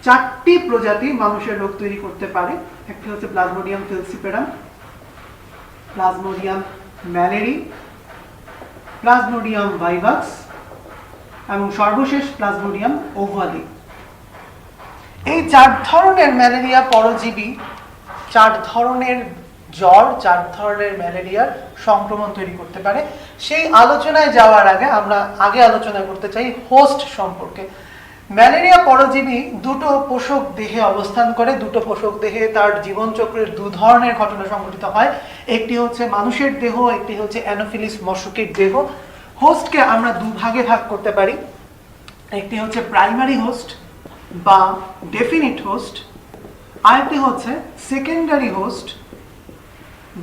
4টি প্রজাতি মানুষের রোগ তৈরি করতে পারে। একটি হচ্ছে প্লাজমোডিয়াম ফেলসিপেরাম, প্লাজমোডিয়াম ম্যালেরি, প্লাজমোডিয়াম ভাইভাক্স এবং সর্বশেষ প্লাজমোডিয়াম ওভালি। এই 4 ধরনের ম্যালেরিয়া পরজীবী 4 ধরনের জ্বর, 4 ধরনের ম্যালেরিয়ার সংক্রমণ তৈরি করতে পারে। সেই আলোচনায় যাওয়ার আগে আমরা আলোচনা করতে চাই হোস্ট সম্পর্কে। ম্যালেরিয়া পরজীবী দুটো পোষক দেহে অবস্থান করে। দুটো পোষক দেহে তার জীবনচক্রের 2 ধরনের ঘটনা সংঘটিত হয়। একটি হচ্ছে মানুষের দেহ, একটি হচ্ছে অ্যানোফিলিস মশকির দেহ। হোস্টকে আমরা 2 ভাগে ভাগ করতে পারি। একটি হচ্ছে প্রাইমারি হোস্ট বা ডেফিনিট হোস্ট, আরেকটি হচ্ছে সেকেন্ডারি হোস্ট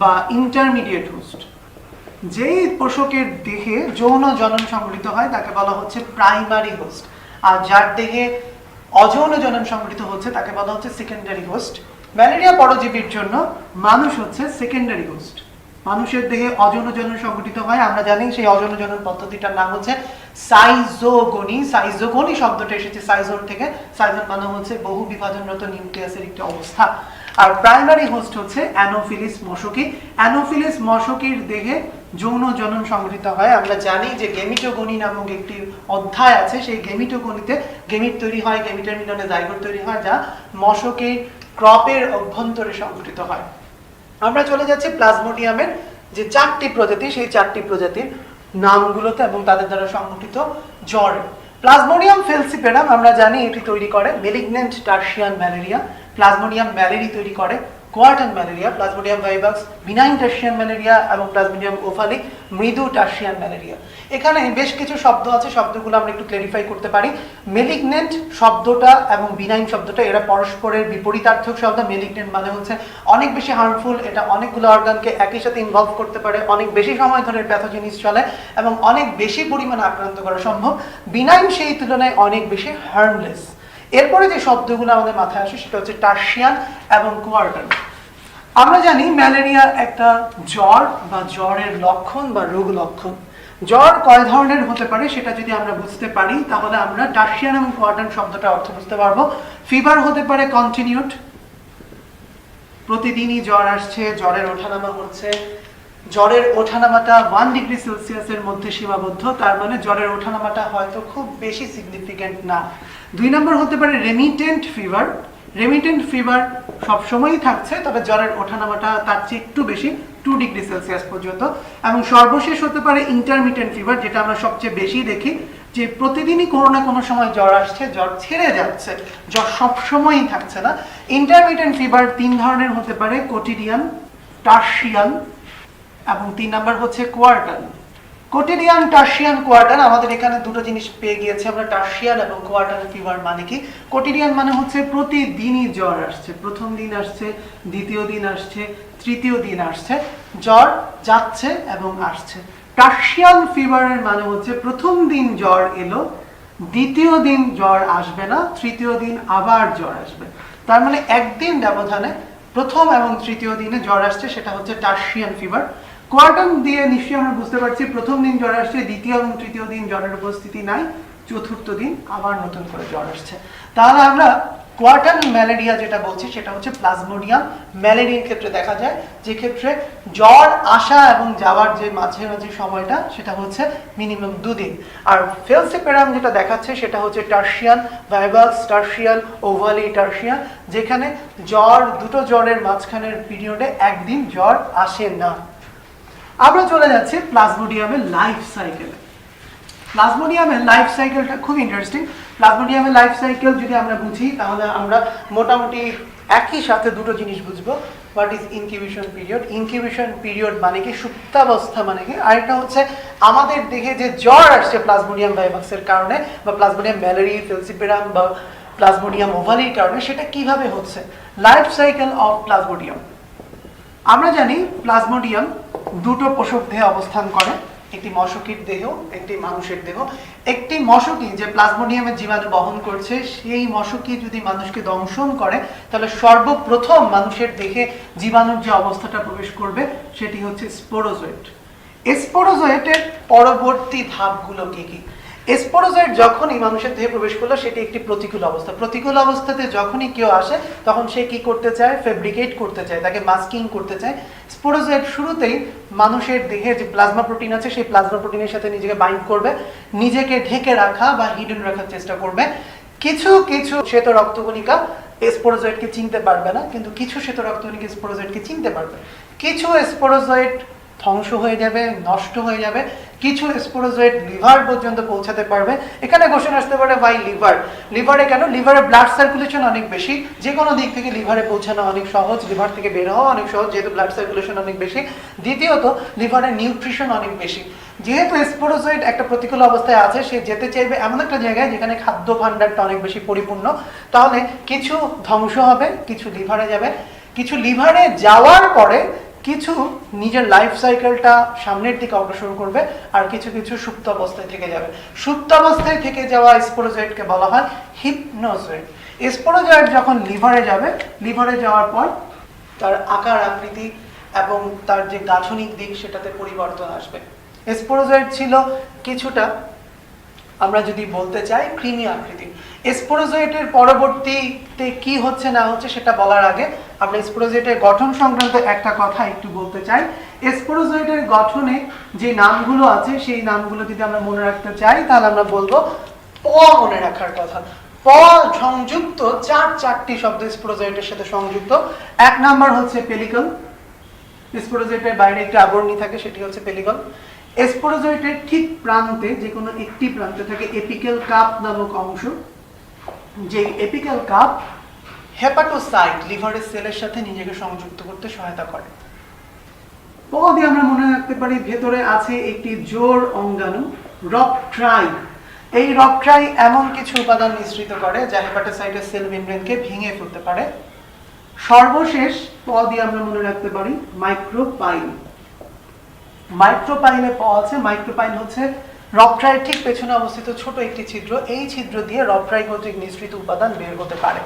বা ইন্টারমিডিয়েট হোস্ট। যেই পোষকের দেহে যৌন জনন সংঘটিত হয় তাকে বলা হচ্ছে প্রাইমারি হোস্ট, আর যার দেহে অযৌন জনন সংঘটিত হচ্ছে তাকে বলা হচ্ছে সেকেন্ডারি হোস্ট। ম্যালেরিয়া পরজীবীর জন্য মানুষ হচ্ছে সেকেন্ডারি হোস্ট। মানুষের দেহে অযৌন জনন সংঘটিত হয়, আমরা জানি সেই অযৌন জনন পদ্ধতিটার নাম হচ্ছে সাইজোগনি। সাইজোগনি শব্দটা এসেছে সাইজোন থেকে। সাইজোন মানে হচ্ছে বহু বিভাজনরত নিউক্লিয়াসের একটি অবস্থা। আর প্রাইমারি হোস্ট হচ্ছে অ্যানোফিলিস মশকি। অ্যানোফিলিস মশকির দেহে যৌন জনন সংঘটিত হয়। আমরা জানি যে গেমিটোগনি নামক একটি অধ্যায় আছে, সেই গেমিটোগনিতে গেমিট তৈরি হয়, গেমিটের মিলনে জাইগোট তৈরি হয়, যা মশকির ক্রপের অভ্যন্তরে সংঘটিত হয়। আমরা চলে যাচ্ছি প্লাজমোডিয়ামের যে 4টি প্রজাতি, সেই 4টি প্রজাতির নামগুলোতে এবং তাদের দ্বারা সংঘটিত জ্বর। প্লাজমোডিয়াম ফেলসিপেরাম আমরা জানি এটি তৈরি করে malignant tertian malaria. Plasmodium malariae তৈরি করে quartan malaria. Plasmodium vivax benign tertian malaria এবং প্লাজমোডিয়াম ওভালি মৃদু টার্সিয়ান ম্যালেরিয়া। এখানে বেশ কিছু শব্দ আছে, শব্দগুলো আমরা একটু ক্লারিফাই করতে পারি। মেলিগন্যান্ট শব্দটা এবং বিনাইন শব্দটা এরা পরস্পরের বিপরীতার্থক শব্দ। মেলিগন্যান্ট মানে হচ্ছে অনেক বেশি হার্মফুল, এটা অনেকগুলো অর্গানকে একই সাথে ইনভলভ করতে পারে, অনেক বেশি সময় ধরে প্যাথোজেনিস চলে এবং অনেক বেশি পরিমাণে আক্রান্ত করা সম্ভব। বিনাইন সেই তুলনায় অনেক বেশি হার্মলেস। এরপরে যে শব্দগুলো আমাদের মাথায় আসে সেটা হচ্ছে টার্সিয়ান এবং কোয়ার্টান। আমরা জানি ম্যালেরিয়া একটা জ্বর বা জ্বরের লক্ষণ বা রোগ লক্ষণ। জ্বর কয় ধরনের হতে পারে সেটা যদি আমরা বুঝতে পারি তাহলে আমরা টার্সিয়ান এবং কোয়ার্টান শব্দটা অর্থ বুঝতে পারবো। ফিভার হতে পারে কন্টিনিউড, প্রতিদিনই জ্বর আসছে, জ্বরের ওঠানামা হচ্ছে। জ্বরের ওঠানামাটা 1 ডিগ্রি সেলসিয়াসের মধ্যে সীমাবদ্ধ, তার মানে জ্বরের ওঠানামাটা হয়তো খুব বেশি সিগনিফিক্যান্ট না। 2 নম্বর হতে পারে রেমিটেন্ট ফিভার। রেমিটেন্ট ফিভার সবসময়ই থাকছে, তবে জ্বরের ওঠানামাটা তার চেয়ে একটু বেশি, 2 ডিগ্রি সেলসিয়াস পর্যন্ত। এবং সর্বশেষ হতে পারে ইন্টারমিটেন্ট ফিভার, যেটা আমরা সবচেয়ে বেশি দেখি, যে প্রতিদিনই কোনো না কোনো সময় জ্বর আসছে, জ্বর ছেড়ে যাচ্ছে, জ্বর সবসময়ই থাকছে না। ইন্টারমিটেন্ট ফিভার 3 ধরনের হতে পারে, কোটিডিয়ান, টার্সিয়ান এবং 3 নম্বর হচ্ছে কোয়ার্টান। কোটিডিয়ান, টার্সিয়ান, কোয়ার্টান, আমাদের এখানে দুটো জিনিস পেয়ে গিয়েছে আমরা, টার্সিয়ান এবং কোয়ার্টান ফিভার মানে কি। কোটিডিয়ান মানে হচ্ছে প্রতিদিনই জ্বর আসছে, প্রথম দিন আসছে, দ্বিতীয় দিন আসছে, তৃতীয় দিন আসছে, জ্বর যাচ্ছে এবং আসছে। টার্সিয়ান ফিভারের মানে হচ্ছে প্রথম দিন জ্বর এলো, দ্বিতীয় দিন জ্বর আসবে না, তৃতীয় দিন আবার জ্বর আসবে। তার মানে একদিন ব্যবধানে প্রথম এবং তৃতীয় দিনে জ্বর আসছে, সেটা হচ্ছে টার্সিয়ান ফিভার। কোয়ার্টান দিয়ে নিশ্চয়ই আমরা বুঝতে পারছি প্রথম দিন জ্বর আসছে, দ্বিতীয় এবং তৃতীয় দিন জ্বরের উপস্থিতি নাই, চতুর্থ দিন আবার নতুন করে জ্বর আসছে। তাহলে আমরা কোয়ার্টান ম্যালেরিয়া যেটা বলছি সেটা হচ্ছে প্লাজমোডিয়াম ম্যালেরিয়ার ক্ষেত্রে দেখা যায়, যে ক্ষেত্রে জ্বর আসা এবং যাওয়ার যে মাঝে মাঝে সময়টা সেটা হচ্ছে মিনিমাম 2 দিন। আর ফেলসিপেরাম যেটা দেখাচ্ছে সেটা হচ্ছে টার্সিয়ান ভাইবাস, টার্সিয়ান ওভালি টার্সিয়ান, যেখানে জ্বর, দুটো জ্বরের মাঝখানের পিরিয়ডে একদিন জ্বর আসে না। আমরা চলে যাচ্ছি প্লাজমোডিয়ামের লাইফ সাইকেলে। প্লাজমোডিয়ামের লাইফ সাইকেলটা খুব ইন্টারেস্টিং। প্লাজমোডিয়ামের লাইফ সাইকেল যদি আমরা বুঝি তাহলে আমরা মোটামুটি একই সাথে দুটো জিনিস বুঝবো। What is incubation period? Incubation period মানে কি, সুপ্তাবস্থা মানে কি। আরেকটা হচ্ছে আমাদের দেহে যে জ্বর আসছে প্লাজমোডিয়াম ভাইভাক্সের কারণে বা প্লাজমোডিয়াম ম্যালেরি, ফেলসিপেরাম বা প্লাজমোডিয়াম ওভালির কারণে, সেটা কিভাবে হচ্ছে। Life cycle of plasmodium. আমরা জানি প্লাজমোডিয়াম দুটো পোষক দেহে অবস্থান করে, একটি মশকির দেহ, একটি মানুষের দেহ। একটি মশকি যে প্লাজমোডিয়ামের জীবাণু বহন করছে, সেই মশকি যদি মানুষকে দংশন করে তাহলে সর্বপ্রথম মানুষের দেহে জীবাণুর যে অবস্থাটা প্রবেশ করবে সেটি হচ্ছে স্পোরোজোয়েট। স্পোরোজোয়েটের পরবর্তী ধাপগুলো কি কি? স্পোরোজোয়েট যখনই মানুষের দেহে প্রবেশ করলো সেটি একটি প্রতিকূল অবস্থা। প্রতিকূল অবস্থাতে যখনই কেউ আসে তখন সে কি করতে চায়? ফেব্রিকেট করতে চায়, তাকে মাস্কিং করতে চায়। স্পোরোজোয়েট শুরুতেই মানুষের দেহে যে প্লাজমা প্রোটিন আছে সেই প্লাজমা প্রোটিনের সাথে নিজেকে বাইন্ড করবে, নিজেকে ঢেকে রাখা বা হিডেন রাখার চেষ্টা করবে। কিছু কিছু শ্বেত রক্তকণিকা স্পোরোজোয়েটকে চিনতে পারবে না, কিন্তু কিছু শ্বেত রক্তকণিকা স্পোরোজোয়েটকে চিনতে পারবে। কিছু স্পোরোজোয়েট ধ্বংস হয়ে যাবে, নষ্ট হয়ে যাবে। কিছু স্পোরোজোয়েট লিভার পর্যন্ত পৌঁছাতে পারবে। এখানে কোশ্চেন আসতে পারে ভাই লিভার, লিভারে কেন? লিভারে ব্লাড সার্কুলেশন অনেক বেশি, যে কোনো দিক থেকে লিভারে পৌঁছানো অনেক সহজ, লিভার থেকে বের হওয়া অনেক সহজ যেহেতু ব্লাড সার্কুলেশন অনেক বেশি। দ্বিতীয়ত লিভারের নিউট্রিশন অনেক বেশি। যেহেতু স্পোরোজোয়েট একটা প্রতিকূল অবস্থায় আছে, সে যেতে চাইবে এমন একটা জায়গায় যেখানে খাদ্য ভাণ্ডারটা অনেক বেশি পরিপূর্ণ। তাহলে কিছু ধ্বংস হবে, কিছু লিভারে যাবে। কিছু লিভারে যাওয়ার পরে কিছু নিজের লাইফ সাইকেলটা সামনের দিকে অগ্রসর করবে, আর কিছু কিছু সুপ্ত অবস্থায় থেকে যাবে। সুপ্ত অবস্থায় থেকে যাওয়া স্পোরোজোয়েটকে বলা হয় হিপনোজোয়েট। স্পোরোজোয়েট যখন লিভারে যাবে, লিভারে যাওয়ার পর তার আকার আকৃতি এবং তার যে গাঠনিক দিক সেটাতে পরিবর্তন আসবে। স্পোরোজোয়েট ছিল কিছুটা, আমরা যদি বলতে চাই, ক্রিমি আকৃতি। স্পোরোজোয়েটের পরবর্তীতে কি হচ্ছে না হচ্ছে সেটা বলার আগে আমরা স্পোরোজোয়েটের গঠন সংক্রান্ত একটা কথা একটু বলতে চাই। স্পোরোজোয়েটের গঠনে যে নামগুলো আছে সেই নামগুলো যদি আমরা মনে রাখতে চাই তাহলে আমরা বলবো প মনে রাখার কথা। প সংযুক্ত চারটি শব্দ স্পোরোজোয়েটের সাথে সংযুক্ত। এক নাম্বার হচ্ছে পেলিকল। স্পোরোজোয়েটের বাইরে একটি আবরণী থাকে, সেটি হচ্ছে পেলিকল। স্পোরোজোয়েটের ঠিক প্রান্তে, যে কোনো একটি প্রান্তে থাকে এপিক্যাল কাপ নামক অংশ। যে এপিক্যাল কাপ হেপাটোসাইট, লিভারের সেলের সাথে নিজেকে সংযুক্ত করতে সহায়তা করে। প দিয়ে আমরা মনে রাখতে পারি ভেতরে আছে একটি জোড় অঙ্গাণু, রকট্রাই। এই রকট্রাই এমন কিছু উপাদান মিশ্রিত করে যা হেপাটোসাইটের সেল মেমব্রেনকে ভেঙে ফেলতে পারে। সর্বশেষ প দিয়ে আমরা মনে রাখতে পারি মাইক্রোপাইল। মাইক্রোপাইলে প আছে। মাইক্রোপাইল হচ্ছে রকট্রাইয়ের ঠিক পেছনে অবস্থিত ছোট একটি ছিদ্র। এই ছিদ্র দিয়ে রকট্রাই কর্তৃক নিঃসৃত উপাদান বের হতে পারে।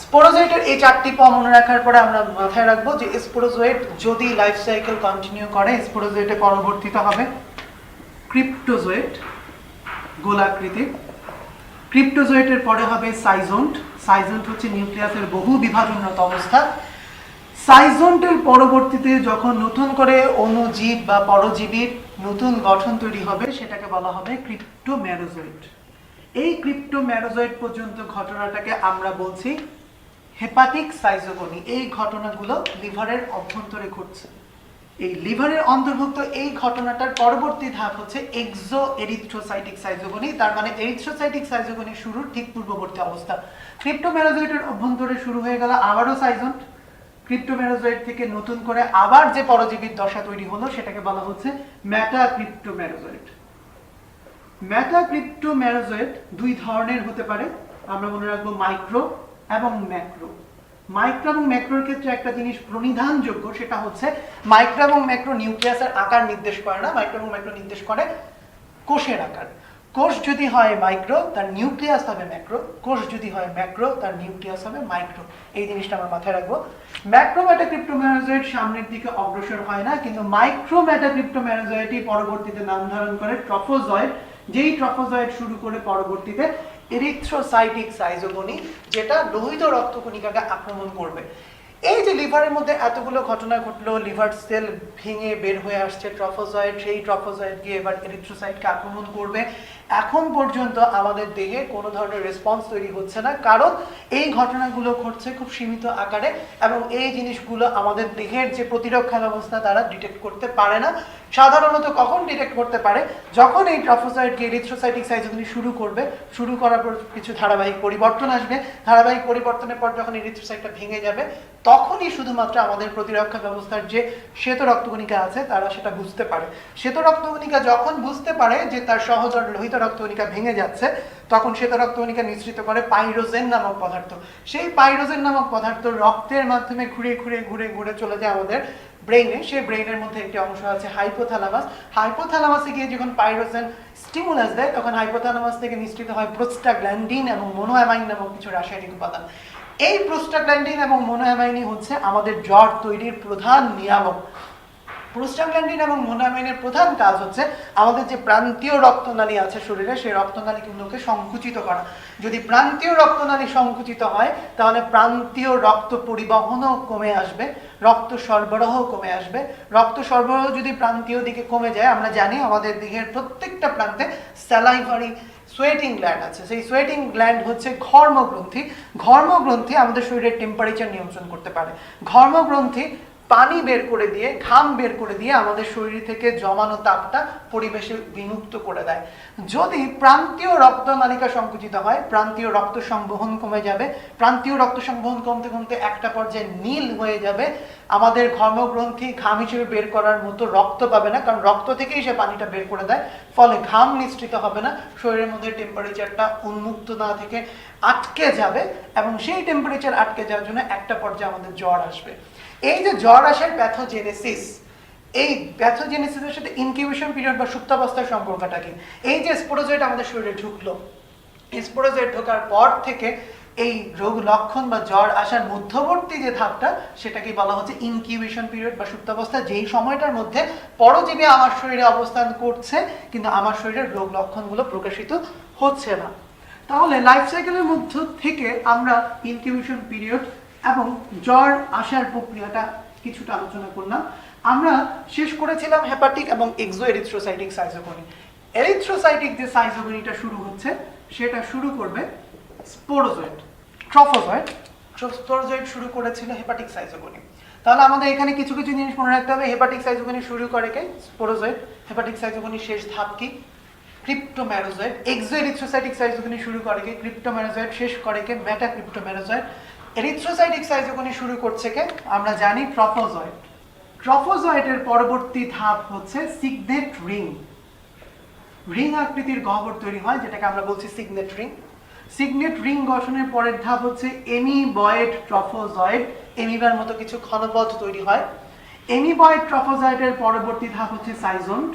স্পোরোজোয়েটের এই চারটি প মনে রাখার পরে আমরা মাথায় রাখবো যে স্পোরোজোয়েট যদি লাইফ সাইকেল কন্টিনিউ করে, স্পোরোজোয়েটে পরবর্তীতে হবে ক্রিপ্টোজোয়েট, গোলাকৃতির। ক্রিপ্টোজোয়েটের পরে হবে সাইজোন্ট। সাইজোন্ট হচ্ছে নিউক্লিয়াসের বহু বিভাজনরত অবস্থা। সাইজোন্টের পরবর্তীতে যখন নতুন করে অণুজীব বা পরজীবীর নতুন গঠন তৈরি হবে সেটাকে বলা হবে ক্রিপ্টোমেরোজোয়েট। এই ক্রিপ্টোমেরোজোয়েট পর্যন্ত ঘটনাটাকে আমরা বলছি হেপাটিক সাইজোগনি। এই ঘটনাগুলো লিভারের অভ্যন্তরে ঘটছে। এই লিভারের অন্তর্ভুক্ত এই ঘটনাটার পরবর্তী ধাপ হচ্ছে এক্সো এরিথ্রোসাইটিক সাইজোগনি। তার মানে এরিথ্রোসাইটিক সাইজোগনি শুরুর ঠিক পূর্ববর্তী অবস্থা। ক্রিপ্টোমেরোজোয়েটের অভ্যন্তরে শুরু হয়ে গেল আবারও সাইজোন্ট। ক্রিপ্টোমেরোজয়েট থেকে নতুন করে আবার যে পরজীবীর দশা তৈরি হলো সেটাকে বলা হচ্ছে মেটাক্রিপ্টোমেরোজয়েট। মেটাক্রিপ্টোমেরোজয়েট দুই ধরনের হতে পারে, আমরা মনে রাখবো মাইক্রো এবং ম্যাক্রো। মাইক্রো এবং ম্যাক্রোর ক্ষেত্রে একটা জিনিস প্রণিধানযোগ্য, সেটা হচ্ছে মাইক্রো এবং ম্যাক্রো নিউক্লিয়াসের আকার নির্দেশ করে না, মাইক্রো এবং ম্যাক্রো নির্দেশ করে কোষের আকার। কোষ যদি হয় মাইক্রো তার নিউক্লিয়াস হবে ম্যাক্রো, কোষ যদি হয় ম্যাক্রো তার নিউক্লিয়াস হবে মাইক্রো। এই জিনিসটা আমরা মাথায় রাখবো। ম্যাক্রো মেটাক্রিপ্টোমেরোজয়েট সামনের দিকে অগ্রসর হয় না, কিন্তু মাইক্রো মেটাক্রিপ্টোমেরোজয়েটই পরবর্তীতে নাম ধারণ করে ট্রফোজয়েট, যেই ট্রফোজয়েট শুরু করে পরবর্তীতে এরিথ্রোসাইটিক সাইজোগনি, যেটা লোহিত রক্তকণিকাকে আক্রমণ করবে। এই যে লিভারের মধ্যে এতগুলো ঘটনা ঘটলো, লিভার সেল ভেঙে বের হয়ে আসছে ট্রফোজয়েট, সেই ট্রফোজয়েট গিয়ে এবার এরিথ্রোসাইটকে আক্রমণ করবে। এখন পর্যন্ত আমাদের দেহে কোনো ধরনের রেসপন্স তৈরি হচ্ছে না, কারণ এই ঘটনাগুলো ঘটছে খুব সীমিত আকারে এবং এই জিনিসগুলো আমাদের দেহের যে প্রতিরক্ষা ব্যবস্থা তারা ডিটেক্ট করতে পারে না। সাধারণত কখন ডিটেক্ট করতে পারে? যখন এই ট্রফোজয়েটকে এরিথ্রোসাইটিক সাইজোগনি শুরু করবে, শুরু করার পর কিছু ধারাবাহিক পরিবর্তন আসবে, ধারাবাহিক পরিবর্তনের পর যখন এরিথ্রোসাইটটা ভেঙে যাবে তখনই শুধুমাত্র আমাদের প্রতিরক্ষা ব্যবস্থার যে শ্বেত রক্তকণিকা আছে তারা সেটা বুঝতে পারে। শ্বেত রক্তকণিকা যখন বুঝতে পারে যে তার সহচর লোহিত রক্তকণিকা ভেঙে যাচ্ছে, তখন শ্বেত রক্তকণিকা নিঃসৃত করে পাইরোজেন নামক পদার্থ। সেই পাইরোজেন নামক পদার্থ রক্তের মাধ্যমে ঘুরে ঘুরে ঘুরে ঘুরে চলে যায় আমাদের ব্রেইনে। সেই ব্রেইনের মধ্যে একটি অংশ আছে হাইপোথ্যালামাস। হাইপোথ্যালামাসে গিয়ে যখন পাইরোজেন স্টিমুলাস দেয় তখন হাইপোথ্যালামাস থেকে নিঃসৃত হয় প্রোস্টাগ্ল্যান্ডিন এবং মোনোঅ্যামাইন নামক কিছু রাসায়নিক উপাদান। এই প্রোস্টাগ্ল্যান্ডিন এবং মোনোঅ্যামাইনই হচ্ছে আমাদের জ্বর তৈরির প্রধান নিয়ামক। প্রোস্টাগ্ল্যান্ডিন এবং মোনোঅ্যামাইনের প্রধান কাজ হচ্ছে আমাদের যে প্রান্তীয় রক্তনালী আছে শরীরে, সেই রক্তনালীগুলোকে সংকুচিত করা। যদি প্রান্তীয় রক্তনালী সংকুচিত হয় তাহলে প্রান্তীয় রক্ত পরিবহনও কমে আসবে, রক্ত সরবরাহ কমে আসবে। রক্ত সরবরাহ যদি প্রান্তীয় দিকে কমে যায়, আমরা জানি আমাদের দেহের প্রত্যেকটা প্রান্তে স্যালাইভারি সোয়েটিং গ্ল্যান্ড আছে। সেই সোয়েটিং গ্ল্যান্ড হচ্ছে ঘর্মগ্রন্থি। ঘর্মগ্রন্থি আমাদের শরীরের টেম্পারেচার নিয়ন্ত্রণ করতে পারে। ঘর্মগ্রন্থি পানি বের করে দিয়ে, ঘাম বের করে দিয়ে আমাদের শরীর থেকে জমানো তাপটা পরিবেশে বিমুক্ত করে দেয়। যদি প্রান্তীয় রক্তনালিকা সংকুচিত হয়, প্রান্তীয় রক্ত সংবহন কমে যাবে। প্রান্তীয় রক্ত সংবহন কমতে কমতে একটা পর্যায়ে নীল হয়ে যাবে। আমাদের ঘর্মগ্রন্থি ঘাম হিসেবে বের করার মতো রক্ত পাবে না, কারণ রক্ত থেকেই সে পানিটা বের করে দেয়, ফলে ঘাম নিঃসৃত হবে না। শরীরের মধ্যে টেম্পারেচারটা উন্মুক্ত না থেকে আটকে যাবে এবং সেই টেম্পারেচার আটকে যাওয়ার জন্য একটা পর্যায়ে আমাদের জ্বর আসবে। এই যে জ্বর আসার প্যাথোজেনেসিস, এই প্যাথোজেনেসিসের সাথে ইনকিউবেশন পিরিয়ড বা সুপ্তাবস্থার সম্পর্কটা কি? এই যে স্পোরোজয়েট আমাদের শরীরে ঢুকলো, স্পোরোজয়েট ঢোকার পর থেকে এই রোগ লক্ষণ বা জ্বর আসার মধ্যবর্তী যে ধাপটা, সেটাকে বলা হচ্ছে ইনকিউবেশন পিরিয়ড বা সুপ্তাবস্থা, যেই সময়টার মধ্যে পরজীবী আমার শরীরে অবস্থান করছে কিন্তু আমার শরীরের রোগ লক্ষণগুলো প্রকাশিত হচ্ছে না। তাহলে লাইফ সাইকেলের মধ্য থেকে আমরা ইনকিউবেশন পিরিয়ড এবং জ্বর আসার প্রক্রিয়াটা কিছুটা আলোচনা করলাম। আমরা শেষ করেছিলাম হেপাটিক এবং এক্সো এরিথ্রোসাইটিক সাইজোগনি। এরিথ্রোসাইটিক যে সাইজোগনিটা শুরু হচ্ছে সেটা শুরু করবে স্পোরোজয়েট, ট্রফোজয়েট। স্পোরোজয়েট শুরু করেছিল হেপাটিক সাইজোগনি। তাহলে আমাদের এখানে কিছু কিছু জিনিস মনে রাখতে হবে। হেপাটিক সাইজোগনি শুরু করে কে? স্পোরোজয়েট। হেপাটিক সাইজোগনির শেষ ধাপ কি? ক্রিপ্টোমেরোজয়েট। এক্সো এরিথ্রোসাইটিক সাইজোগনি শুরু করে কে? ক্রিপ্টোমেরোজয়েট। শেষ করে কে? মেটাক্রিপ্টোমেরোজয়েট। এরিথ্রোসাইটিক সাইজোগনি শুরু করছে কে? আমরা জানি ট্রফোজয়েট। ট্রফোজয়েটের পরবর্তী ধাপ হচ্ছে সিগনেট রিং। রিং আকৃতির গহ্বর তৈরি হয়, যেটাকে আমরা বলছি সিগনেট রিং। সিগনেট রিং গঠনের পরের ধাপ হচ্ছে এমিবয়েড ট্রফোজয়েট। এমিবার মতো কিছু ঘনপথ তৈরি হয়। এমিবয়েড ট্রফোজয়েটের পরবর্তী ধাপ হচ্ছে সাইজন্ট।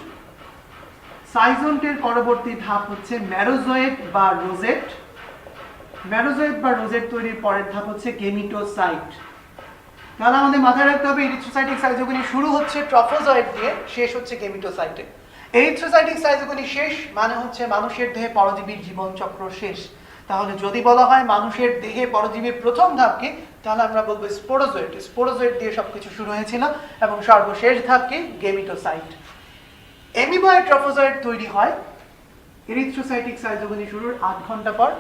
সাইজন্টের পরবর্তী ধাপ হচ্ছে ম্যারোজয়েট বা রোজেট। ম্যারোজয়েট বা রোজেট তৈরির পরের ধাপ হচ্ছে গেমিটোসাইট। তাহলে আমাদের মাথায় রাখতে হবে এরিথ্রোসাইটিক সাইজোগনি শুরু হচ্ছে ট্রফোজয়েট দিয়ে, শেষ হচ্ছে গেমিটোসাইটে। এরিথ্রোসাইটিক সাইজোগনি শেষ মানে হচ্ছে মানুষের দেহে পরজীবীর জীবনচক্র শেষ। তাহলে যদি বলা হয় মানুষের দেহে পরজীবীর প্রথম ধাপ কি, তাহলে আমরা বলবো স্পোরোজয়েট। স্পোরোজয়েট দিয়ে সবকিছু শুরু হয়েছিল এবং সর্বশেষ ধাপ কি? গেমিটোসাইট। এমিবয়েড ট্রফোজয়েট তৈরি হয় এরিথ্রোসাইটিক সাইজোগনি শুরুর 8 ঘন্টা পর।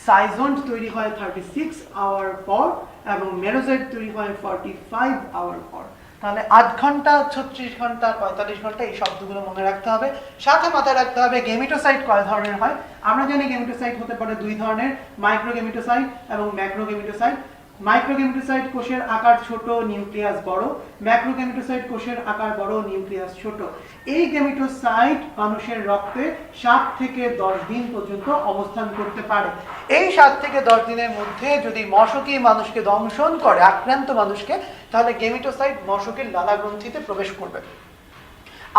সাইজন্ট তৈরি হয় 36 আওয়ার পর এবং মেরোজয়েট তৈরি হয় 45 আওয়ার পর। তাহলে 8 ঘন্টা, 36 ঘন্টা, 45 ঘন্টা, এই শব্দগুলো মনে রাখতে হবে। সাথে মাথায় রাখতে হবে গেমিটোসাইট কয় ধরনের হয়। আমরা জানি গেমিটোসাইট হতে পারে দুই ধরনের, মাইক্রোগেমিটোসাইট এবং ম্যাক্রোগেমিটোসাইট। মাইক্রোগেমেটোসাইট কোষের আকার ছোট, নিউক্লিয়াস বড়। ম্যাক্রোগেমেটোসাইট কোষের আকার বড়, নিউক্লিয়াস ছোট। এই গেমেটোসাইট মানুষের রক্তে 7 থেকে 10 দিন পর্যন্ত অবস্থান করতে পারে। এই 7 থেকে 10 দিনের মধ্যে যদি মশকি মানুষকে দংশন করে, আক্রান্ত মানুষকে, তাহলে গেমেটোসাইট মশকের লালা গ্রন্থিতে প্রবেশ করবে।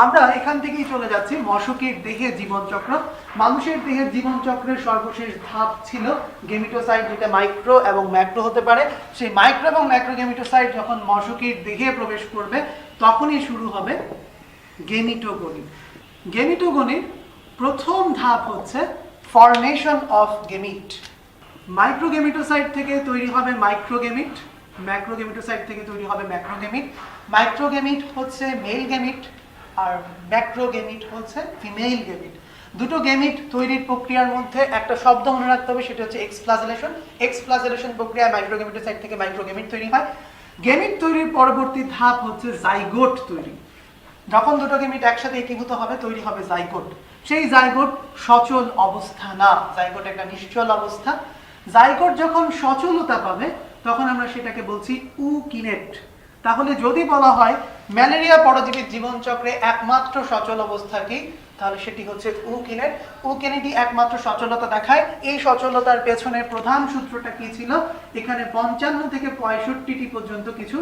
আমরা এখান থেকেই চলে যাচ্ছি মশকের দেহের জীবনচক্র। মানুষের দেহের জীবনচক্রের সর্বশেষ ধাপ ছিল গেমেটোসাইট, যেটা মাইক্রো এবং ম্যাক্রো হতে পারে। সেই মাইক্রো এবং ম্যাক্রো গেমেটোসাইট যখন মশকের দেহে প্রবেশ করবে তখনই শুরু হবে গেমিটোগনি। গেমিটোগনির প্রথম ধাপ হচ্ছে ফর্মেশন অফ গেমিট। মাইক্রোগেমেটোসাইট থেকে তৈরি হবে মাইক্রোগেমিট, ম্যাক্রোগেমেটোসাইট থেকে তৈরি হবে ম্যাক্রোগেমিট। মাইক্রোগেমিট হচ্ছে মেল গেমিট আর ম্যাক্রোগেমিট হচ্ছে ফিমেল গেমিট। দুটো গেমিট তৈরির প্রক্রিয়ার মধ্যে একটা শব্দ মনে রাখতে হবে, সেটা হচ্ছে এক্সপ্লাজেলেশন। এক্সপ্লাজেলেশন প্রক্রিয়ায় মাইক্রোগেমেটোসাইট থেকে মাইক্রোগেমিট তৈরি হয়। গেমিট তৈরির পরবর্তী ধাপ হচ্ছে জাইগোট তৈরি। যখন দুটো গেমিট একসাথে একীভূত হবে তৈরি হবে জাইগোট। সেই জাইগোট সচল অবস্থা না, জাইগোট একটা নিশ্চল অবস্থা। জাইগোট যখন সচলতা পাবে তখন আমরা সেটাকে বলছি উকিনেট। তাহলে যদি বলা হয় ম্যালেরিয়া পরজীবীর জীবনচক্রে একমাত্র সচল অবস্থা কি, তাহলে সেটি হচ্ছে উকিনেট। উকিনেটই একমাত্র সচলতা দেখায়। এই সচলতার পেছনে প্রধান সূত্রটা কি ছিল? এখানে 55 থেকে 65টি পর্যন্ত কিছু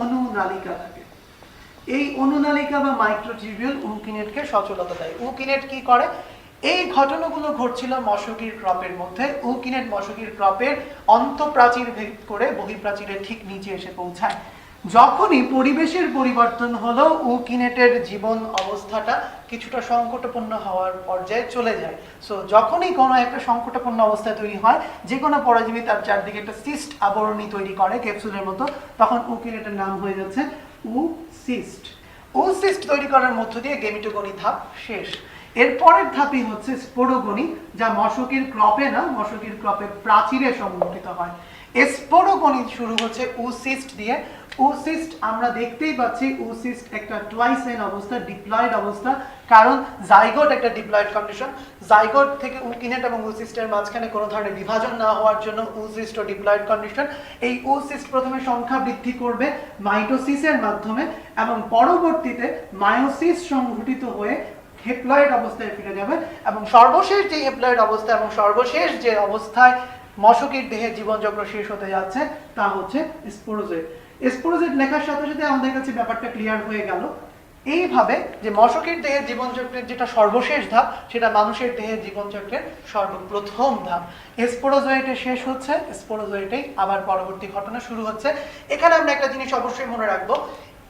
অনুনালিকা থাকে। এই অনুনালিকা বা মাইক্রোটিবিউল উকিনেটকে সচলতা দেয়। উকিনেট কি করে? এই ঘটনাগুলো ঘটছিল মশকির ক্রপের মধ্যে। উকিনেট মশকির ক্রপের অন্তঃপ্রাচীর ভেদ করে বহিঃপ্রাচীরের ঠিক নিচে এসে পৌঁছায়। যখনই পরিবেশের পরিবর্তন হলো উকিনেটের জীবন অবস্থাটা কিছুটা সংকটপূর্ণ হওয়ার পর্যায়ে চলে যায়। সো যখনই কোনো একটা সংকটপূর্ণ অবস্থা তৈরি হয়, যে কোনো পরজীবী তার চারদিকে একটা সিস্ট আবরণী তৈরি করে ক্যাপসুলের মতো, তখন উকিনেটের নাম হয়ে যাচ্ছে উসিস্ট। উসিস্ট তৈরি করার মধ্য দিয়ে গেমিটোগনি ধাপ শেষ। এর পরের ধাপই হচ্ছে স্পোরোগনি, যা মশকির ক্রপে না, মশকির ক্রপে প্রাচীরে সংঘটিত হয়। স্পোরোগনি শুরু হচ্ছে উসিস্ট দিয়ে। উসিস্ট আমরা দেখতেই পাচ্ছি, উসিস্ট একটা টুয়াইস এন অবস্থা, ডিপ্লয়েড অবস্থা, কারণ জাইগোট একটা ডিপ্লয়েড কন্ডিশন। জাইগোট থেকে উকিনেট এবং উসিস্টের মাঝখানে কোনো ধরনের বিভাজন না হওয়ার জন্য উসিস্ট ও ডিপ্লয়েড কন্ডিশন। এই উসিস্ট প্রথমে সংখ্যা বৃদ্ধি করবে মাইটোসিসের মাধ্যমে এবং পরবর্তীতে মায়োসিস সংঘটিত হয়ে হেপ্লয়েড অবস্থায় ফিরে যাবে এবং সর্বশেষ যে হেপ্লয়েড অবস্থা এবং সর্বশেষ যে অবস্থায় মশকির দেহের জীবনচক্র শেষ হতে যাচ্ছে তা হচ্ছে স্পোরোজয়েড। স্পোরোজয়েড লেখার সাথে সাথে আমাদের কাছে ব্যাপারটা ক্লিয়ার হয়ে গেল এইভাবে যে মশকির দেহের জীবনচক্রের যেটা সর্বশেষ ধাপ সেটা মানুষের দেহের জীবনচক্রের সর্বপ্রথম ধাপ। স্পোরোজয়েডে শেষ হচ্ছে, স্পোরোজয়েডেই আবার পরবর্তী ঘটনা শুরু হচ্ছে। এখানে আমরা একটা জিনিস অবশ্যই মনে রাখবো,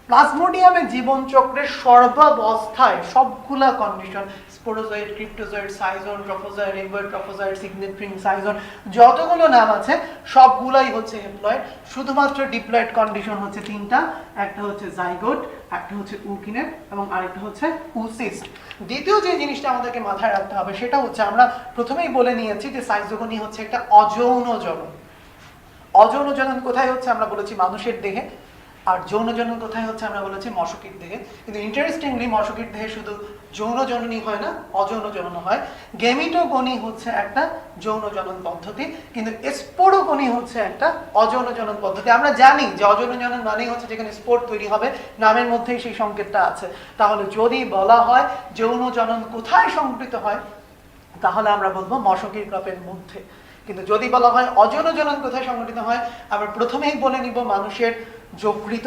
প্লাজমোডিয়ামের জীবনচক্রের সর্বাবস্থায় সবগুলা কন্ডিশন, স্পোরোজয়েড, ক্রিপ্টোজয়েড, সাইজোন, ট্রফোজয়েড, এমবয়েড, ট্রফোজয়েড, সিগনেট্রিন, সাইজোন, যতগুলো নাম আছে সবগুলাই হচ্ছে হেপ্লয়েড। শুধুমাত্র ডিপ্লয়েড কন্ডিশন হচ্ছে তিনটা, একটা হচ্ছে জাইগোট, একটা হচ্ছে উকিনেট এবং আরেকটা হচ্ছে উসিস্ট। দ্বিতীয় যে জিনিসটা আমাদেরকে মাথায় রাখতে হবে সেটা হচ্ছে, আমরা প্রথমেই বলে নিয়েছি যে সাইজোগনি হচ্ছে একটা অযৌন জনন। অযৌন জনন কোথায় হচ্ছে? আমরা বলেছি মানুষের দেহে। আর যৌন জনন কোথায় হচ্ছে? আমরা বলেছি মশকির দেহে। কিন্তু ইন্টারেস্টিংলি মশকির দেহে শুধু যৌন জননী হয় না, অযৌন জনন হয়। গেমিটোগনি হচ্ছে একটা যৌন জনন পদ্ধতি, কিন্তু স্পোরোগনি হচ্ছে একটা অযৌন জনন পদ্ধতি। আমরা জানি যে অযৌন জনন মানেই হচ্ছে যেখানে স্পোর তৈরি হবে, নামের মধ্যেই সেই সংকেতটা আছে। তাহলে যদি বলা হয় যৌন জনন কোথায় সংঘটিত হয়, তাহলে আমরা বলবো মশকির ক্রপের মধ্যে। কিন্তু যদি বলা হয় অযৌন জনন কোথায় সংঘটিত হয়, আমরা প্রথমেই বলে নিব মানুষের যকৃত,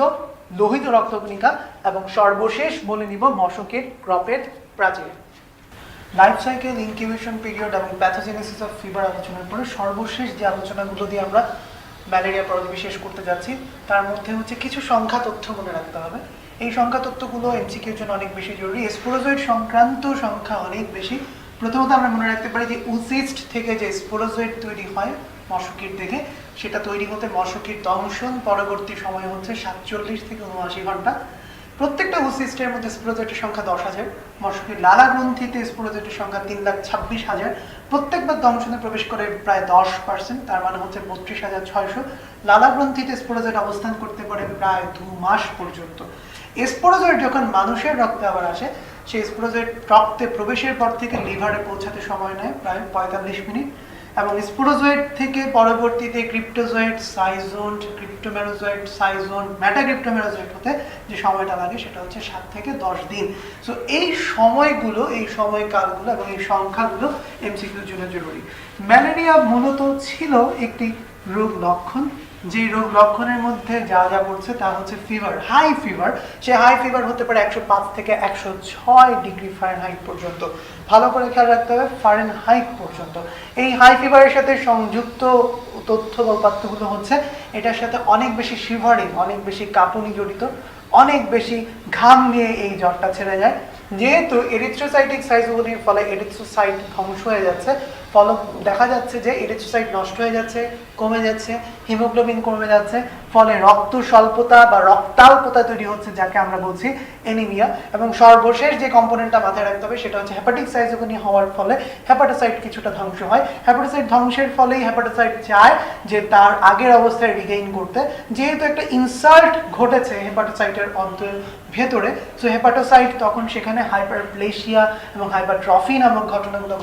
লোহিত রক্তকণিকা এবং সর্বশেষ বলে নিব মশকের ক্রপের প্রাচীর। লাইফ সাইকেল, ইনকিউবেশন পিরিয়ড এবং প্যাথোজেনেসিস অফ ফিভার আলোচনার পরে সর্বশেষ যে আলোচনাগুলো দিয়ে আমরা ম্যালেরিয়া পরজীবী শেষ করতে যাচ্ছি তার মধ্যে হচ্ছে কিছু সংখ্যা তথ্য মনে রাখতে হবে। এই সংখ্যা তথ্যগুলো এমসিকিউর জন্য অনেক বেশি জরুরি। স্পোরোজয়েড সংক্রান্ত সংখ্যা অনেক বেশি। প্রথমত আমরা মনে রাখতে পারি যে উসিস্ট থেকে যে স্পোরোজয়েড তৈরি হয় মশকির দেহে, সেটা তৈরি হতে মশকির দংশন পরবর্তী সময় হচ্ছে 47 থেকে 79 ঘন্টা। প্রত্যেকটা উসিস্টের মধ্যে স্পোরোজয়েটের সংখ্যা 10,000। মশকির লালা গ্রন্থিতে স্পোরোজয়েটের সংখ্যা 3,26,000। প্রত্যেকবার দংশনে প্রবেশ করে প্রায় 10%, তার মানে হচ্ছে 32,600। লালা গ্রন্থিতে স্পোরোজয়েট অবস্থান করতে পারে প্রায় 2 মাস পর্যন্ত। স্পোরোজয়েট যখন মানুষের রক্তে আবার আসে, সেই স্পোরোজয়েট রক্তে প্রবেশের পর থেকে লিভারে পৌঁছাতে সময় নেয় প্রায় 45 মিনিট এবং স্পোরোজোয়েট থেকে পরবর্তীতে ক্রিপ্টোজোয়েট, সাইজোন্ট, ক্রিপ্টোমেরোজোয়েট, সাইজোন্ট, মেটাক্রিপ্টোমেরোজোয়েট হতে যে সময়টা লাগে সেটা হচ্ছে 7 থেকে 10 দিন। সো এই সময়গুলো, এই সময়কালগুলো এবং এই সংখ্যাগুলো এমসিকিউর জন্য জরুরি। ম্যালেরিয়া মূলত ছিল একটি রোগ লক্ষণ, যে রোগ লক্ষণের মধ্যে যা যা পড়ছে তা হচ্ছে ফিভার, হাই ফিভার। সে হাই ফিভার হতে পারে 105 থেকে 106 ডিগ্রি ফারেনহাইট পর্যন্ত। ভালো করে খেয়াল রাখতে হবে ফারেনহাইট পর্যন্ত। এই হাই ফিভারের সাথে সংযুক্ত তথ্য বা উপাত্তগুলো হচ্ছে এটার সাথে অনেক বেশি শিভারিং, অনেক বেশি কাঁপুনি জড়িত, অনেক বেশি ঘাম নিয়ে এই জ্বরটা ছেড়ে যায়। যেহেতু এরিথ্রোসাইটিক সাইজগুলির ফলে এরিথ্রোসাইট ধ্বংস হয়ে যাচ্ছে, ফলে দেখা যাচ্ছে যে এরিথ্রোসাইট নষ্ট হয়ে যাচ্ছে, কমে যাচ্ছে, হিমোগ্লোবিন কমে যাচ্ছে, ফলে রক্ত স্বল্পতা বা রক্তাল্পতা তৈরি হচ্ছে, যাকে আমরা বলছি এনিমিয়া। এবং সর্বশেষ যে কম্পোনেন্টটা মাথায় রাখতে হবে সেটা হচ্ছে হেপাটিক সাইজোগনি হওয়ার ফলে হেপাটোসাইট কিছুটা ধ্বংস হয়। হেপাটোসাইট ধ্বংসের ফলেই হেপাটোসাইট চায় যে তার আগের অবস্থায় রিগেইন করতে। যেহেতু একটা ইনসাল্ট ঘটেছে হেপাটোসাইটের অন্তর ভেতরে, সো হেপাটোসাইট তখন সেখানে হাইপারপ্লেসিয়া এবং হাইপারট্রফি নামক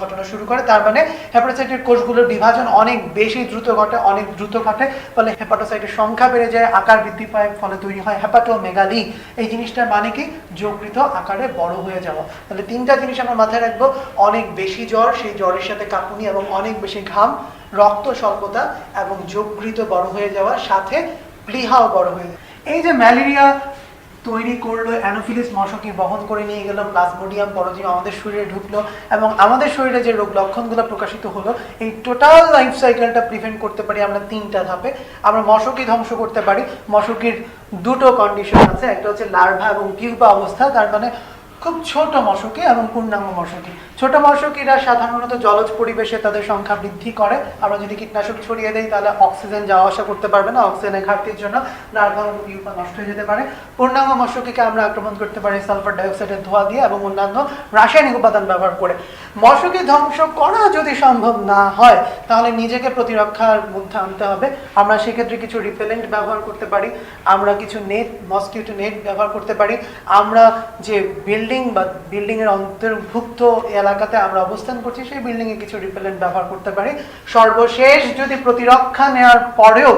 ঘটনা শুরু করে। তার মানে হেপাটোসাইটের কোষগুলোর বিভাজন অনেক বেশি দ্রুত ঘটে, অনেক দ্রুত ঘটে, ফলে হেপাটোসাইটের সংখ্যা বেড়ে যায়, আকার বৃদ্ধি পায়, ফলে তৈরি হয় হেপাটোমেগালি। এই জিনিসটার মানে কি? যকৃত আকারে বড় হয়ে যাওয়া। তাহলে তিনটা জিনিস আমরা মাথায় রাখবো, অনেক বেশি জ্বর, সেই জ্বরের সাথে কাঁপুনি এবং অনেক বেশি ঘাম, রক্ত স্বল্পতা এবং যকৃত বড় হয়ে যাওয়া, সাথে প্লীহাও বড় হয়ে যায়। এই যে ম্যালেরিয়া তৈরি করলো, অ্যানোফিলিস মশকে বহন করে নিয়ে গেল, প্লাজমোডিয়াম পরজীবী আমাদের শরীরে ঢুকলো এবং আমাদের শরীরে যে রোগ লক্ষণগুলো প্রকাশিত হলো, এই টোটাল লাইফ সাইকেলটা প্রিভেন্ট করতে পারি আমরা তিনটা ধাপে। আমরা মশকই ধ্বংস করতে পারি। মশকের দুটো কন্ডিশন আছে, একটা হচ্ছে লার্ভা এবং পিউপা অবস্থা, তার মানে খুব ছোট মশকি এবং পূর্ণাঙ্গ মশকি। ছোট মশকিরা সাধারণত জলজ পরিবেশে তাদের সংখ্যা বৃদ্ধি করে। আমরা যদি কীটনাশক ছড়িয়ে দেই তাহলে অক্সিজেন যাওয়া আসা করতে পারবে না, অক্সিজেনের ঘাটতির জন্য লার্ভা এবং পিউপা নষ্ট হয়ে যেতে পারে। পূর্ণাঙ্গ মশকিকে আমরা আক্রমণ করতে পারি সালফার ডাইঅক্সাইডের ধোঁয়া দিয়ে এবং অন্যান্য রাসায়নিক উপাদান ব্যবহার করে। মশকি ধ্বংস করা যদি সম্ভব না হয় তাহলে নিজেকে প্রতিরক্ষার মধ্যে আনতে হবে। আমরা সেক্ষেত্রে কিছু রিপেলেন্ট ব্যবহার করতে পারি, আমরা কিছু নেট, মসকিউটো নেট ব্যবহার করতে পারি। আমরা যে বিল্ডিংয়ের অন্তর্ভুক্ত এলাকাতে আমরা অবস্থান করছি সেই বিল্ডিংয়ে কিছু রিপেলেন্ট ব্যবহার করতে পারি। সর্বশেষ যদি প্রতিরক্ষা নেওয়ার পরেও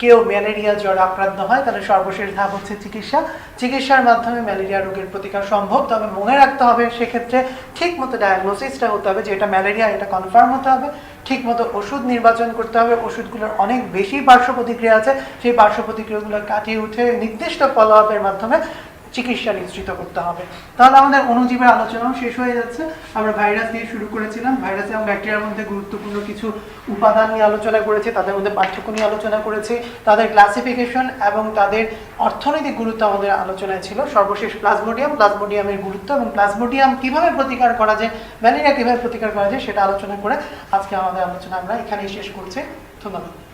কেউ ম্যালেরিয়া জ্বর আক্রান্ত হয় তাহলে সর্বশেষ ধাপ হচ্ছে চিকিৎসা। চিকিৎসার মাধ্যমে ম্যালেরিয়া রোগের প্রতিকার সম্ভব। তবে মনে রাখতে হবে সেক্ষেত্রে ঠিক মতো ডায়াগনোসিসটা হতে হবে যে এটা ম্যালেরিয়া, এটা কনফার্ম হতে হবে। ঠিক মতো ওষুধ নির্বাচন করতে হবে। ওষুধগুলোর অনেক বেশি পার্শ্ব প্রতিক্রিয়া আছে, সেই পার্শ্ব প্রতিক্রিয়াগুলো কাটিয়ে উঠে নির্দিষ্ট ফলো আপের মাধ্যমে চিকিৎসা নিশ্চিত করতে হবে। তাহলে আমাদের অণুজীবের আলোচনাও শেষ হয়ে যাচ্ছে। আমরা ভাইরাস দিয়ে শুরু করেছিলাম। ভাইরাস এবং ব্যাকটেরিয়ার মধ্যে গুরুত্বপূর্ণ কিছু উপাদান নিয়ে আলোচনা করেছি, তাদের মধ্যে পার্থক্য নিয়ে আলোচনা করেছি, তাদের ক্লাসিফিকেশন এবং তাদের অর্থনৈতিক গুরুত্ব আমাদের আলোচনায় ছিল। সর্বশেষ প্লাজমোডিয়ামের গুরুত্ব এবং প্লাজমোডিয়াম কিভাবে প্রতিকার করা যায়, ম্যালেরিয়া কিভাবে প্রতিকার করা যায় সেটা আলোচনা করে আজকে আমাদের আলোচনা আমরা এখানেই শেষ করছি। ধন্যবাদ।